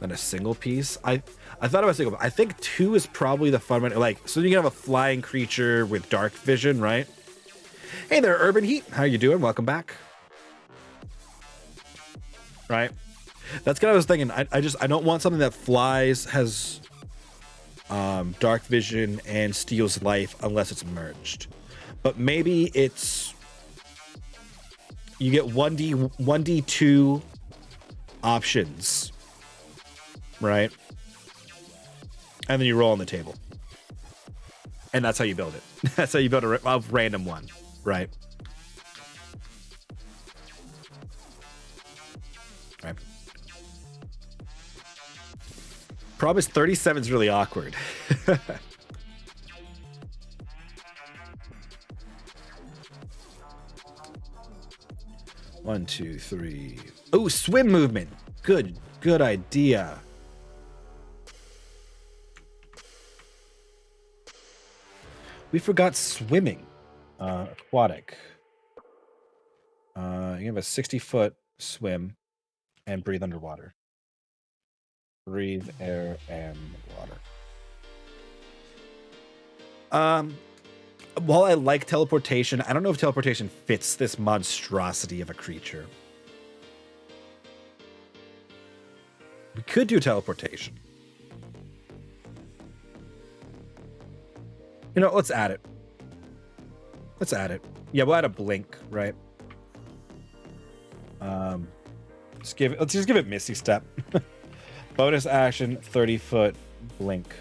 Then a single piece. I thought about single. I think 2 is probably the fun one. Like, so you can have a flying creature with dark vision, right? Hey there, Urban Heat. How you doing? Welcome back. Right. That's kind of what I was thinking. I don't want something that flies, has dark vision, and steals life unless it's merged. But maybe it's you get 1d2 options, right? And then you roll on the table. And that's how you build it. That's how you build a random one, right? Right. Problem is 37 is really awkward. 1, 2, 3. Oh, swim movement. Good idea. We forgot swimming. Aquatic. You have a 60-foot swim and breathe underwater. Breathe air and water. While I like teleportation, I don't know if teleportation fits this monstrosity of a creature. We could do teleportation. You know, let's add it. Let's add it. Yeah, we'll add a blink, right? Let's just give it Misty Step. Bonus action, 30-foot blink.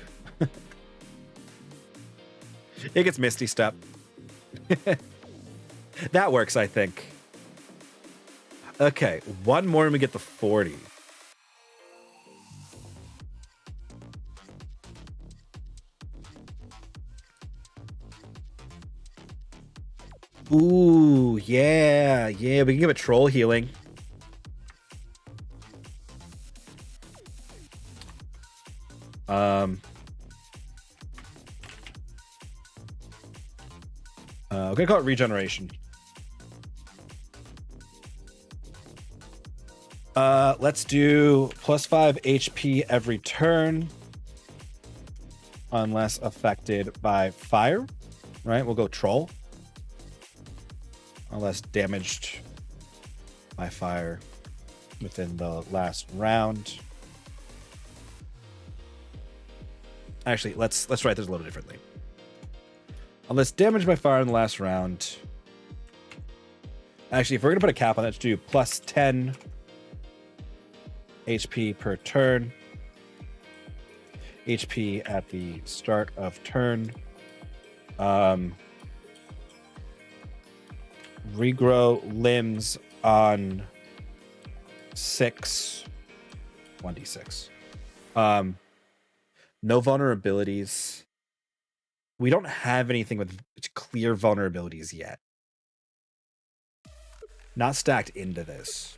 It gets Misty Step. That works, I think. Okay, one more and we get the 40. Ooh, yeah. We can give it troll healing. We're gonna call it regeneration. Let's do +5 HP every turn unless affected by fire. Right, we'll go troll. Unless damaged by fire within the last round. Actually, let's write this a little differently. Unless damaged by fire in the last round. Actually, if we're gonna put a cap on it, let's do +10 HP per turn. HP at the start of turn. Regrow limbs on 6. 1d6. No vulnerabilities. We don't have anything with clear vulnerabilities yet. Not stacked into this.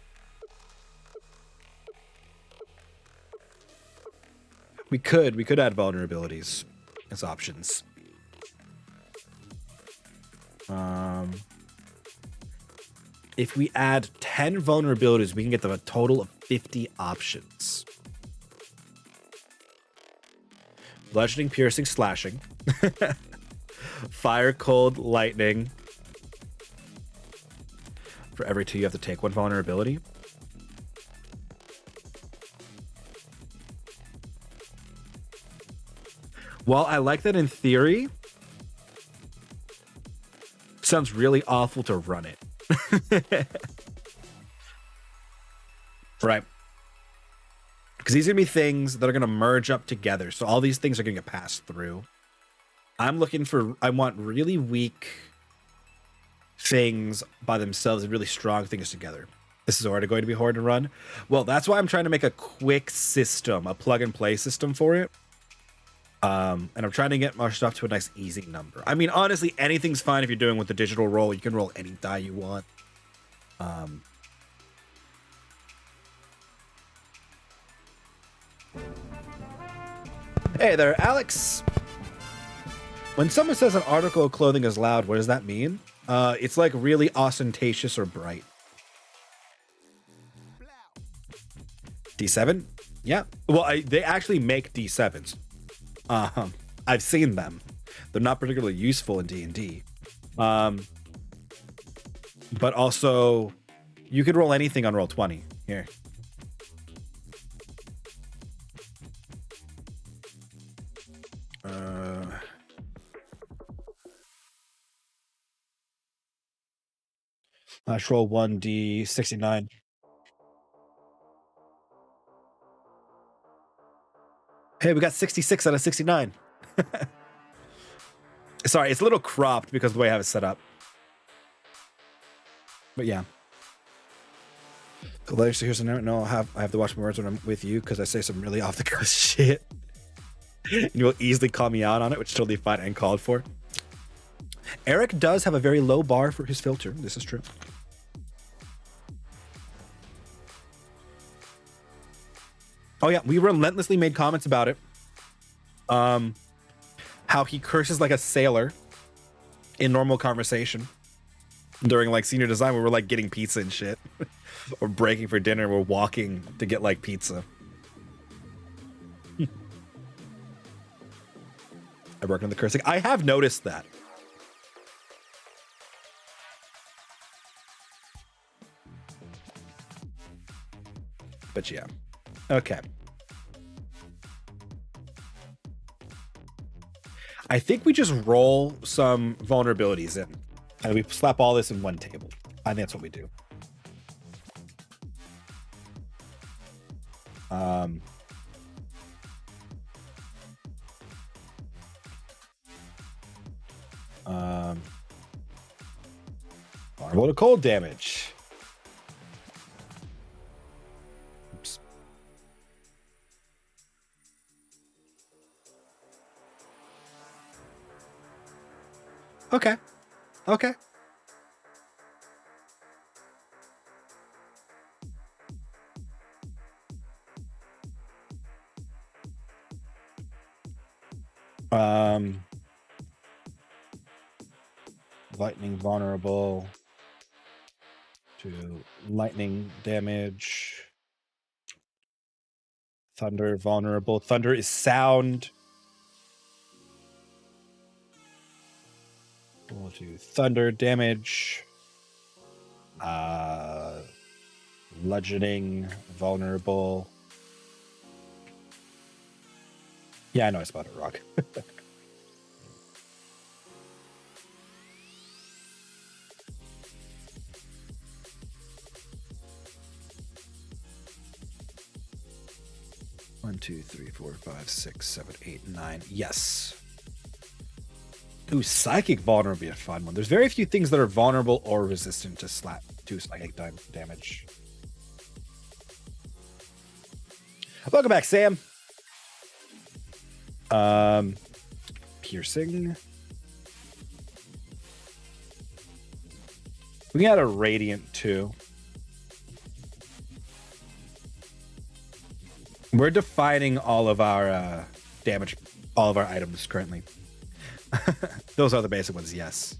We could add vulnerabilities as options. If we add 10 vulnerabilities, we can get them a total of 50 options. Bludgeoning, piercing, slashing. Fire, cold, lightning. For every 2, you have to take 1 vulnerability. While I like that in theory, sounds really awful to run it. Right. Because these are going to be things that are going to merge up together. So all these things are going to get passed through. I want really weak things by themselves and really strong things together. This is already going to be hard to run. Well, that's why I'm trying to make a quick system, a plug and play system for it. And I'm trying to get my stuff to a nice easy number. I mean, honestly, anything's fine if you're doing with the digital roll. You can roll any die you want. Hey there, Alex. When someone says an article of clothing is loud, what does that mean? It's like really ostentatious or bright. D7? Yeah. Well, they actually make D7s. I've seen them. They're not particularly useful in D&D. But also, you could roll anything on Roll20. Here. Let's roll 1d69. Hey, we got 66 out of 69. Sorry, it's a little cropped because of the way I have it set up. But yeah. Hilarious to hear some. No, I have to watch my words when I'm with you because I say some really off the cuff shit. And you'll easily call me out on it, which is totally fine and called for. Eric does have a very low bar for his filter. This is true. Oh yeah, we relentlessly made comments about it. How he curses like a sailor in normal conversation during like senior design where we're like getting pizza and shit. Or breaking for dinner, we're walking to get like pizza. I work on the cursing. I have noticed that. But yeah. Okay. I think we just roll some vulnerabilities in. And we slap all this in one table. I think that's what we do. Vulnerable to cold damage. Oops. Okay. Okay. Lightning vulnerable to lightning damage. Thunder vulnerable. Thunder is sound. We'll do thunder damage. Bludgeoning vulnerable. Yeah, I know I spotted a rock. One, two, three, four, five, six, seven, 8, 9. Yes. Ooh, psychic vulnerable would be a fun one. There's very few things that are vulnerable or resistant to psychic damage. Welcome back, Sam. Piercing. We got a radiant too. We're defining all of our damage, all of our items currently. Those are the basic ones, yes.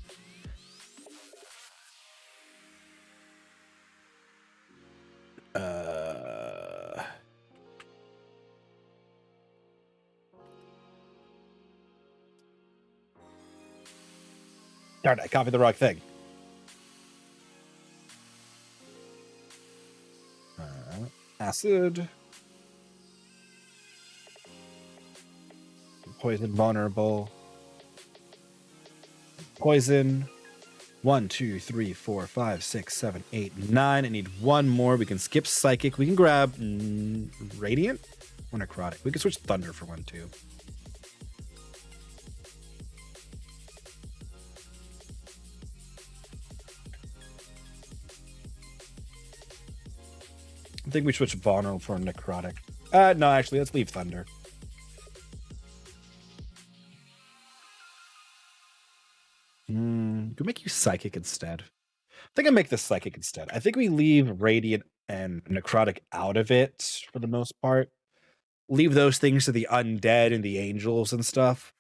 Darn it, I copied the wrong thing. Acid. Poison vulnerable. Poison. 1, 2, 3, 4, 5, 6, 7, 8, 9. I need one more. We can skip psychic. We can grab radiant or necrotic. We can switch thunder for one too. I think we switch vulnerable for necrotic. No, actually, let's leave thunder. Could make you psychic instead. I think I make this psychic instead. I think we leave radiant and necrotic out of it for the most part. Leave those things to the undead and the angels and stuff.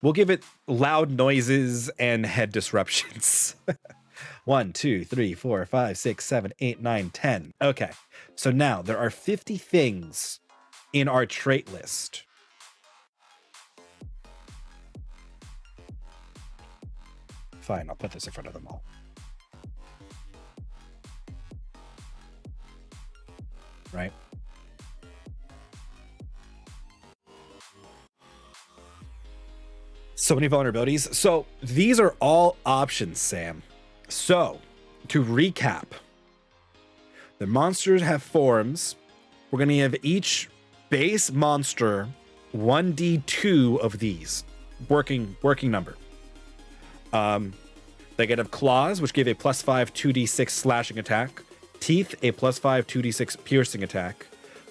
We'll give it loud noises and head disruptions. 1, 2, 3, 4, 5, 6, 7, 8, 9, 10. Okay, so now there are 50 things in our trait list. Fine, I'll put this in front of them all. Right? So many vulnerabilities. So these are all options, Sam. So to recap, the monsters have forms. We're going to give each base monster 1d2 of these working number. They get have claws, which give a +5 2d6 slashing attack. Teeth, a +5 2d6 piercing attack.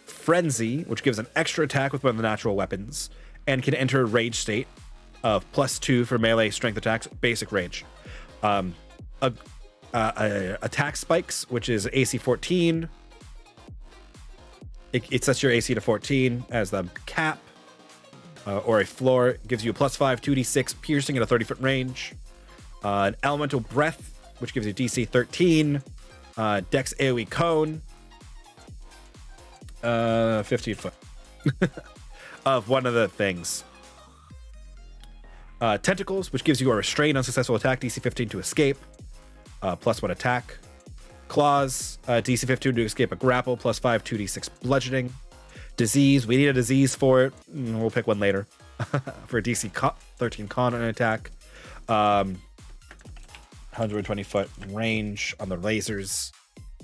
Frenzy, which gives an extra attack with one of the natural weapons, and can enter a rage state of +2 for melee strength attacks, basic rage. Attack spikes, which is AC 14. It sets your AC to 14 as the cap, or a floor. It gives you a +5 2d6 piercing at a 30-foot range. An elemental breath, which gives you DC 13. Dex AoE cone, 15 foot of one of the things. Tentacles, which gives you a restrained unsuccessful attack, DC 15 to escape, +1 attack. Claws, DC 15 to escape a grapple, +5 2d6 bludgeoning. Disease, we need a disease for it. We'll pick one later. For a DC 13 con and attack. 120 foot range on the lasers.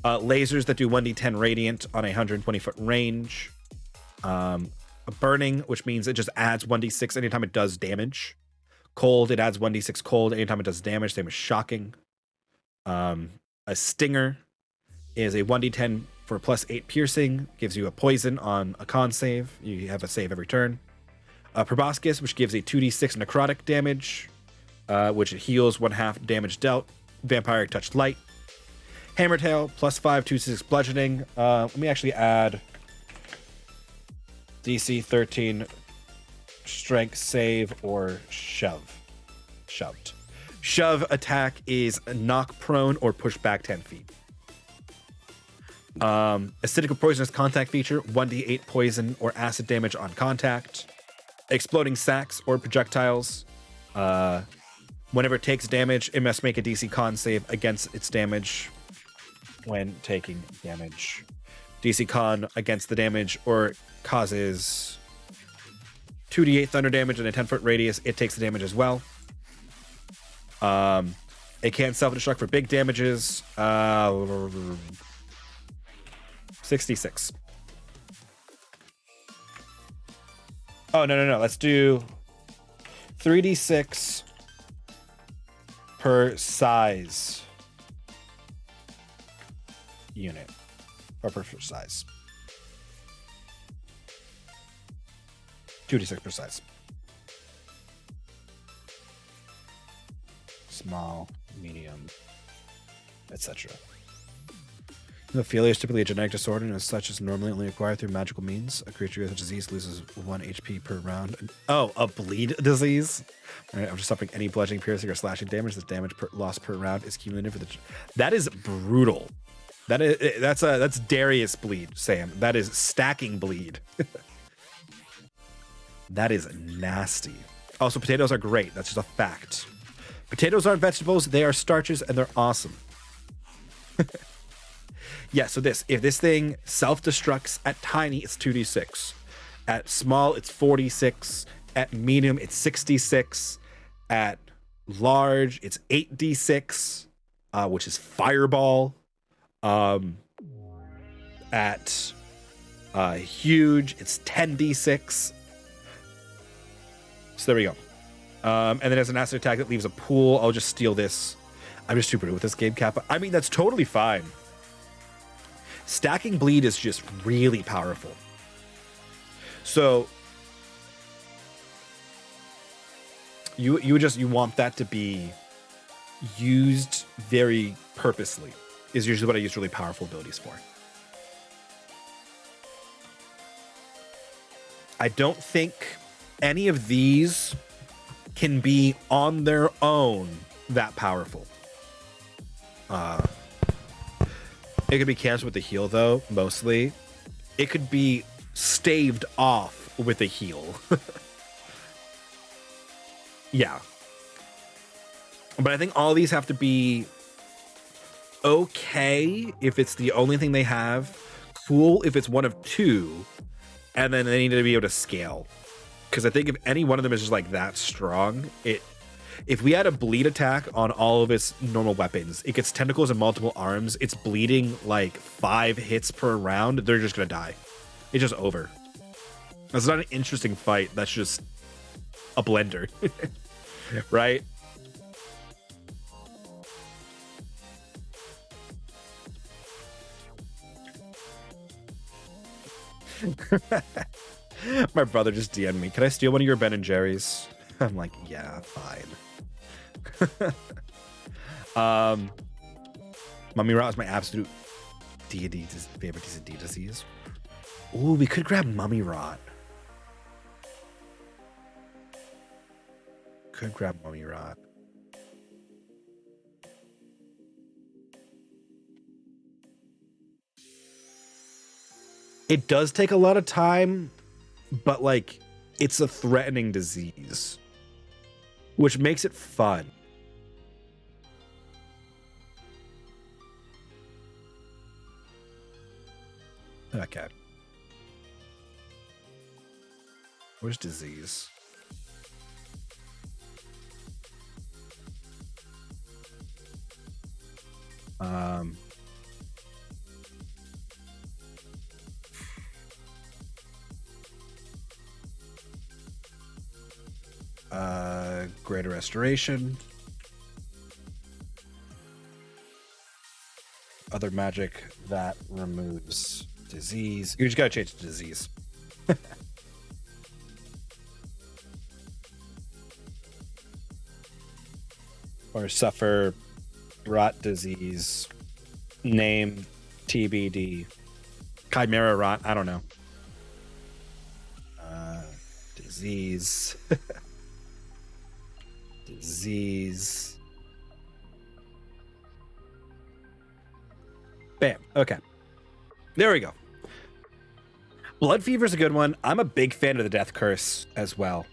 Lasers that do 1d10 radiant on a 120 foot range. A burning, which means it just adds 1d6 anytime it does damage. Cold, it adds 1d6 cold anytime it does damage. Same as shocking. A stinger is a 1d10 for +8 piercing. Gives you a poison on a con save. You have a save every turn. Proboscis, which gives a 2d6 necrotic damage, which it heals 1/2 damage dealt. Vampiric Touch Light. Hammertail, +5 2d6 bludgeoning. Let me actually add DC 13 strength save or shove. Shoved. Shove attack is knock prone or push back 10 feet. Acidic or poisonous contact feature, 1d8 poison or acid damage on contact. Exploding sacks or projectiles. Whenever it takes damage, it must make a DC con save against its damage when taking damage. DC con against the damage or causes 2d8 thunder damage in a 10-foot radius. It takes the damage as well. It can't self-destruct for big damages. 66. Oh, no. Let's do 3d6 per size unit. Or per size. 2d6 per size. Small, medium, etc. Hemophilia is typically a genetic disorder and as such is normally only acquired through magical means. A creature with a disease loses 1 HP per round. Oh, a bleed disease? All right, I'm just suffering any bludgeoning, piercing, or slashing damage. This damage loss per round is cumulative for the... That is brutal. That's Darius bleed, Sam. That is stacking bleed. That is nasty. Also, potatoes are great. That's just a fact. Potatoes aren't vegetables. They are starches, and they're awesome. Yeah, so if this thing self-destructs at tiny, it's 2d6. At small, it's 46. At medium, it's 66. At large, it's 8d6, which is fireball. At huge, it's 10d6. So there we go. And then as an acid attack that leaves a pool, I'll just steal this. I'm just too brutal with this game, Kappa. I mean, that's totally fine. Stacking bleed is just really powerful. So you want that to be used very purposely is usually what I use really powerful abilities for. I don't think any of these can be on their own that powerful. It could be canceled with the heal, though, mostly. It could be staved off with a heal. Yeah. But I think all these have to be okay if it's the only thing they have, cool if it's one of two, and then they need to be able to scale. Because I think if any one of them is just like that strong, if we had a bleed attack on all of its normal weapons, it gets tentacles and multiple arms, it's bleeding like 5 hits per round, they're just gonna die. It's just over. That's not an interesting fight, that's just a blender. Right? My brother just DM'd me, can I steal one of your Ben and Jerry's? I'm like, yeah, fine. Mummy Rot is my absolute favorite D disease. Ooh, we could grab Mummy Rot. Could grab Mummy Rot. It does take a lot of time, but like it's a threatening disease, which makes it fun. Okay. Where's disease? Greater restoration. Other magic that removes disease. You just gotta change to disease. Or suffer rot disease. Name TBD. Chimera rot. I don't know. Disease. Disease. Bam. Okay. There we go. Blood fever is a good one. I'm a big fan of the death curse as well.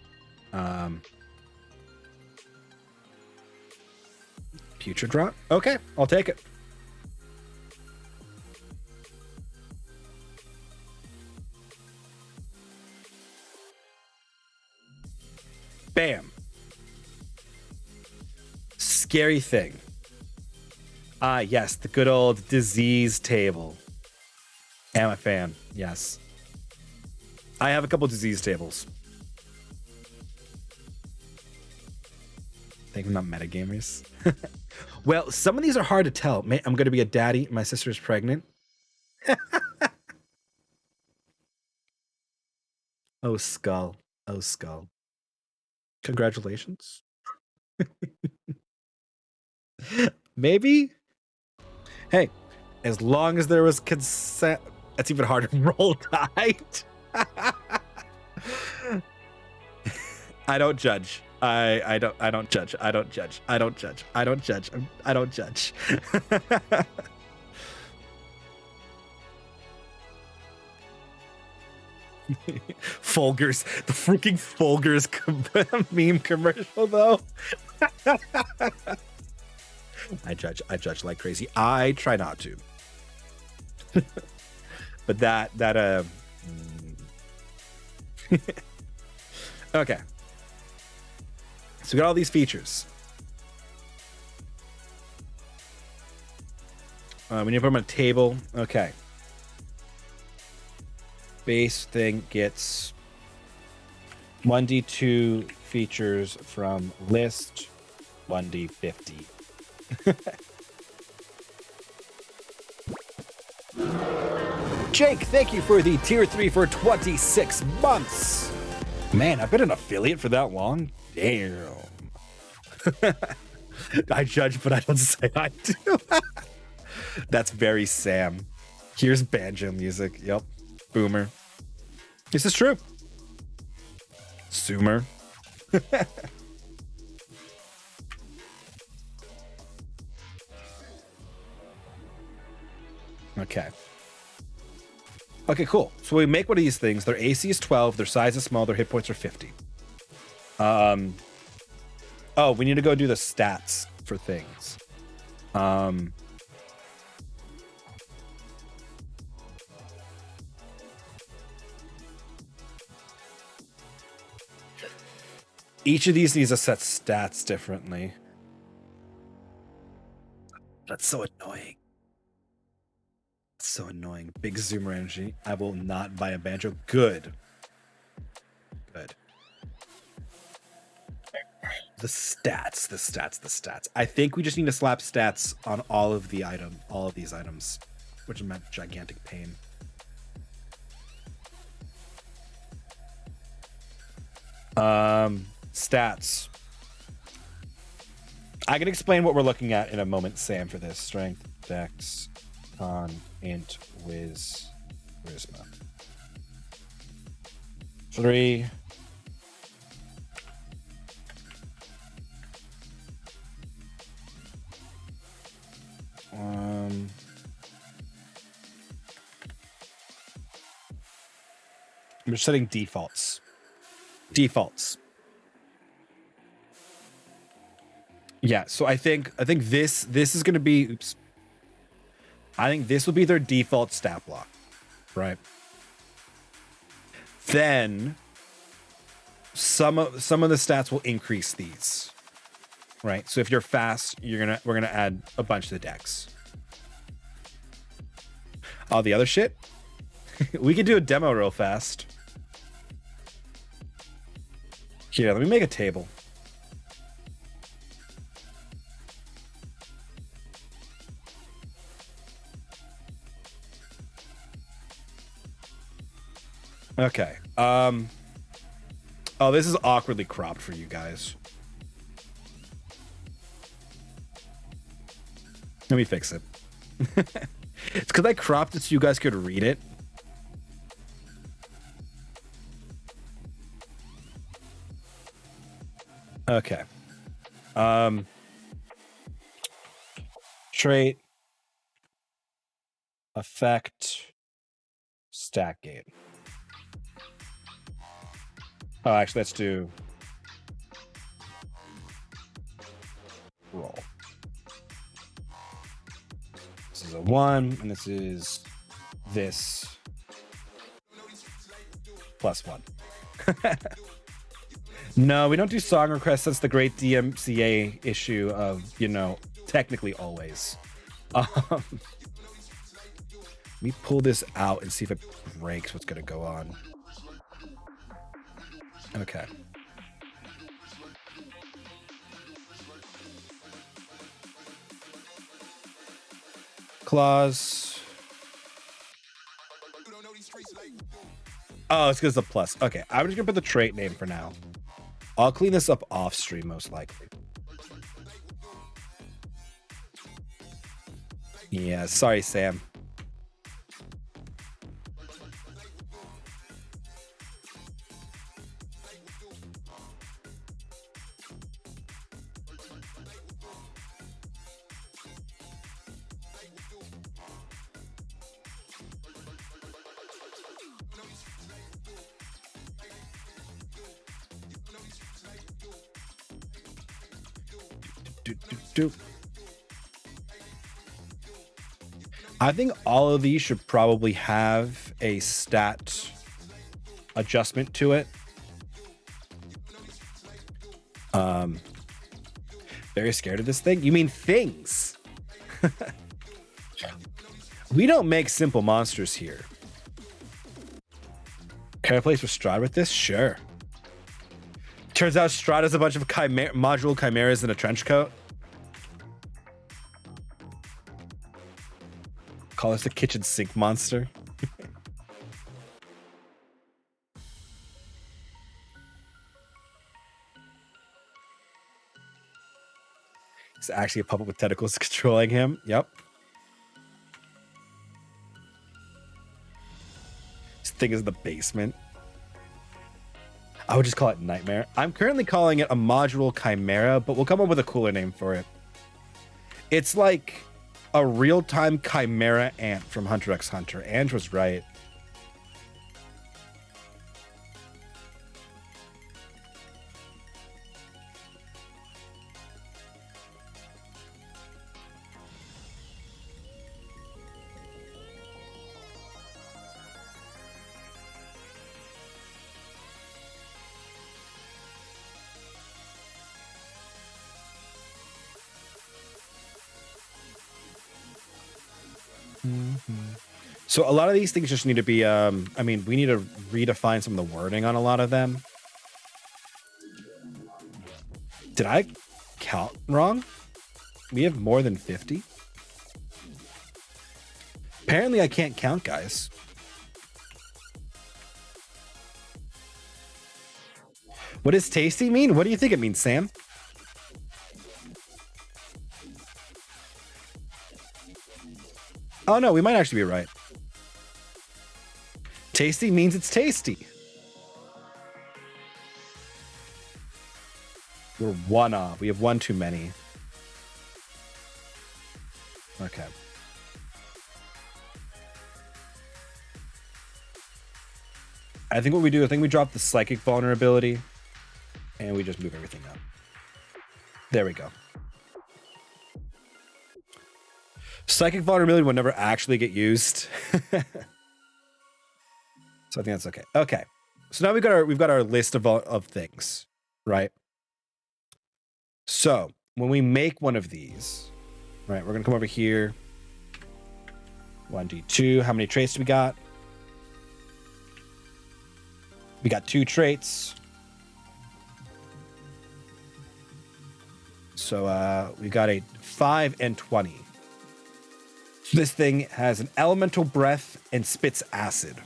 Putrid rot. Okay, I'll take it. Bam. Scary thing. Ah, yes, the good old disease table. Am a fan. Yes. I have a couple disease tables. I think I'm not metagamers. Well, some of these are hard to tell. I'm going to be a daddy. My sister's pregnant. Oh, skull. Oh, skull. Congratulations. Maybe. Hey, as long as there was consent. That's even harder. Roll Tide. I don't judge. I don't judge. I don't judge. I don't judge. I don't judge. I don't judge. Folgers. The freaking Folgers meme commercial, though. I judge like crazy. I try not to. But that okay. So we got all these features. We need to put them on a table. Okay. Base thing gets 1d2 features from list 1d50. Jake, thank you for the tier 3 for 26 months. Man, I've been an affiliate for that long. Damn. I judge, but I don't say I do. That's very Sam. Here's banjo music. Yep. Boomer. This is true. Zoomer. Okay. Okay, cool. So we make one of these things. Their AC is 12. Their size is small. Their hit points are 50. Oh, we need to go do the stats for things. Each of these needs to set stats differently. That's so annoying. So annoying. Big zoomer energy. I will not buy a banjo. Good. Good. The stats. I think we just need to slap stats on all of these items, which is my gigantic pain. Stats. I can explain what we're looking at in a moment, Sam, for this. Strength, dex, con, int, whiz, charisma. 3. I'm just setting defaults. Yeah, so I think this is going to be, oops. I think this will be their default stat block, right? Then some of the stats will increase these, right? So if you're fast, we're gonna add a bunch to the dex. All the other shit, we could do a demo real fast. Here, let me make a table. Okay. Oh, this is awkwardly cropped for you guys. Let me fix it. It's because I cropped it so you guys could read it. Okay. Trait. Effect. Stack gate. Oh, actually, let's do roll. This is a 1, and this is this +1. No, we don't do song requests. That's the great DMCA issue of, technically always. Let me pull this out and see if it breaks what's going to go on. Okay. Clause. Oh, it's because the plus. Okay, I'm just gonna put the trait name for now. I'll clean this up off stream most likely. Yeah, sorry, Sam. I think all of these should probably have a stat adjustment to it. Very scared of this thing? You mean things? We don't make simple monsters here. Can I place with Strahd with this? Sure. Turns out Strahd has a bunch of module chimeras in a trench coat. Call us the kitchen sink monster. It's actually a puppet with tentacles controlling him. Yep. This thing is in the basement. I would just call it Nightmare. I'm currently calling it a module chimera, but we'll come up with a cooler name for it. It's like a real-time chimera ant from Hunter x Hunter. Ange was right. So a lot of these things just need to be, I mean, we need to redefine some of the wording on a lot of them. Did I count wrong? We have more than 50? Apparently I can't count, guys. What does tasty mean? What do you think it means, Sam? Oh no, we might actually be right. Tasty means it's tasty. We're one off. We have one too many. Okay. I think what we do, I think we drop the psychic vulnerability and we just move everything up. There we go. Psychic vulnerability will never actually get used. So I think that's okay. Okay. So now we've got our list of things, right? So when we make one of these, right, we're gonna come over here. 1d2. How many traits do we got? We got 2 traits. So we got a 5 and 20. This thing has an elemental breath and spits acid.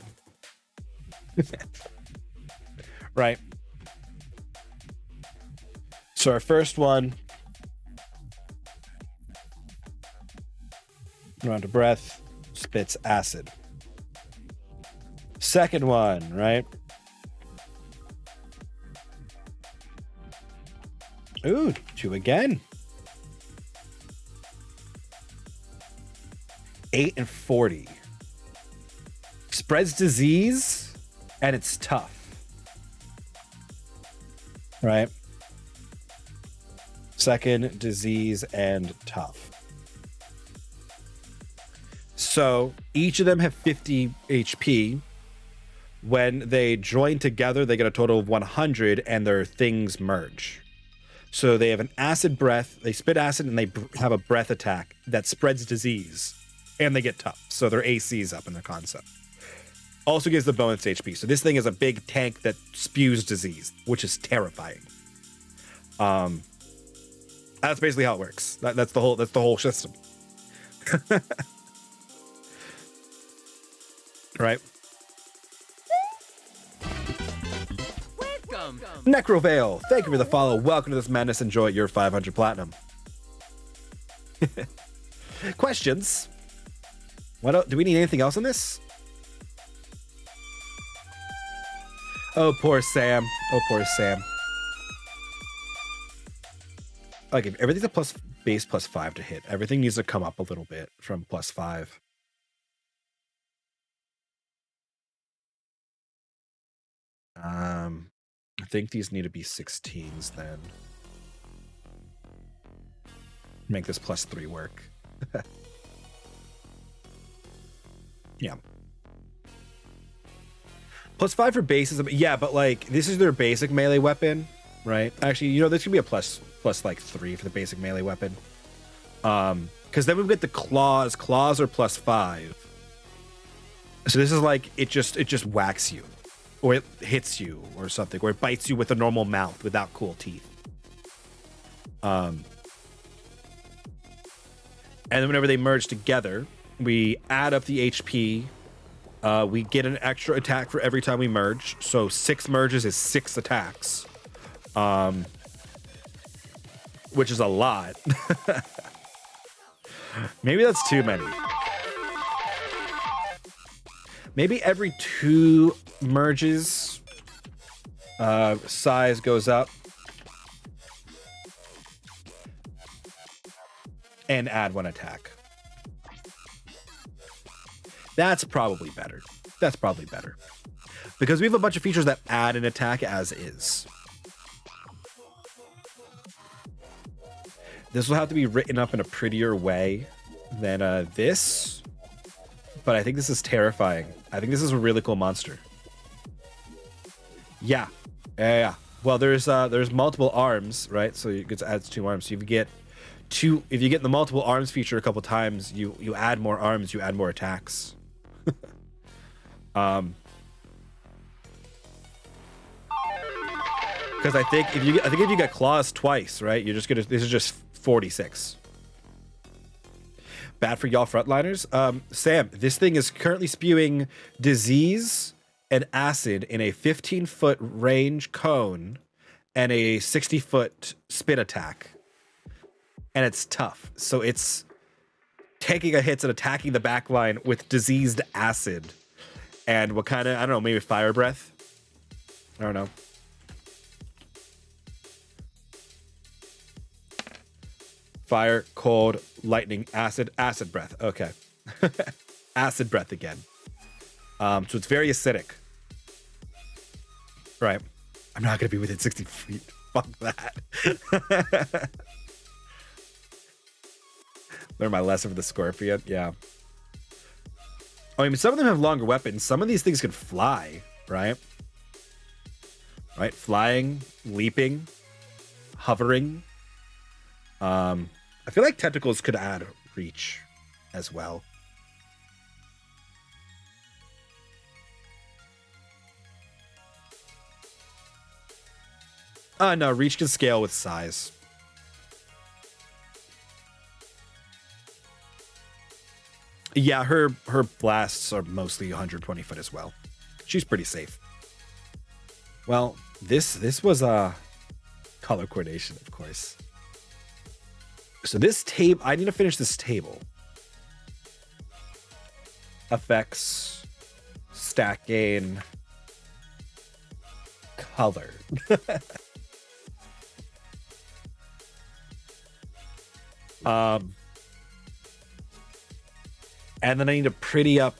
Right. So our first one, round of breath, spits acid. Second one, right? Ooh, 2 again. 8 and 40. Spreads disease and it's tough. Right? Second, disease and tough. So each of them have 50 HP. When they join together, they get a total of 100 and their things merge. So they have an acid breath, they spit acid, and they have a breath attack that spreads disease. And they get tough. So their AC's up in their concept. Also gives the bonus HP. So this thing is a big tank that spews disease, which is terrifying. That's basically how it works. That's the whole system. Right? Welcome. Necrovale, thank you for the follow. Welcome to this madness. Enjoy your 500 platinum. Questions? What else? Do we need anything else in this? Oh, poor Sam. Oh, poor Sam. Like, if everything's a base plus 5 to hit, everything needs to come up a little bit from plus 5. I think these need to be 16s then. Make this plus 3 work. Yeah. Plus 5 for bases. Yeah, but like this is their basic melee weapon, right? Actually, you know, this could be a plus like 3 for the basic melee weapon. Because then we get the claws. Claws are plus 5. So this is like it just whacks you, or it hits you, or something, or it bites you with a normal mouth without cool teeth. And then whenever they merge together, we add up the HP. We get an extra attack for every time we merge. So 6 merges is 6 attacks. Which is a lot. Maybe that's too many. Maybe every 2 merges, size goes up. And add 1 attack. That's probably better. That's probably better. Because we have a bunch of features that add an attack as is. This will have to be written up in a prettier way than this. But I think this is terrifying. I think this is a really cool monster. Yeah. Yeah. Well, there's multiple arms, right? So it adds 2 arms. So if you get the multiple arms feature a couple times, you add more arms, you add more attacks. Because I think if you get claws twice, right, this is just 46. Bad for y'all frontliners. Sam, this thing is currently spewing disease and acid in a 15-foot range cone and a 60-foot spin attack. And it's tough. So it's taking a hits and attacking the back line with diseased acid. And what kind of, I don't know, maybe fire breath? I don't know. Fire, cold, lightning, acid breath. Okay. Acid breath again. So it's very acidic. Right. I'm not going to be within 60 feet. Fuck that. Learn my lesson for the scorpion. Yeah. I mean, some of them have longer weapons. Some of these things can fly, right? Right? Flying, leaping, hovering. I feel like tentacles could add reach as well. No, reach can scale with size. Yeah, her blasts are mostly 120 foot as well. She's pretty safe. Well, this was color coordination, of course. So this table, I need to finish this table. Effects, stat gain, color. And then I need to pretty up.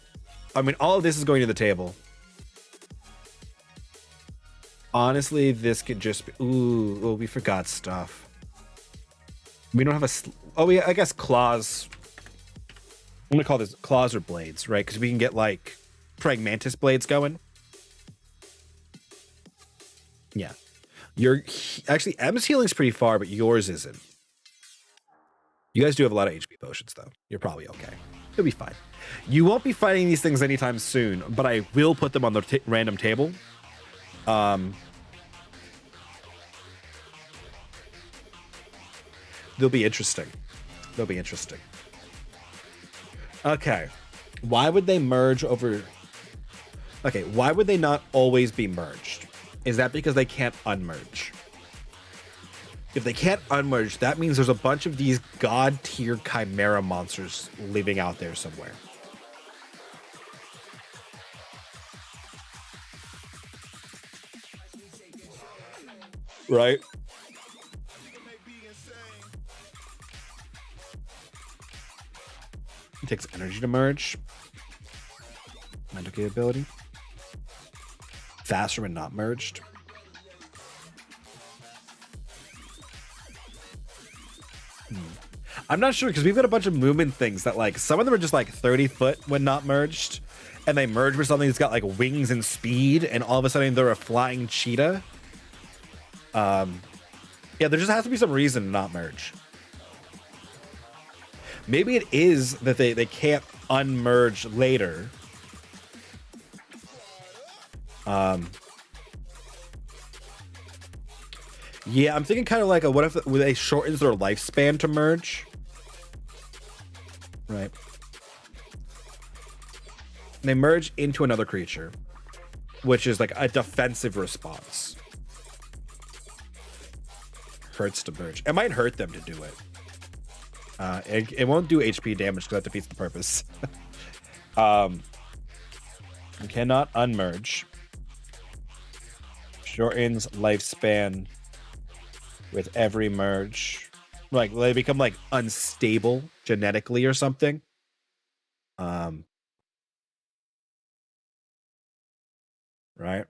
I mean, all of this is going to the table. Honestly, this could just be. Ooh, we forgot stuff. We don't have I guess claws. I'm gonna call this claws or blades, right? Because we can get like pragmantis blades going. Yeah. Actually, M's healing's pretty far, but yours isn't. You guys do have a lot of HP potions, though. You're probably okay. You'll be fine. You won't be fighting these things anytime soon, but I will put them on the random table. They'll be interesting. They'll be interesting. Okay. Why would they merge over... Okay, why would they not always be merged? Is that because they can't unmerge? If they can't unmerge, that means there's a bunch of these god-tier chimera monsters living out there somewhere. Right? It takes energy to merge. Mental capability. Faster when not merged. I'm not sure because we've got a bunch of movement things that like some of them are just like 30 foot when not merged, and they merge with something that's got like wings and speed, and all of a sudden they're a flying cheetah. Yeah, there just has to be some reason to not merge. Maybe it is that they can't unmerge later. Yeah, I'm thinking kind of like what if they shortens their lifespan to merge? Right. They merge into another creature, which is like a defensive response. Hurts to merge. It might hurt them to do it. It won't do HP damage because that defeats the purpose. You cannot unmerge. Shortens lifespan with every merge. Like they become like unstable genetically or something. Right.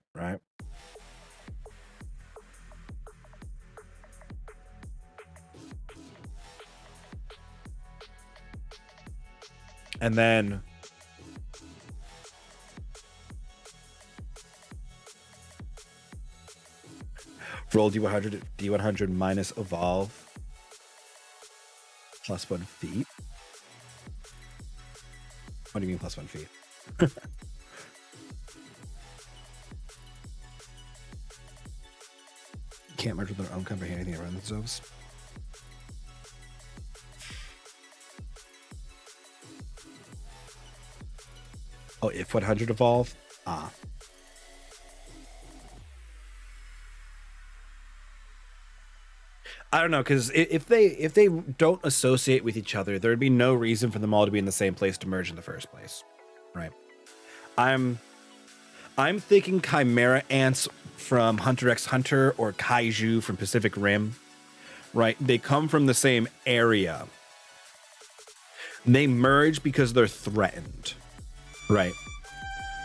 And then roll D100 minus evolve plus 1 feet. What do you mean plus 1 feet? Can't merge with their own comprehend anything around themselves. Oh, if 100 evolve? Ah. I don't know, because if they don't associate with each other, there'd be no reason for them all to be in the same place to merge in the first place, right? I'm thinking Chimera ants from Hunter x Hunter or Kaiju from Pacific Rim, right? They come from the same area. They merge because they're threatened, right?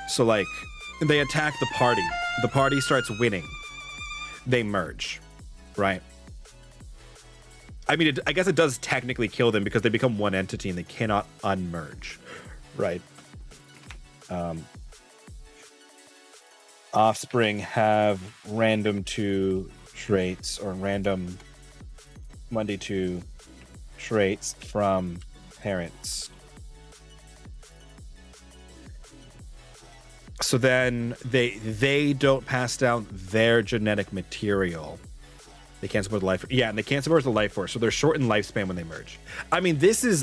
So like they attack the party. The party starts winning. They merge, right? I mean, I guess it does technically kill them because they become one entity and they cannot unmerge, right? Offspring have random 2 traits or random 1d2 traits from parents. So then they don't pass down their genetic material. They can't support the life. Yeah, and they can't support the life force. So they're short in lifespan when they merge. I mean,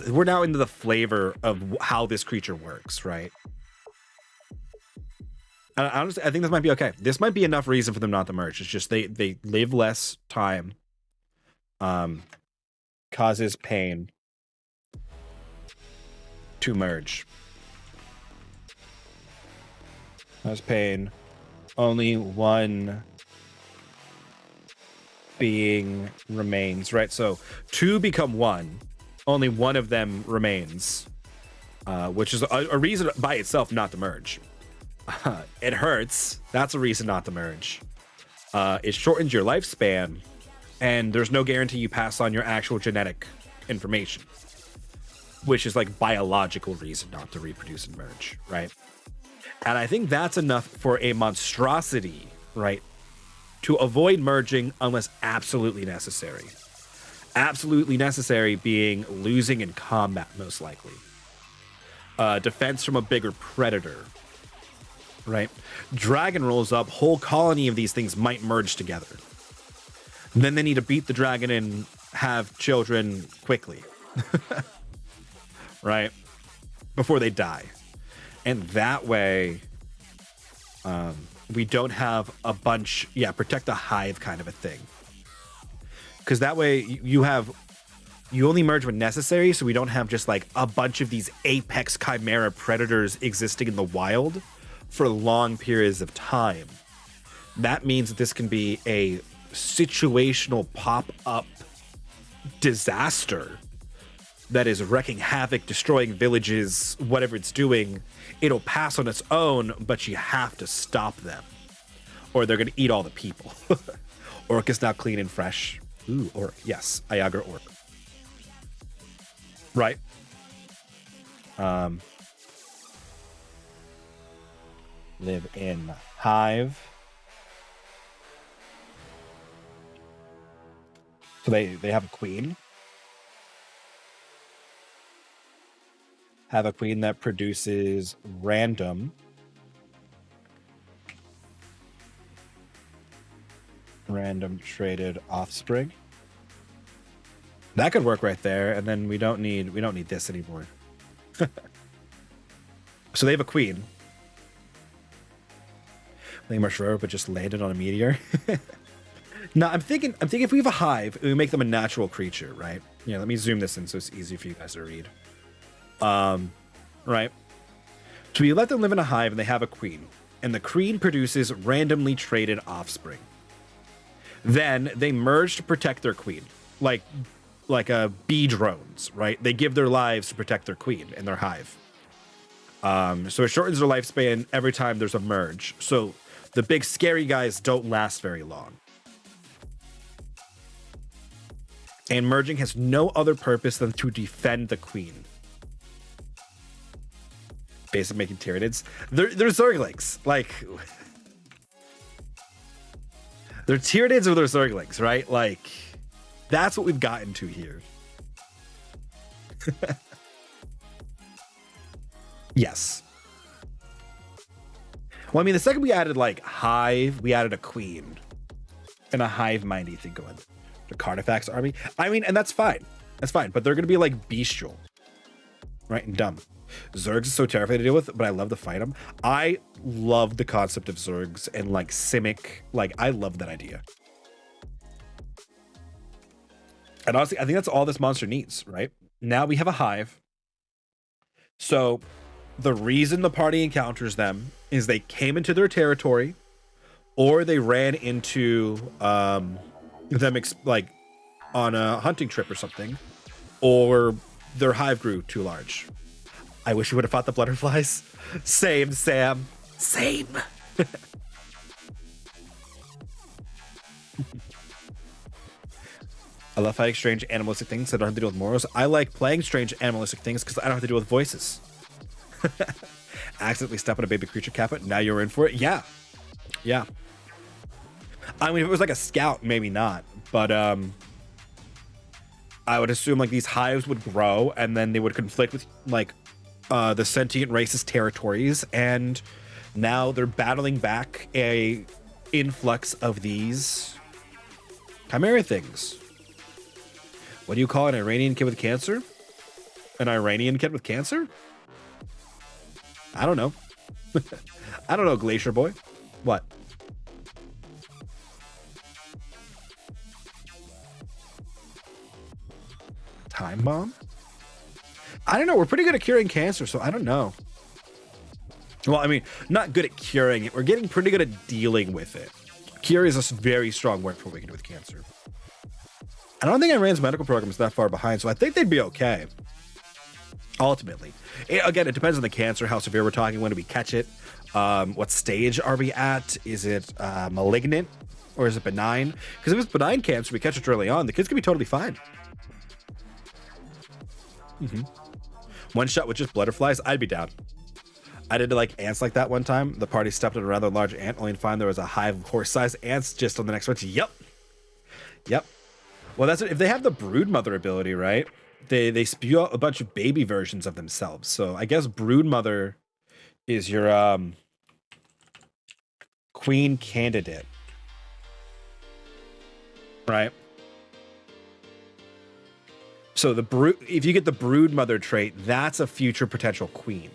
we're now into the flavor of how this creature works, right? And honestly, I think this might be okay. This might be enough reason for them not to merge. It's just they live less time, causes pain to merge. Cause pain. Only one being remains, right? So 2 become 1. Only one of them remains, which is a reason by itself not to merge. It hurts. That's a reason not to merge. It shortens your lifespan, and there's no guarantee you pass on your actual genetic information, which is like biological reason not to reproduce and merge, right? And I think that's enough for a monstrosity, right, to avoid merging unless absolutely necessary. Absolutely necessary being losing in combat, most likely. Defense from a bigger predator, right? Dragon rolls up, whole colony of these things might merge together. And then they need to beat the dragon and have children quickly, right? Before they die. And that way, we don't have a bunch, protect the hive kind of a thing. Because that way you only merge when necessary, so we don't have just like a bunch of these apex chimera predators existing in the wild for long periods of time. That means that this can be a situational pop-up disaster that is wrecking havoc, destroying villages, whatever it's doing. It'll pass on its own, but you have to stop them, or they're going to eat all the people. Orc is now clean and fresh. Ooh, orc. Yes, Iagra orc. Right. Live in hive. So they have a queen. Have a queen that produces random traded offspring. That could work right there, and then we don't need this anymore. So they have a queen. Lamar Schroeder, but just landed on a meteor. No, I'm thinking if we have a hive, we make them a natural creature, right? Yeah, let me zoom this in so it's easy for you guys to read. Right? So we let them live in a hive and they have a queen, and the queen produces randomly traded offspring. Then they merge to protect their queen, like a bee drones, right? They give their lives to protect their queen and their hive. So it shortens their lifespan every time there's a merge. So The big scary guys don't last very long. And merging has no other purpose than to defend the queen. Basically making Tyranids. They're Zerglings. Like, they're Tyranids or they're Zerglings, right? Like, that's what we've gotten to here. Yes. Well, I mean, the second we added, like, Hive, we added a queen. And a hive mindy thing going. The Carnifex army. I mean, and that's fine. That's fine. But they're going to be, like, bestial. Right? And dumb. Zergs is so terrifying to deal with, but I love to fight them. I love the concept of Zergs and, like, Simic. Like, I love that idea. And honestly, I think that's all this monster needs, right? Now we have a hive. So the reason the party encounters them is they came into their territory, or they ran into them like on a hunting trip or something, or their hive grew too large. I wish we would have fought the butterflies. Same, Sam. Same. I love fighting strange animalistic things that don't have to deal with morals. I like playing strange animalistic things because I don't have to deal with voices. Accidentally step on a baby creature kappa. Now you're in for it. Yeah. Yeah. I mean, if it was like a scout, maybe not. But I would assume like these hives would grow and then they would conflict with like the sentient race's territories. And now they're battling back a influx of these chimera things. What do you call an Iranian kid with cancer? An Iranian kid with cancer? I don't know. I don't know, Glacier Boy. What? Time bomb? I don't know. We're pretty good at curing cancer, so I don't know. Well, I mean, not good at curing it. We're getting pretty good at dealing with it. Cure is a very strong word for what we can do with cancer. I don't think Iran's medical program is that far behind, so I think they'd be okay. Ultimately. Again, it depends on the cancer, how severe we're talking, when do we catch it, what stage are we at, is it malignant, or is it benign? Because if it's benign cancer, we catch it early on, the kids could be totally fine. One shot with just butterflies, I'd be down. I did like ants like that one time. The party stepped on a rather large ant, only to find there was a hive of horse-sized ants just on the next one. Yep. Well, that's it. If they have the brood mother ability, right? They spew out a bunch of baby versions of themselves. So I guess brood mother is your queen candidate, right? So if you get the brood mother trait, that's a future potential queen.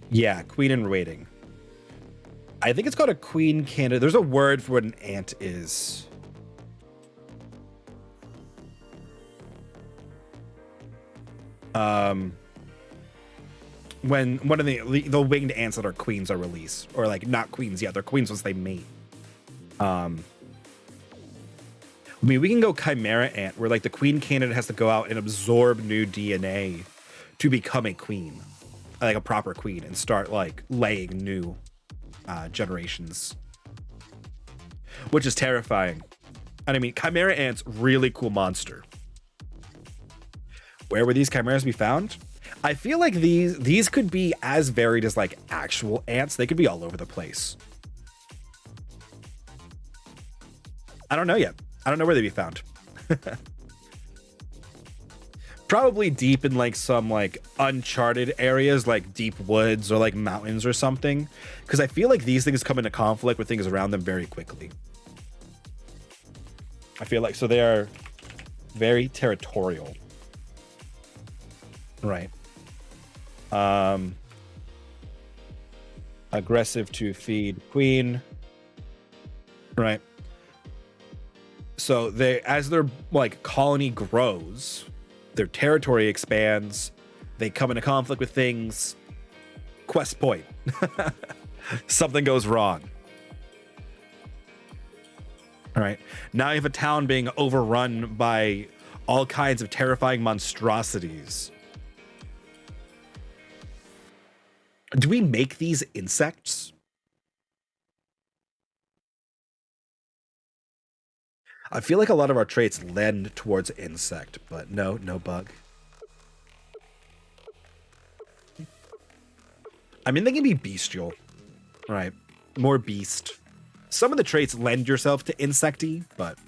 Yeah, queen in waiting. I think it's called a queen candidate. There's a word for what an ant is. When one of the winged ants that are queens are released, or like not queens yet, they're queens once they mate. I mean, we can go chimera ant, where like the queen candidate has to go out and absorb new DNA to become a queen, like a proper queen, and start like laying new generations, which is terrifying. And I mean, chimera ants, really cool monster. Where would these chimeras be found? I feel like these could be as varied as like actual ants. They could be all over the place. I don't know yet. I don't know where they'd be found. Probably deep in like some like uncharted areas, like deep woods or like mountains or something, because I feel like these things come into conflict with things around them very quickly. I feel like so they are very territorial, right? Aggressive to feed queen, right? So as their like colony grows, their territory expands, they come into conflict with things. Quest point. Something goes wrong. All right. Now you have a town being overrun by all kinds of terrifying monstrosities. Do we make these insects? I feel like a lot of our traits lend towards insect, but no bug. I mean, they can be bestial, right? More beast. Some of the traits lend yourself to insecty, but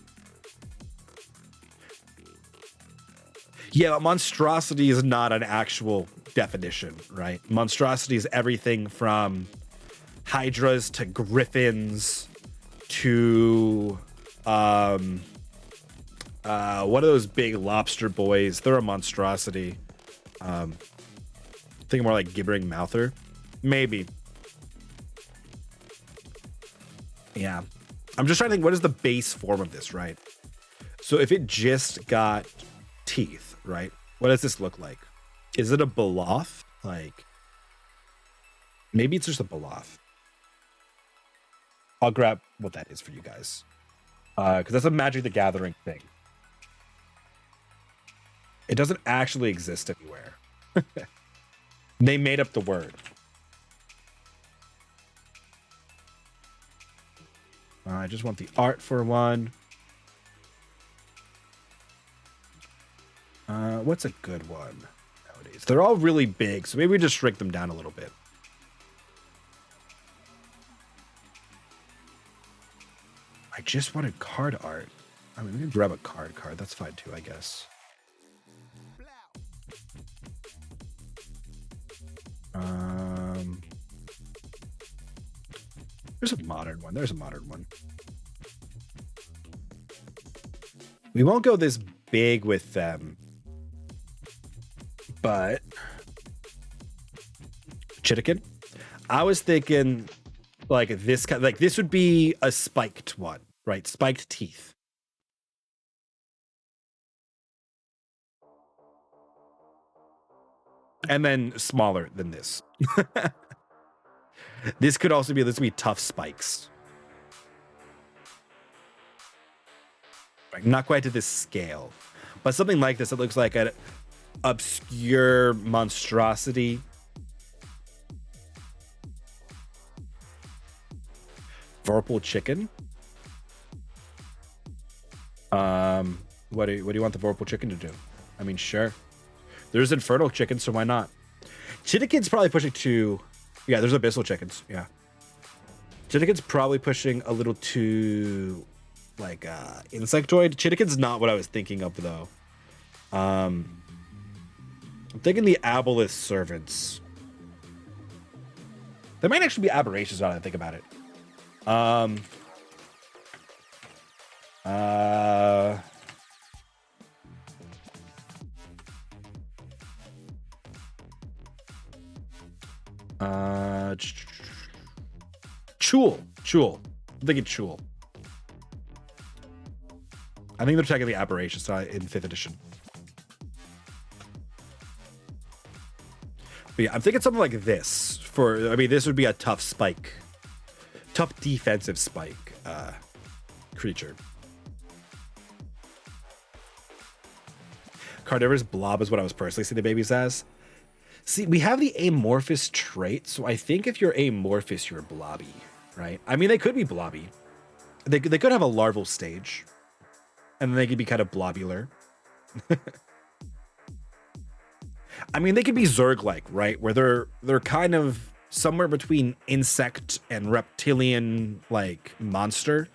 yeah, monstrosity is not an actual definition, right? Monstrosity is everything from hydras to griffins to what are those big lobster boys? They're a monstrosity. Think more like gibbering mouther, maybe. Yeah, I'm just trying to think, what is the base form of this, right? So if it just got teeth, right? What does this look like? Is it a Baloth? Like, maybe it's just a Baloth. I'll grab what that is for you guys. Because that's a Magic the Gathering thing. It doesn't actually exist anywhere. They made up the word. I just want the art for one. What's a good one nowadays? They're all really big, so maybe we just shrink them down a little bit. I just wanted card art. I mean, we can grab a card. That's fine too, I guess. There's a modern one. There's a modern one. We won't go this big with them, but Chittenden. I was thinking like this kind, like this would be a spiked one, right? Spiked teeth. And then smaller than this. This could also be tough spikes. Like, not quite to this scale, but something like this. It looks like an obscure monstrosity. Vorpal chicken. What do you want the Vorpal chicken to do? I mean, sure. There's infernal chickens, so why not? Chittenden's probably pushing to... Yeah, there's abyssal chickens. Yeah. Chittenden's probably pushing a little too... like, insectoid. Chittenden's not what I was thinking of, though. I'm thinking the Aboleth servants. They might actually be aberrations now that I think about it. Chul. I'm thinking Chul. I think they're technically aberrations in 5th edition. But yeah, I'm thinking something like this. I mean, this would be a tough spike. Tough defensive spike creature. Carnivorous blob is what I was personally seeing the babies as. See, we have the amorphous trait, so I think if you're amorphous, you're blobby, right? I mean, they could be blobby. They could have a larval stage, and then they could be kind of blobular. I mean, they could be Zerg-like, right? Where they're kind of somewhere between insect and reptilian, like, monster.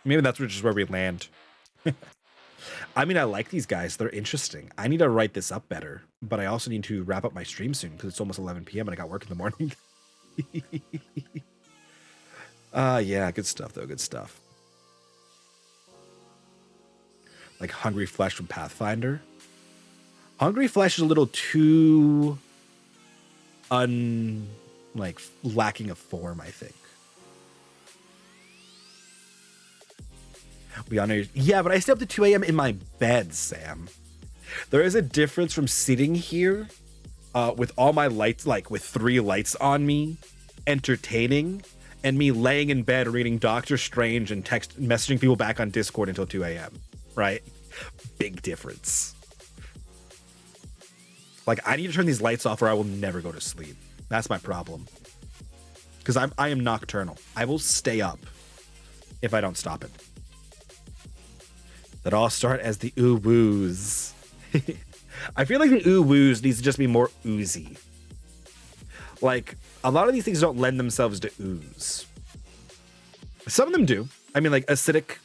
Maybe that's just where we land. I mean, I like these guys. They're interesting. I need to write this up better, but I also need to wrap up my stream soon because it's almost 11 p.m. and I got work in the morning. Yeah, good stuff, though. Good stuff. Like Hungry Flesh from Pathfinder. Hungry Flesh is a little too lacking of form, I think. We honor, yeah, but I stay up to 2 a.m. in my bed, Sam. There is a difference from sitting here with all my lights, like with 3 lights on me, entertaining, and me laying in bed reading Doctor Strange and messaging people back on Discord until 2 a.m. Right? Big difference. Like, I need to turn these lights off or I will never go to sleep. That's my problem. Because I am nocturnal. I will stay up if I don't stop it. That all start as the ooh-woos. I feel like the ooh-woos needs to just be more oozy. Like, a lot of these things don't lend themselves to ooze. Some of them do. I mean, like, acidic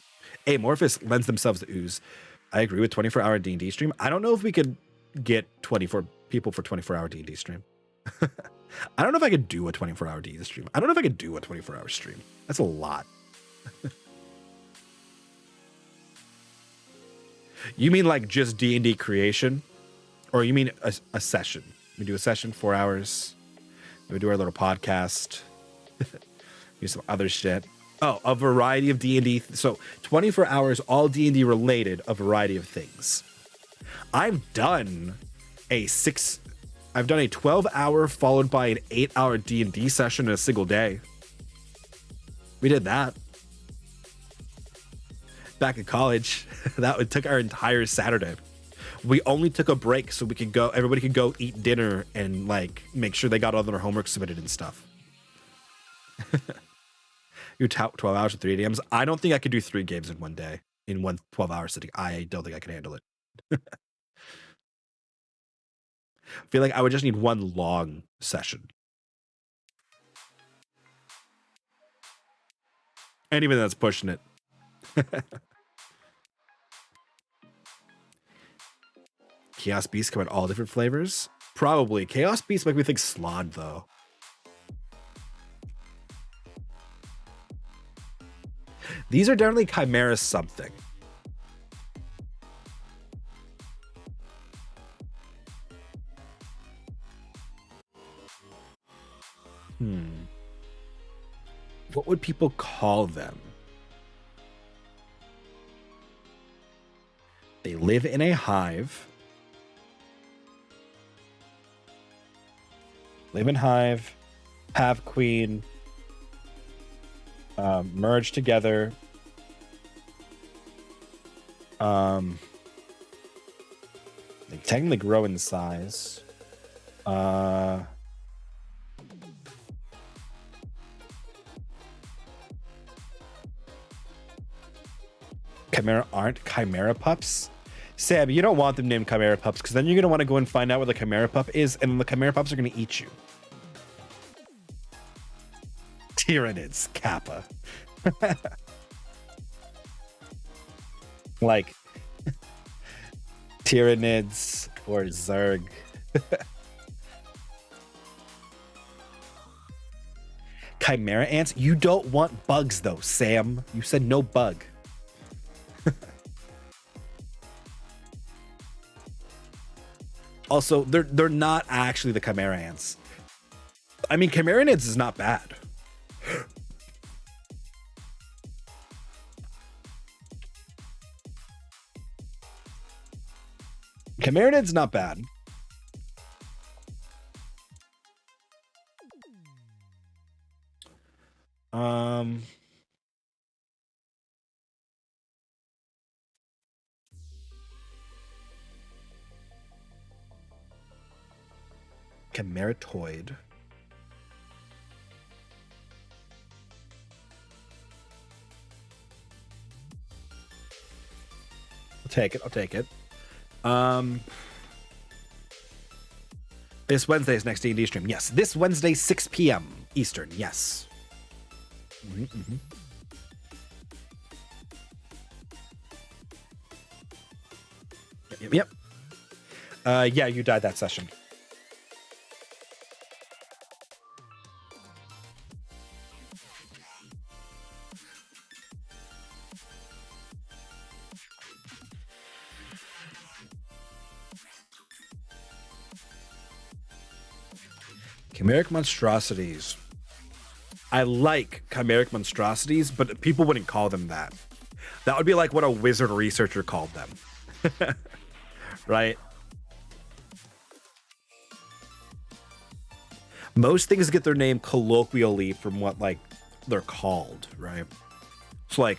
amorphous lends themselves to ooze. I agree with 24-hour D&D stream. I don't know if we could get 24 people for 24-hour D&D stream. I don't know if I could do a 24-hour D&D stream. I don't know if I could do a 24-hour stream. That's a lot. You mean like just D&D creation? Or you mean a session? We do a session, 4 hours. We do our little podcast. Do some other shit. Oh, a variety of D&D. So 24 hours, all D&D related, a variety of things. I've done a 12-hour followed by an 8-hour D&D session in a single day. We did that. Back in college, that took our entire Saturday. We only took a break so we could go, everybody could go eat dinner and like make sure they got all their homework submitted and stuff. You 12 hours of 3 games. I don't think I could do 3 games in one day, in one 12-hour sitting. I don't think I can handle it. I feel like I would just need one long session. And even that's pushing it. Chaos Beasts come in all different flavors? Probably. Chaos Beasts make me think Slod, though. These are definitely Chimera something. What would people call them? They live in a hive. Live in hive. Have queen. Merge together. They technically grow in size. Chimera aren't Chimera pups? Sam, you don't want them named Chimera pups because then you're going to want to go and find out where the Chimera pup is, and then the Chimera pups are going to eat you. Tyranids, Kappa. Like Tyranids or Zerg. Chimera ants? You don't want bugs though, Sam. You said no bug. Also, they're not actually the Chimera ants. I mean, Chimeranids is not bad. Chimeranids not bad. Chimeratoid. I'll take it. I'll take it. This Wednesday's next D&D stream. Yes, this Wednesday, 6 p.m. Eastern. Yes. Yep. Yeah, you died that session. Chimeric monstrosities. I like chimeric monstrosities, but people wouldn't call them that. That would be like what a wizard researcher called them. Right? Most things get their name colloquially from what like they're called, right? So like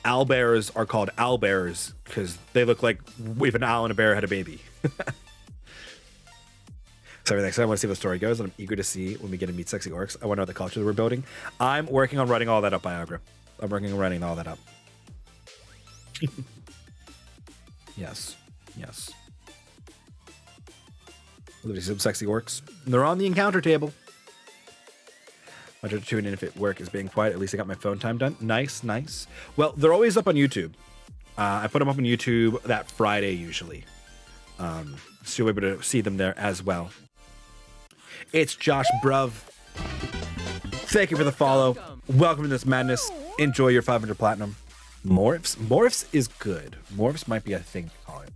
owlbears are called owlbears because they look like if an owl and a bear had a baby. So everything. So I want to see how the story goes, and I'm eager to see when we get to meet sexy orcs. I want to know the culture we're building. I'm working on writing all that up, Viagra. I'm working on writing all that up. Yes. Yes. There's some sexy orcs. They're on the encounter table. I tried to tune in if it work is being quiet. At least I got my phone time done. Nice, nice. Well, they're always up on YouTube. I put them up on YouTube that Friday usually. So you'll be able to see them there as well. It's Josh Bruv. Thank you for the follow. Welcome to this madness. Enjoy your 500 platinum. Morphs? Morphs is good. Morphs might be a thing to call it.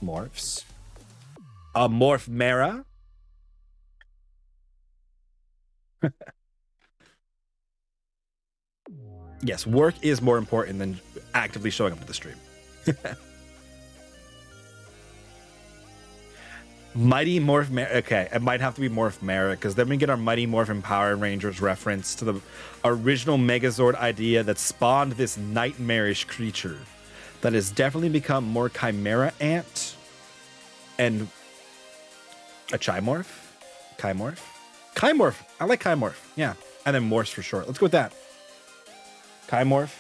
Morphs. A morph mera. Yes, work is more important than actively showing up to the stream. Mighty Morph Mera. Okay, it might have to be Morph Mera because then we get our Mighty Morphin Power Rangers reference to the original Megazord idea that spawned this nightmarish creature that has definitely become more Chimera Ant and a Chimorph? Chimorph? Chimorph. I like Chimorph. Yeah. And then Morphs for short. Let's go with that. Chimorph.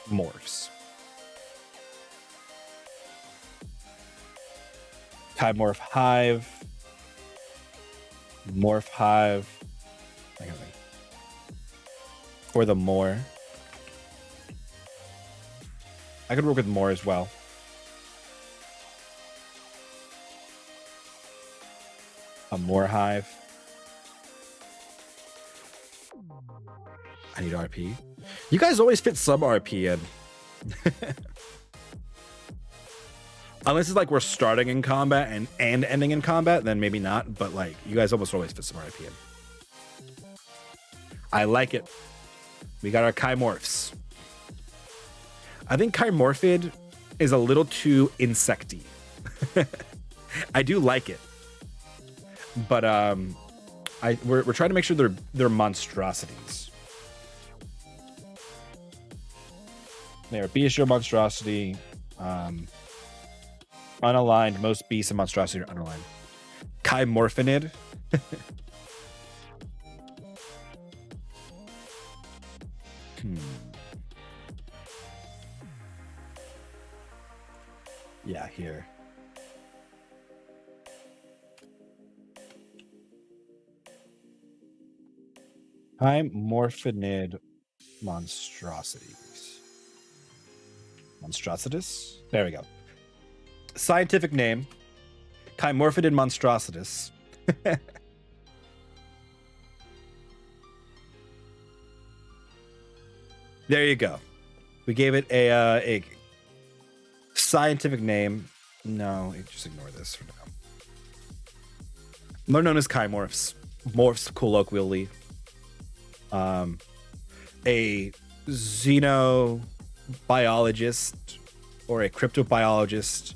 Morphs. Chimorph Hive. Morph Hive. Or the More. I could work with More as well. A More Hive. I need RP. You guys always fit some RP in. Unless it's like we're starting in combat and ending in combat, then maybe not. But like, you guys almost always fit some RP in. I like it. We got our Chimorphs. I think Chimorphid is a little too insecty. I do like it. But we're trying to make sure they're monstrosities. They're a bestial monstrosity. Unaligned. Most beasts and monstrosity are unaligned. Chimorphinid. Yeah, here. Chimorphinid monstrosities. Monstrositus? There we go. Scientific name. Chimorphinid monstrositus. There you go. We gave it a scientific name. No, just ignore this for now. They're known as chimorphs. Morphs colloquially. A xenobiologist or a cryptobiologist.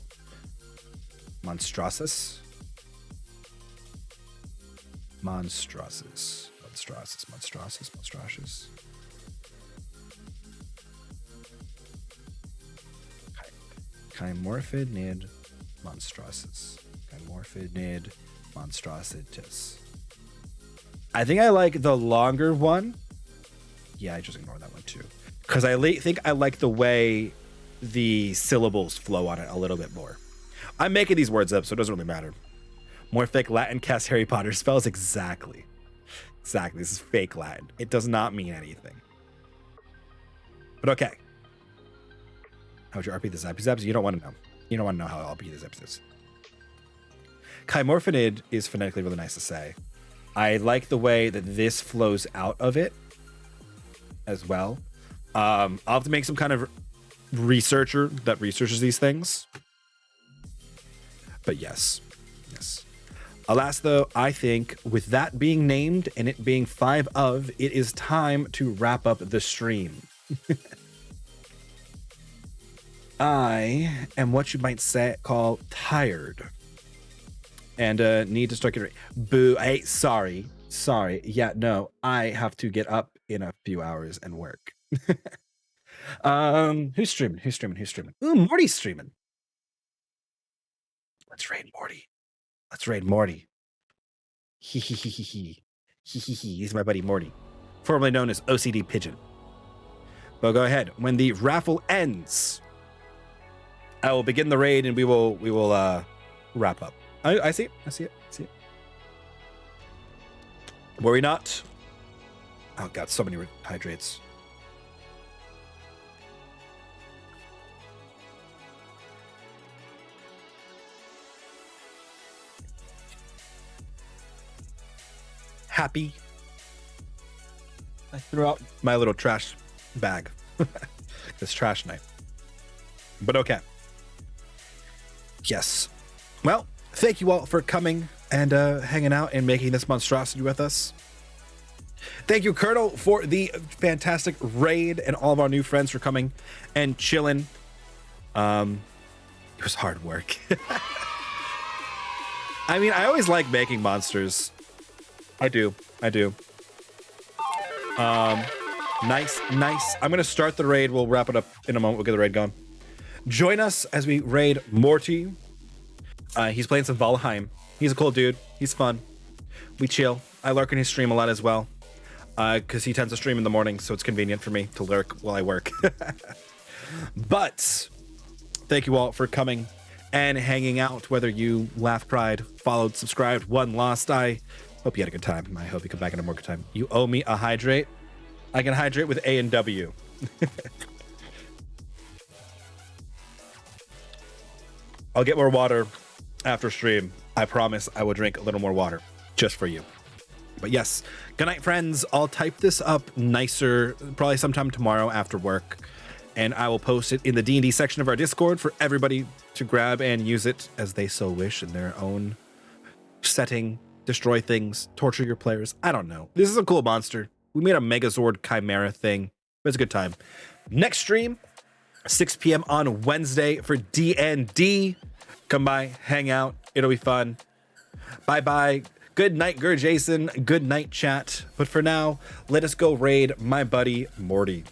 Monstrosities. Chimorphinid monstrosities. Chimorphinid monstrositus. I think I like the longer one. Yeah, I just ignore that one too. Because I think I like the way the syllables flow on it a little bit more. I'm making these words up, so it doesn't really matter. More fake Latin cast Harry Potter spells. Exactly. This is fake Latin. It does not mean anything. But okay. How would you RP the Zappy? You don't want to know. You don't want to know how I'll RP the Zappy. Chimorphinid is phonetically really nice to say. I like the way that this flows out of it as well. I'll have to make some kind of researcher that researches these things. But yes. Alas, though, I think with that being named and it being 5 of, it is time to wrap up the stream. I am what you might call tired. And need to start getting ready. Boo. Hey, sorry. Yeah, no, I have to get up in a few hours and work. Who's streaming? Ooh, Morty's streaming. Let's raid Morty. Let's raid Morty. He he he he he. He he he. He's my buddy Morty, formerly known as OCD Pigeon. But go ahead. When the raffle ends, I will begin the raid and we will wrap up. I see it. I see it. I see it. Worry not. Oh god, so many hydrates. Happy. I threw out my little trash bag. This trash night. But okay. Yes. Well, thank you all for coming and hanging out and making this monstrosity with us. Thank you, Colonel, for the fantastic raid and all of our new friends for coming and chilling. It was hard work. I mean, I always like making monsters. I do. Nice. I'm gonna start the raid. We'll wrap it up in a moment. We'll get the raid going. Join us as we raid Morty. He's playing some Valheim. He's a cool dude. He's fun. We chill. I lurk in his stream a lot as well, because he tends to stream in the morning, so it's convenient for me to lurk while I work. But thank you all for coming and hanging out, whether you laughed, cried, followed, subscribed, won, lost. I hope you had a good time. I hope you come back in a more good time. You owe me a hydrate. I can hydrate with A and W. I'll get more water after stream. I promise I will drink a little more water just for you. But yes, good night, friends. I'll type this up nicer probably sometime tomorrow after work, and I will post it in the D&D section of our Discord for everybody to grab and use it as they so wish in their own setting. Destroy things, torture your players. I don't know. This is a cool monster. We made a Megazord Chimera thing. But it's a good time. Next stream, 6 p.m. on Wednesday for D&D. Come by, hang out. It'll be fun. Bye-bye. Good night, Jason. Good night, chat. But for now, let us go raid my buddy Morty.